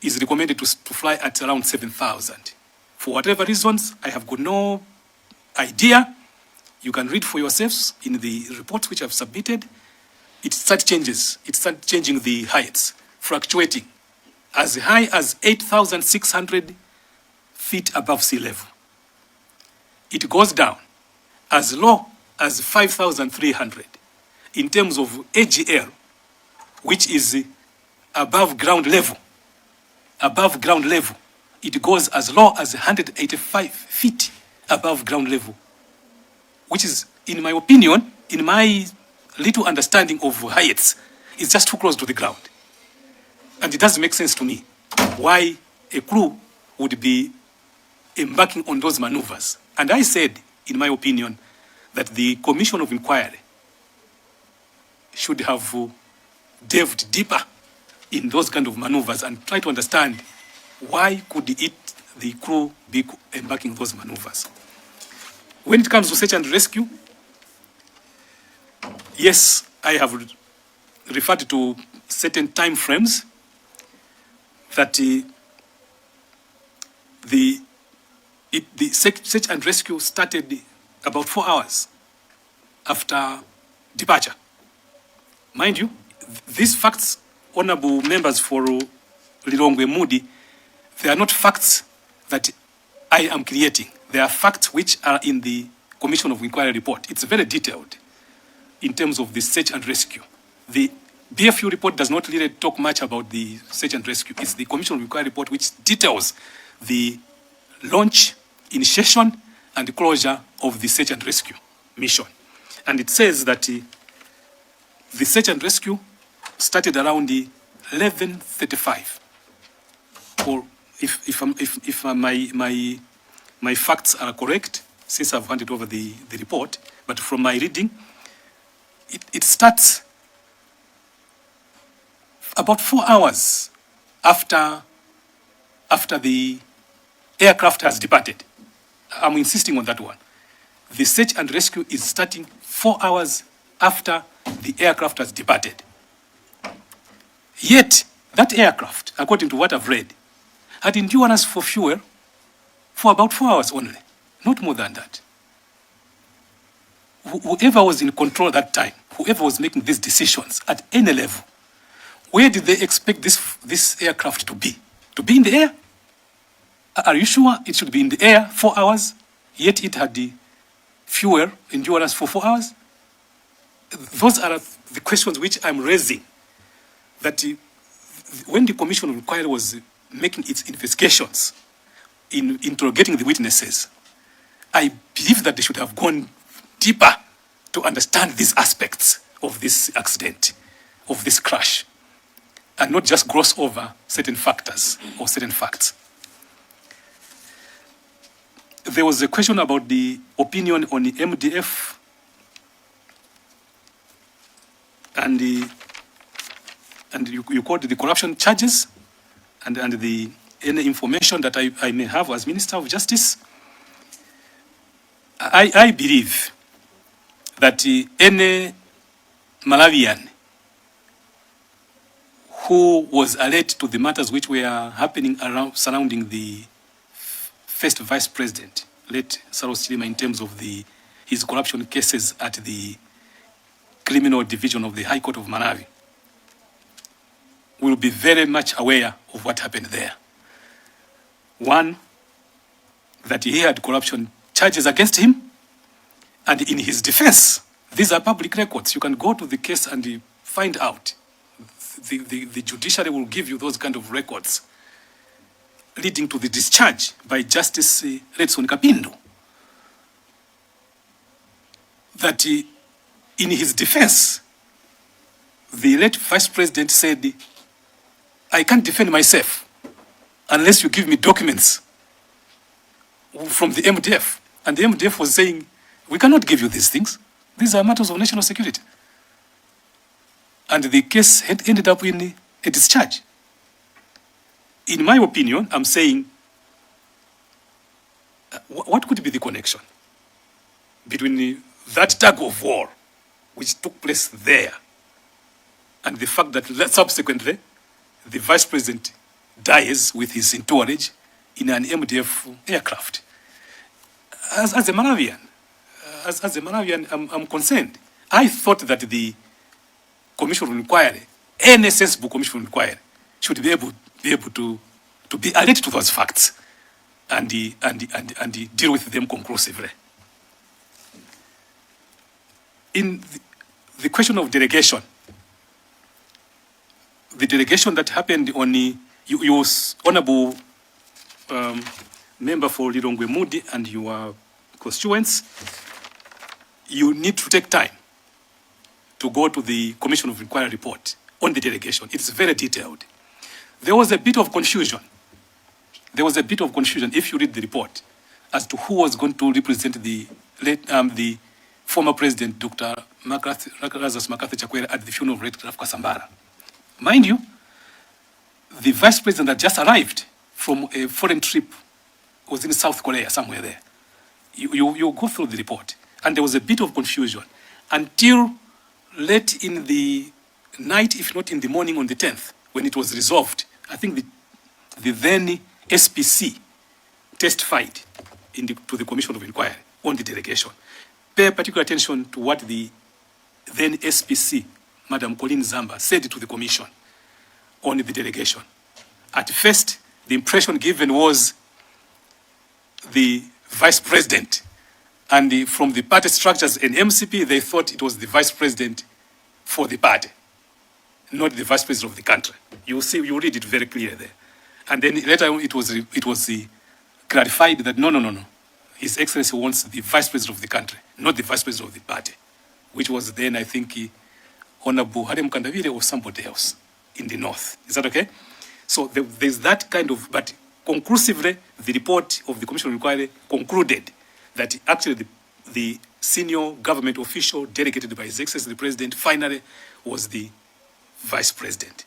is recommended to fly at around 7,000. For whatever reasons, I have got no idea. You can read for yourselves in the reports which I've submitted. It starts changing the heights, fluctuating as high as 8,600 feet above sea level. It goes down as low as 5,300 in terms of AGL, which is above ground level. Above ground level, it goes as low as 185 feet above ground level, which is, in my opinion, in my little understanding of heights, is just too close to the ground. And it doesn't make sense to me why a crew would be embarking on those maneuvers. And I said, in my opinion, that the Commission of Inquiry should have delved deeper in those kind of maneuvers and try to understand why could the crew be embarking those maneuvers. When it comes to search and rescue, yes, I have referred to certain time frames that the search and rescue started about 4 hours after departure. Mind you, these facts, honorable members for Lilongwe Moody, they are not facts that I am creating. They are facts which are in the Commission of Inquiry report. It's very detailed in terms of the search and rescue. The BFU report does not really talk much about the search and rescue. It's the Commission of Inquiry report which details the launch, initiation, and closure of the search and rescue mission. And it says that the search and rescue started around 11:35. Or if my facts are correct, since I've handed over the report, but from my reading, it starts about 4 hours after the aircraft has departed. I'm insisting on that one. The search and rescue is starting 4 hours after the aircraft has departed. Yet, that aircraft, according to what I've read, had endurance for fuel for about 4 hours only, not more than that. Whoever was in control at that time, whoever was making these decisions at any level, where did they expect this aircraft to be? To be in the air? Are you sure it should be in the air 4 hours, yet it had the fuel endurance for 4 hours? Those are the questions which I'm raising, that when the Commission of Inquiry was making its investigations, in interrogating the witnesses, I believe that they should have gone deeper to understand these aspects of this accident, of this crash, and not just gloss over certain factors or certain facts. There was a question about the opinion on the MDF and you called the corruption charges and the any information that I may have as Minister of Justice. I believe that any Malawian who was alert to the matters which were happening around surrounding the first Vice President, late Saulos Chilima, in terms of his corruption cases at the Criminal Division of the High Court of Malawi, will be very much aware of what happened there. One, that he had corruption charges against him, and in his defense, these are public records. You can go to the case and find out. The judiciary will give you those kind of records leading to the discharge by Justice Redson Kapindo. That in his defense, the late Vice President said, I can't defend myself unless you give me documents from the MDF. And the MDF was saying, we cannot give you these things. These are matters of national security. And the case had ended up in a discharge. In my opinion, I'm saying, what could be the connection between that tug of war which took place there and the fact that subsequently the Vice President dies with his entourage in an MDF aircraft? As a Malawian, I'm concerned. I thought that the Commission of Inquiry, any sensible Commission of Inquiry, should be able to be alert to those facts and deal with them conclusively. In the question of delegation, the delegation that happened on your honorable member for Lilongwe Mudi and your constituents, you need to take time to go to the Commission of Inquiry report on the delegation. It's very detailed. There was a bit of confusion. If you read the report as to who was going to represent the former president, Dr. Lazarus McCarthy Chakwera, at the funeral of Red Graf Kasambara. Mind you, the Vice President had just arrived from a foreign trip, was in South Korea, somewhere there. You go through the report, and there was a bit of confusion until late in the night, if not in the morning on the 10th, when it was resolved. I think the then SPC testified to the Commission of Inquiry on the delegation. Pay particular attention to what the then SPC, Madam Colleen Zamba, said to the Commission on the delegation. At first, the impression given was the Vice President, and from the party structures in MCP, they thought it was the Vice President for the party, not the Vice President of the country. You see, you read it very clear there. And then later it was clarified that no. His Excellency wants the Vice President of the country, not the Vice President of the party, which was then, I think, Honorable Harem Kandavire or somebody else in the north. Is that okay? So there's that kind of, but conclusively, the report of the Commission of Inquiry concluded that actually the senior government official delegated by His Excellency the President finally was the Vice President.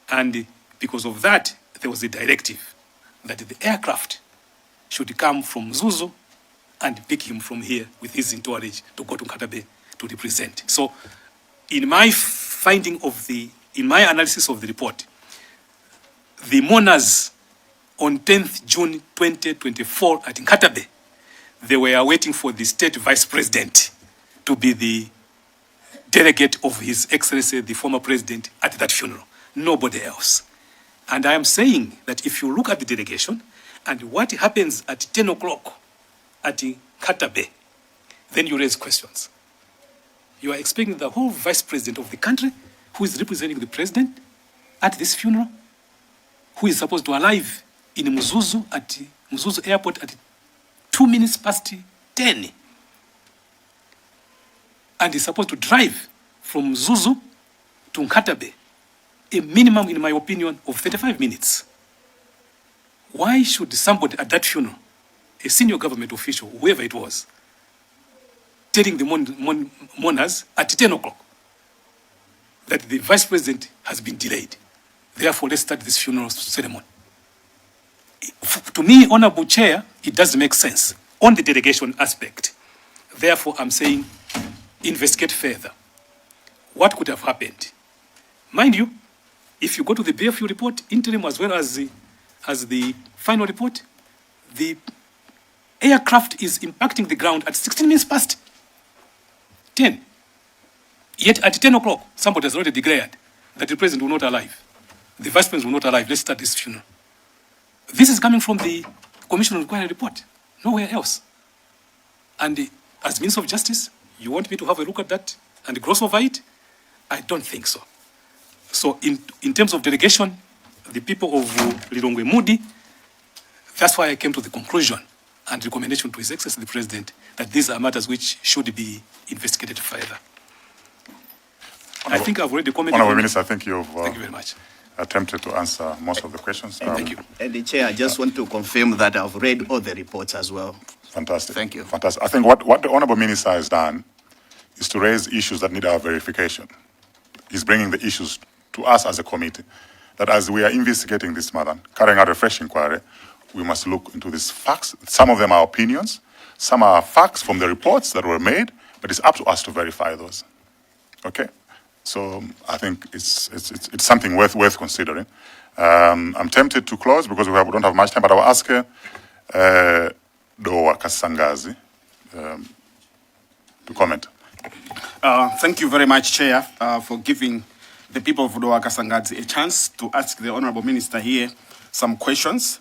And because of that, there was a directive that the aircraft should come from Zuzu and pick him from here with his entourage to go to Nkatabe to represent. So in my in my analysis of the report, the mourners on 10th June 2024 at Nkatabe, they were waiting for the state Vice President to be the delegate of His Excellency, the former president, at that funeral. Nobody else. And I am saying that if you look at the delegation and what happens at 10 o'clock at Nkatabe, then you raise questions. You are expecting the whole Vice President of the country, who is representing the president, at this funeral, who is supposed to arrive in Mzuzu at Mzuzu Airport at 2 minutes past 10, and is supposed to drive from Mzuzu to Nkatabe, a minimum, in my opinion, of 35 minutes. Why should somebody at that funeral, a senior government official, whoever it was, telling the mourners at 10 o'clock that the vice president has been delayed? Therefore, let's start this funeral ceremony. To me, Honorable Chair, it doesn't make sense on the delegation aspect. Therefore, I'm saying investigate further. What could have happened? Mind you, if you go to the BFU report, interim as well as the final report, the aircraft is impacting the ground at 16 minutes past 10. Yet at 10 o'clock, somebody has already declared that the president will not arrive. The vice president will not arrive. Let's start this funeral. This is coming from the Commission on Inquiry report, nowhere else. And as Minister of Justice, you want me to have a look at that and gloss over it? I don't think so. So in terms of delegation, the people of Lilongwe Mudi, that's why I came to the conclusion and recommendation to His Excellency the President that these are matters which should be investigated further. I think I've already commented. Honourable Minister, I think you've thank you very much. Attempted to answer most of the questions. Thank you. And the Chair, I just want to confirm that I've read all the reports as well. Fantastic. Thank you. Fantastic. I think what the Honourable Minister has done is to raise issues that need our verification. He's bringing the issues to us as a committee, that as we are investigating this matter, carrying out a fresh inquiry, we must look into these facts. Some of them are opinions, some are facts from the reports that were made, but it's up to us to verify those. Okay? So I think it's something worth considering. I'm tempted to close because we don't have much time, but I will ask Dowa Kasangazi to comment. Thank you very much, Chair, for giving the people of Dowa Kasangazi a chance to ask the Honourable Minister here some questions.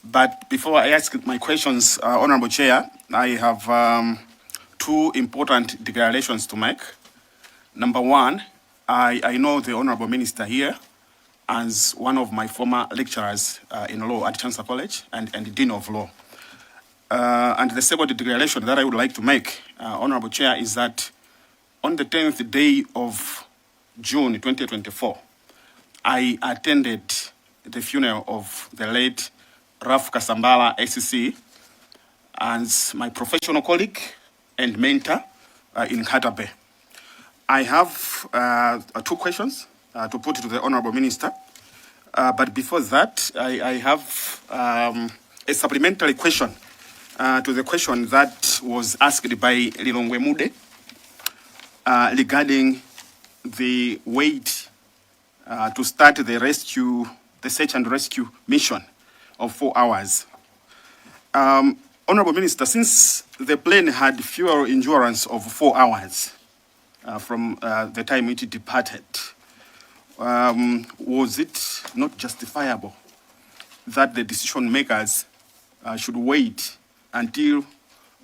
But before I ask my questions, Honourable Chair, I have two important declarations to make. Number one, I know the Honourable Minister here as one of my former lecturers in law at Chancellor College and Dean of Law. And the second declaration that I would like to make, Honourable Chair, is that on the 10th day of June 2024, I attended the funeral of the late Raf Kasambala SCC as my professional colleague and mentor in Nkatabe. I have two questions to put to the Honourable Minister. But before that, I have a supplementary question to the question that was asked by Lilongwe Mude regarding the wait to start the search and rescue mission of 4 hours. Honourable Minister, since the plane had fuel endurance of 4 hours from the time it departed, was it not justifiable that the decision makers should wait until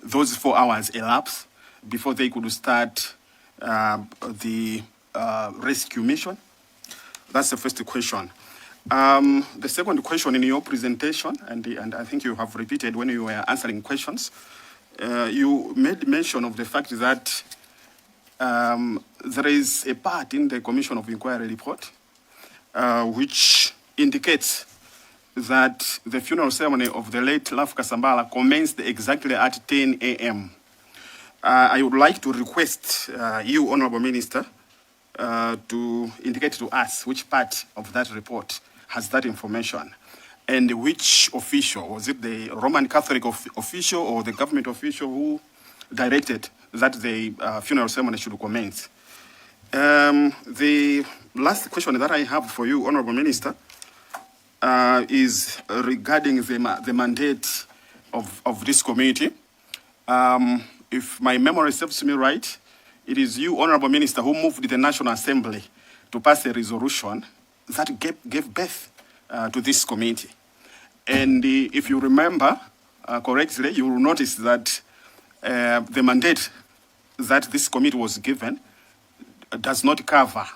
those 4 hours elapse before they could start the rescue mission? That's the first question. The second question, in your presentation, and I think you have repeated when you were answering questions, you made mention of the fact that there is a part in the Commission of Inquiry report which indicates that the funeral ceremony of the late Raf Kasambala commenced exactly at 10 a.m. I would like to request you, Honourable Minister, to indicate to us which part of that report has that information and which official, was it the Roman Catholic official or the government official who directed that the funeral ceremony should commence? The last question that I have for you, Honourable Minister, is regarding the mandate of this committee. If my memory serves me right, it is you, Honourable Minister, who moved the National Assembly to pass a resolution that gave birth to this committee. And if you remember correctly, you will notice that the mandate that this committee was given does not cover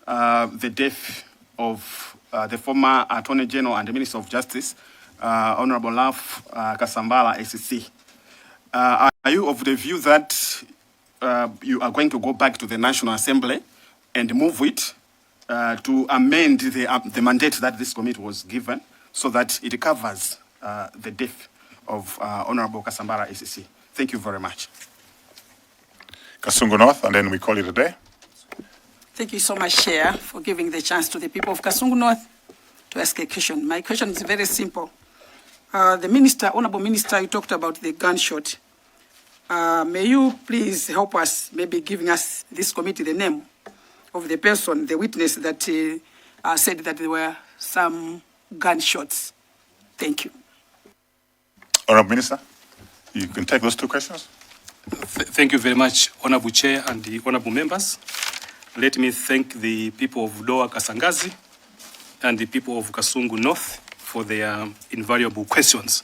the death of the former Attorney General and the Minister of Justice, Honorable Laf Kasambala, ACC. Are you of the view that you are going to go back to the National Assembly and move it to amend the mandate that this committee was given so that it covers the death of Honorable Kasambala, ACC? Thank you very much. Kasungu North, and then we call it a day. Thank you so much, Chair, for giving the chance to the people of Kasungu North to ask a question. My question is very simple. The Minister, Honorable Minister, you talked about the gunshot. May you please help us, maybe giving us, this committee, the name of the person, the witness that said that there were some gunshots. Thank you. Honorable Minister, you can take those two questions. Thank you very much, Honorable Chair and the Honorable members. Let me thank the people of Doa Kasangazi and the people of Kasungu North for their invaluable questions.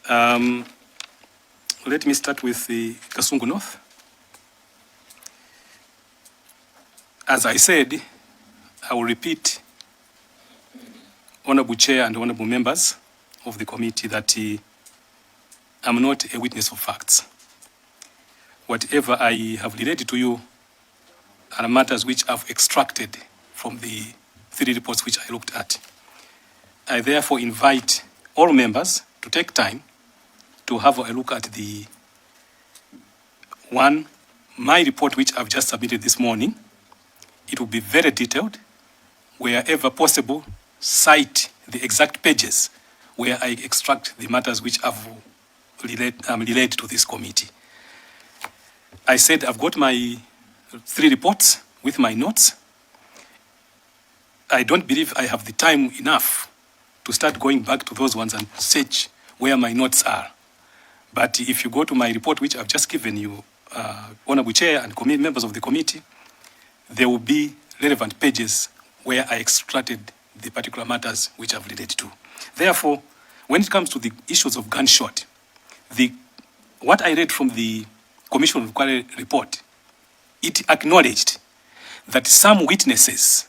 Let me start with the Kasungu North. As I said, I will repeat, Honorable Chair and Honorable members of the committee, that I'm not a witness of facts. Whatever I have related to you are matters which I've extracted from the 3 reports which I looked at. I therefore invite all members to take time to have a look at my report which I've just submitted this morning. It will be very detailed. Wherever possible, cite the exact pages where I extract the matters which I've related to this committee. I said I've got my 3 reports with my notes. I don't believe I have the time enough to start going back to those ones and search where my notes are. But if you go to my report, which I've just given you, Honorable Chair and members of the committee, there will be relevant pages where I extracted the particular matters which I've related to. Therefore, when it comes to the issues of gunshot, what I read from the Commission of Inquiry report, it acknowledged that some witnesses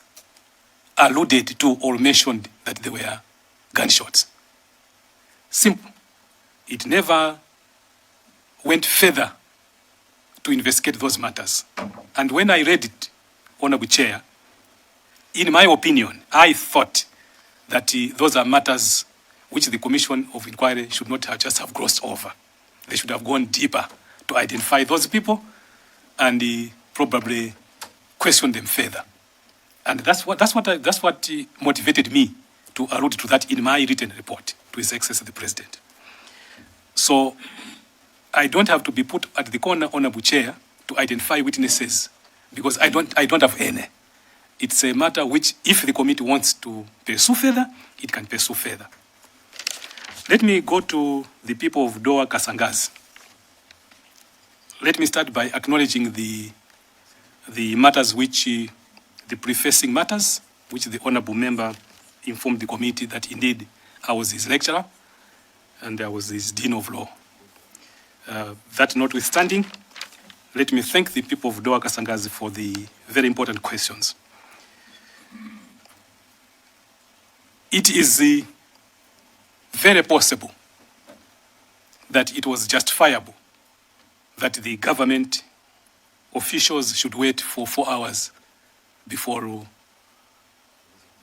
alluded to or mentioned that there were gunshots. Simple. It never went further to investigate those matters. And when I read it, Honorable Chair, in my opinion, I thought that those are matters which the Commission of Inquiry should not have just have glossed over. They should have gone deeper to identify those people and probably question them further. And that's what motivated me to allude to that in my written report to His Excellency the President. So I don't have to be put at the corner, Honorable Chair, to identify witnesses because I don't have any. It's a matter which, if the committee wants to pursue further, it can pursue further. Let me go to the people of Doa Kasangazi. Let me start by acknowledging the matters which, the prefacing matters, which the Honorable Member informed the committee that indeed I was his lecturer and I was his Dean of Law. That notwithstanding, let me thank the people of Doa Kasangazi for the very important questions. It is very possible that it was justifiable that the government officials should wait for 4 hours before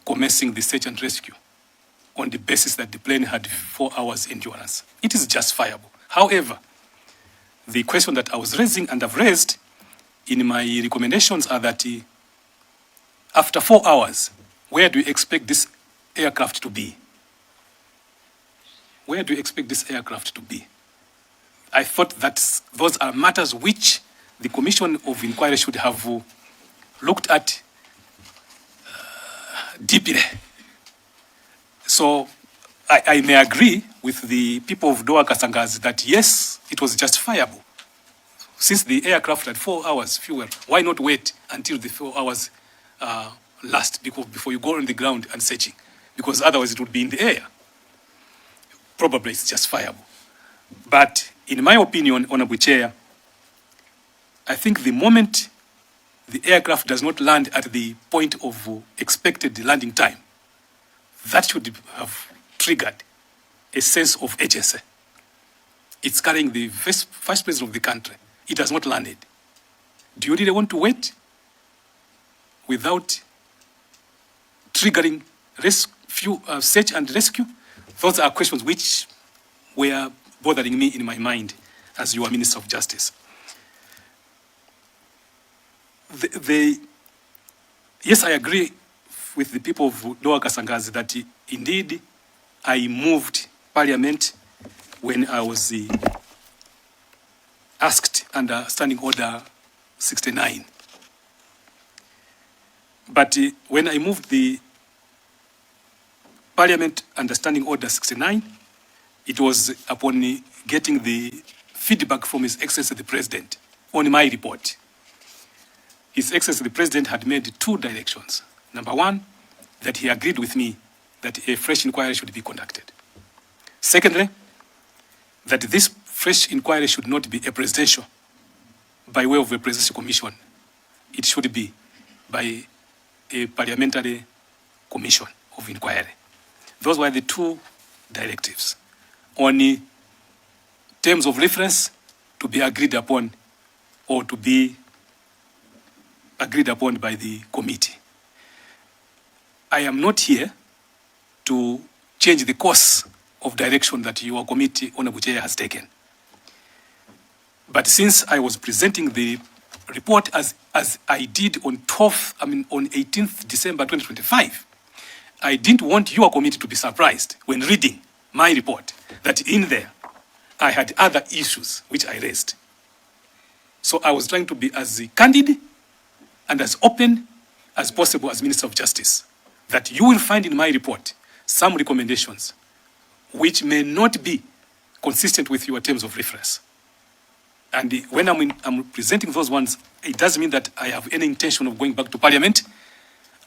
commencing the search and rescue on the basis that the plane had 4 hours endurance. It is justifiable. However, the question that I was raising and I've raised in my recommendations are that after 4 hours, where do you expect this aircraft to be? Where do you expect this aircraft to be? I thought that those are matters which the Commission of Inquiry should have looked at deeply. So I may agree with the people of Doa Kasangazi that yes, it was justifiable. Since the aircraft had 4 hours fuel, why not wait until the 4 hours last before you go on the ground and searching? Because otherwise it would be in the air. Probably it's justifiable. But in my opinion, Honorable Chair, I think the moment the aircraft does not land at the point of expected landing time, that should have triggered a sense of urgency. It's carrying the vice president of the country. It has not landed. Do you really want to wait without triggering search and rescue? Those are questions which were bothering me in my mind as your Minister of Justice. Yes, I agree with the people of Lower Kasangazi that indeed I moved Parliament when I was asked under Standing Order 69. But when I moved the Parliament under Standing Order 69, it was upon getting the feedback from His Excellency the President on my report. His Excellency the President had made two directions. Number one, that he agreed with me that a fresh inquiry should be conducted. Secondly, that this fresh inquiry should not be a presidential, by way of a presidential commission. It should be by a parliamentary commission of inquiry. Those were the two directives. On terms of reference to be agreed upon or to be agreed upon by the committee. I am not here to change the course of direction that your committee, Honorable Chair, has taken. But since I was presenting the report as I did on 18th December 2025, I didn't want your committee to be surprised when reading my report that in there I had other issues which I raised. So I was trying to be as candid and as open as possible as Minister of Justice, that you will find in my report some recommendations which may not be consistent with your terms of reference. And when I'm presenting those ones, it doesn't mean that I have any intention of going back to Parliament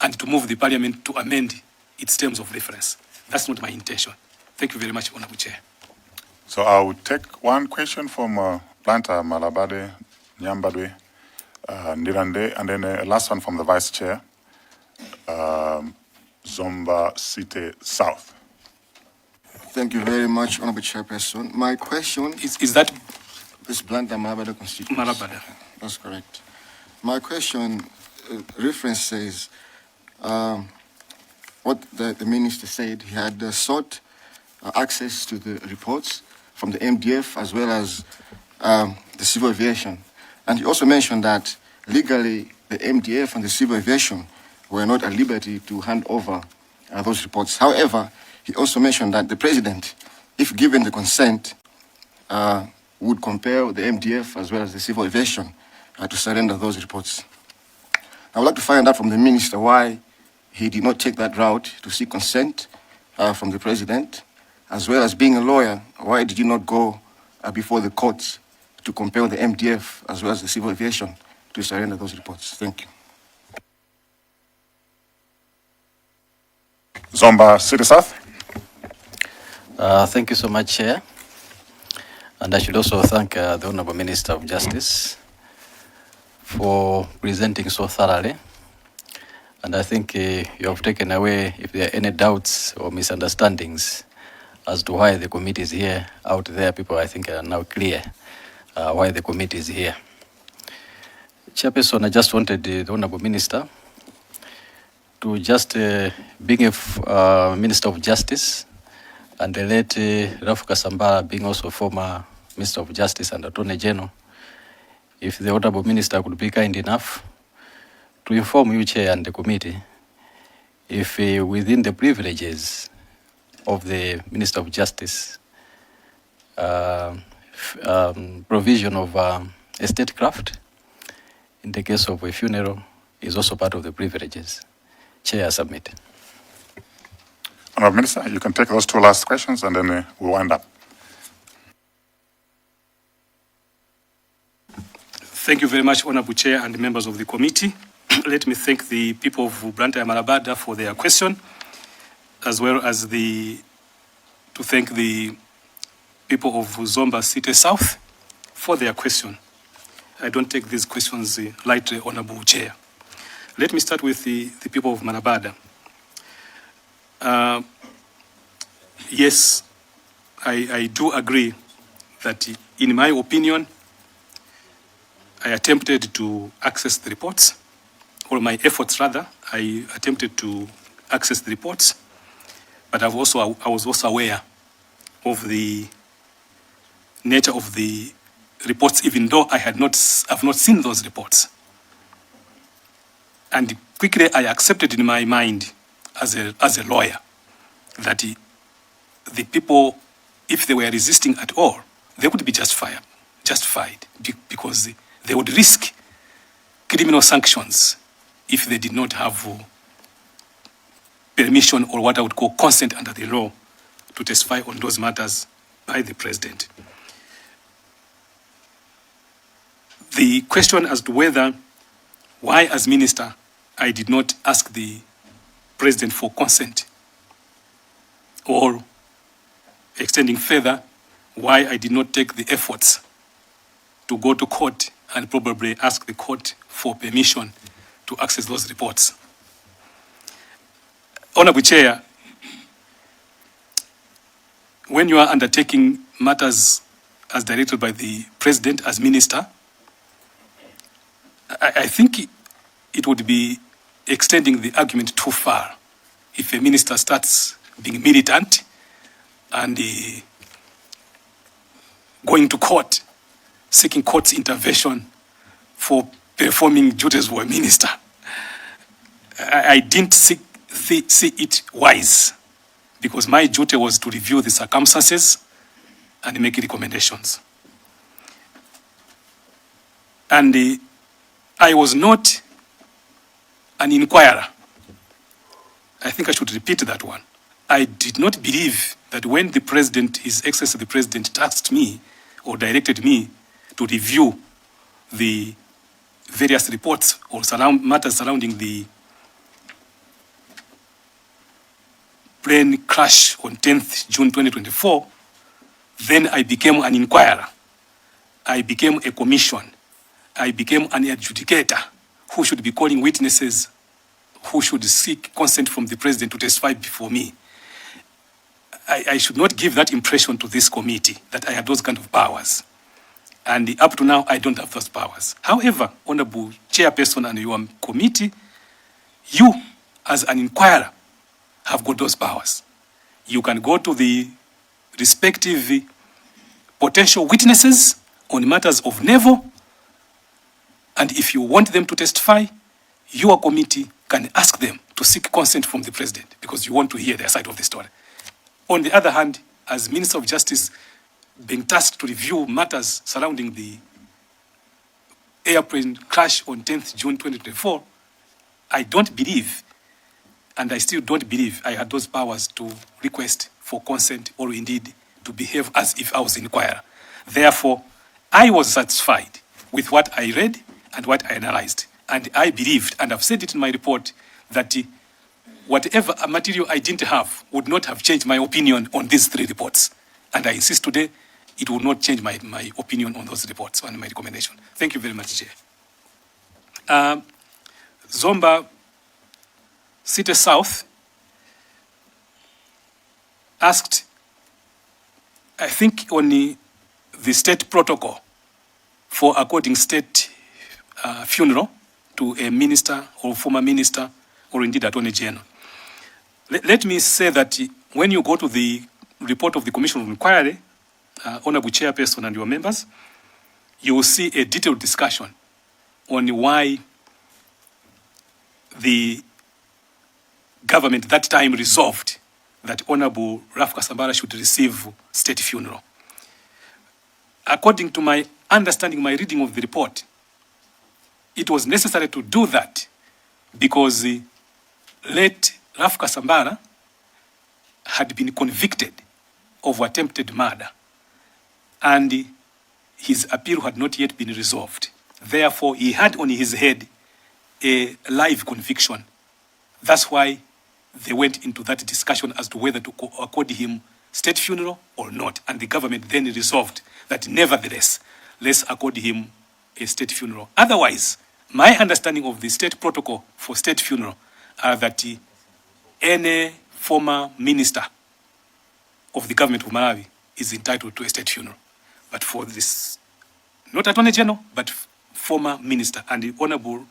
and to move the Parliament to amend its terms of reference. That's not my intention. Thank you very much, Honorable Chair. So I will take one question from Planter Malabade, Nyambadwe, Nirande, and then a last one from the Vice Chair, Zomba City South. Thank you very much, Honorable Chairperson. My question is that this Blantyre Malabada constituency. Malabada. That's correct. My question reference says what the minister said. He had sought access to the reports from the MDF as well as the civil aviation. And he also mentioned that legally the MDF and the civil aviation were not at liberty to hand over those reports. However, he also mentioned that the president, if given the consent, would compel the MDF as well as the civil aviation to surrender those reports. I would like to find out from the minister why he did not take that route to seek consent from the president, as well as being a lawyer, why did you not go before the courts to compel the MDF as well as the civil aviation to surrender those reports? Thank you. Zomba City South. Thank you so much, Chair. And I should also thank the Honorable Minister of Justice for presenting so thoroughly. And I think you have taken away, if there are any doubts or misunderstandings as to why the committee is here out there, people I think are now clear why the committee is here. Chairperson, I just wanted the Honorable Minister to just, being a Minister of Justice, and the late Rafu Kasambara being also former Minister of Justice and Attorney General, if the Honorable Minister could be kind enough to inform you, Chair, and the committee, if within the privileges of the Minister of Justice, provision of estate craft in the case of a funeral is also part of the privileges. Chair, I submit. Honorable Minister, you can take those two last questions and then we'll wind up. Thank you very much, Honorable Chair and members of the committee. Let me thank the people of Blantyre Malabada for their question, as well as to thank the people of Zomba City South for their question. I don't take these questions lightly, Honorable Chair. Let me start with the people of Manabada. Yes, I do agree that, in my opinion, I attempted to access the reports, or my efforts rather, I attempted to access the reports, but I was also aware of the nature of the reports, even though I've not seen those reports. And quickly I accepted in my mind as a lawyer that the people, if they were resisting at all, they would be justified because they would risk criminal sanctions if they did not have permission, or what I would call consent under the law, to testify on those matters by the president. The question as to why as minister I did not ask the president for consent, or extending further, why I did not take the efforts to go to court and probably ask the court for permission to access those reports. Honorable Chair, when you are undertaking matters as directed by the president as minister, I think it would be extending the argument too far if a minister starts being militant and going to court, seeking court's intervention for performing duties for a minister. I didn't see it wise, because my duty was to review the circumstances and make recommendations. And I was not an inquirer. I think I should repeat that one. I did not believe that when the president, His Excellency the President, tasked me or directed me to review the various reports or matters surrounding the plane crash on 10th June 2024, then I became an inquirer. I became a commission. I became an adjudicator who should be calling witnesses, who should seek consent from the president to testify before me. I should not give that impression to this committee that I had those kind of powers. And up to now, I don't have those powers. However, Honorable Chairperson and your committee, you as an inquirer have got those powers. You can go to the respective potential witnesses on matters of naval, and if you want them to testify, your committee can ask them to seek consent from the president because you want to hear their side of the story. On the other hand, as Minister of Justice, being tasked to review matters surrounding the airplane crash on 10th June 2024, I don't believe, and I still don't believe, I had those powers to request for consent or indeed to behave as if I was an inquirer. Therefore, I was satisfied with what I read and what I analyzed. And I believed, and I've said it in my report, that whatever material I didn't have would not have changed my opinion on these three reports. And I insist today, it will not change my opinion on those reports and my recommendation. Thank you very much, Chair. Zomba City South asked, I think, on the state protocol for according state funeral to a minister or former minister or indeed Attorney General. Let me say that when you go to the report of the Commission of Inquiry, Honorable Chairperson and your members, you will see a detailed discussion on why the government that time resolved that Honorable Raf Kasambara should receive state funeral. According to my understanding, my reading of the report, it was necessary to do that because the late Raf Kasambara had been convicted of attempted murder and his appeal had not yet been resolved. Therefore, he had on his head a live conviction. That's why they went into that discussion as to whether to accord him state funeral or not. And the government then resolved that nevertheless, let's accord him a state funeral. Otherwise, my understanding of the state protocol for state funeral are that any former minister of the government of Malawi is entitled to a state funeral. But for this, not Attorney General, but former minister, and the Honorable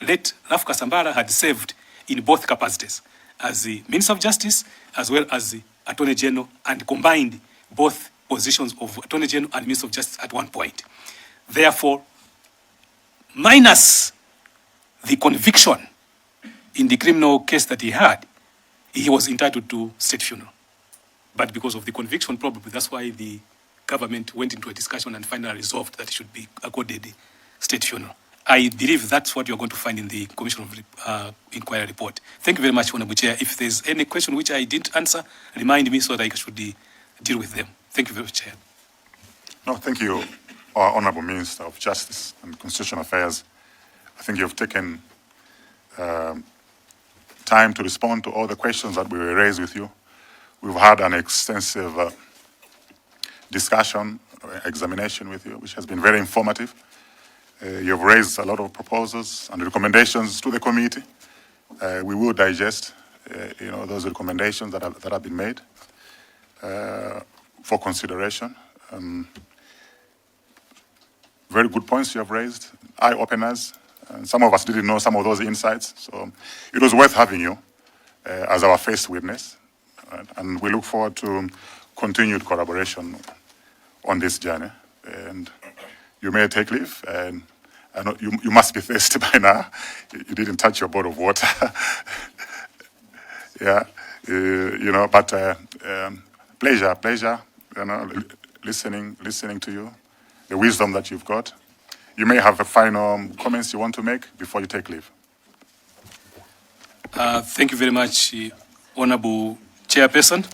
late Ralph Kasambala had served in both capacities as the Minister of Justice as well as the Attorney General, and combined both positions of Attorney General and Minister of Justice at one point. Therefore, minus the conviction in the criminal case that he had, he was entitled to state funeral. But because of the conviction, probably that's why the government went into a discussion and finally resolved that it should be accorded state funeral. I believe that's what you're going to find in the Commission of Inquiry report. Thank you very much, Honorable Chair. If there's any question which I didn't answer, remind me so that I should deal with them. Thank you very much, Chair. No, thank you, Honorable Minister of Justice and Constitutional Affairs. I think you've taken time to respond to all the questions that we raised with you. We've had an extensive discussion, examination with you, which has been very informative. You've raised a lot of proposals and recommendations to the committee. We will digest, those recommendations that have been made for consideration. Very good points you have raised, eye-openers. Some of us didn't know some of those insights, so it was worth having you as our first witness. And we look forward to continued collaboration on this journey. And you may take leave, and I know you must be thirsty by now. You didn't touch your bottle of water. Yeah, but pleasure, listening to you, the wisdom that you've got. You may have a final comments you want to make before you take leave. Thank you very much, Honorable Chairperson.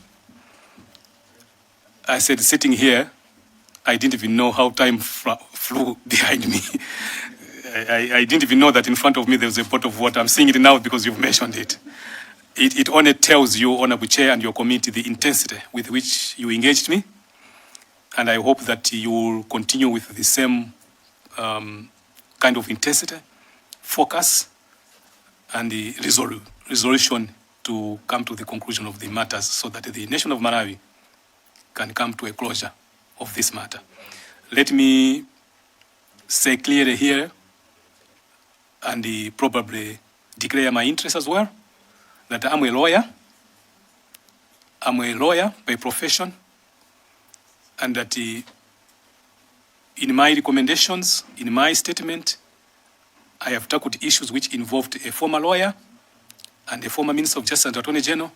I said, sitting here, I didn't even know how time flew behind me. I didn't even know that in front of me there was a pot of water. I'm seeing it now because you've mentioned it. It only tells you, Honorable Chair, and your committee, the intensity with which you engaged me. And I hope that you will continue with the same kind of intensity, focus, and the resolution to come to the conclusion of the matters so that the nation of Malawi can come to a closure of this matter. Let me say clearly here, and probably declare my interest as well, that I'm a lawyer. I'm a lawyer by profession, and that in my recommendations, in my statement, I have tackled issues which involved a former lawyer and a former Minister of Justice and Attorney General,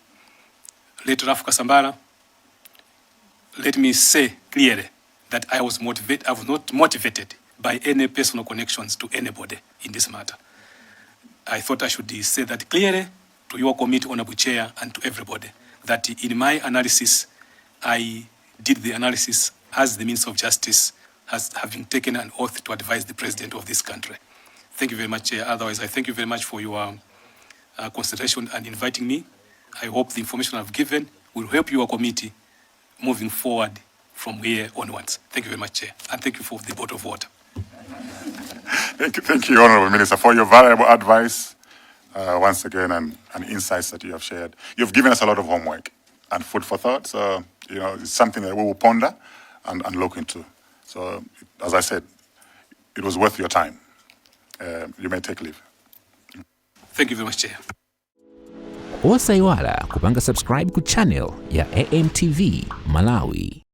late Ralph Kasambala. Let me say clearly that I was not motivated by any personal connections to anybody in this matter. I thought I should say that clearly to your committee, Honorable Chair, and to everybody, that in my analysis, I did the analysis as the Minister of Justice, as having taken an oath to advise the President of this country. Thank you very much, Chair. Otherwise, I thank you very much for your consideration and inviting me. I hope the information I've given will help your committee moving forward from here onwards. Thank you very much, Chair. And thank you for the bottle of water. Thank you, Honorable Minister, for your valuable advice once again, and insights that you have shared. You've given us a lot of homework and food for thought. So, it's something that we will ponder and look into. So, as I said, it was worth your time. You may take leave. Thank you very much, Chair. Osaiwala kupanga subscribe ku channel ya AMTV Malawi.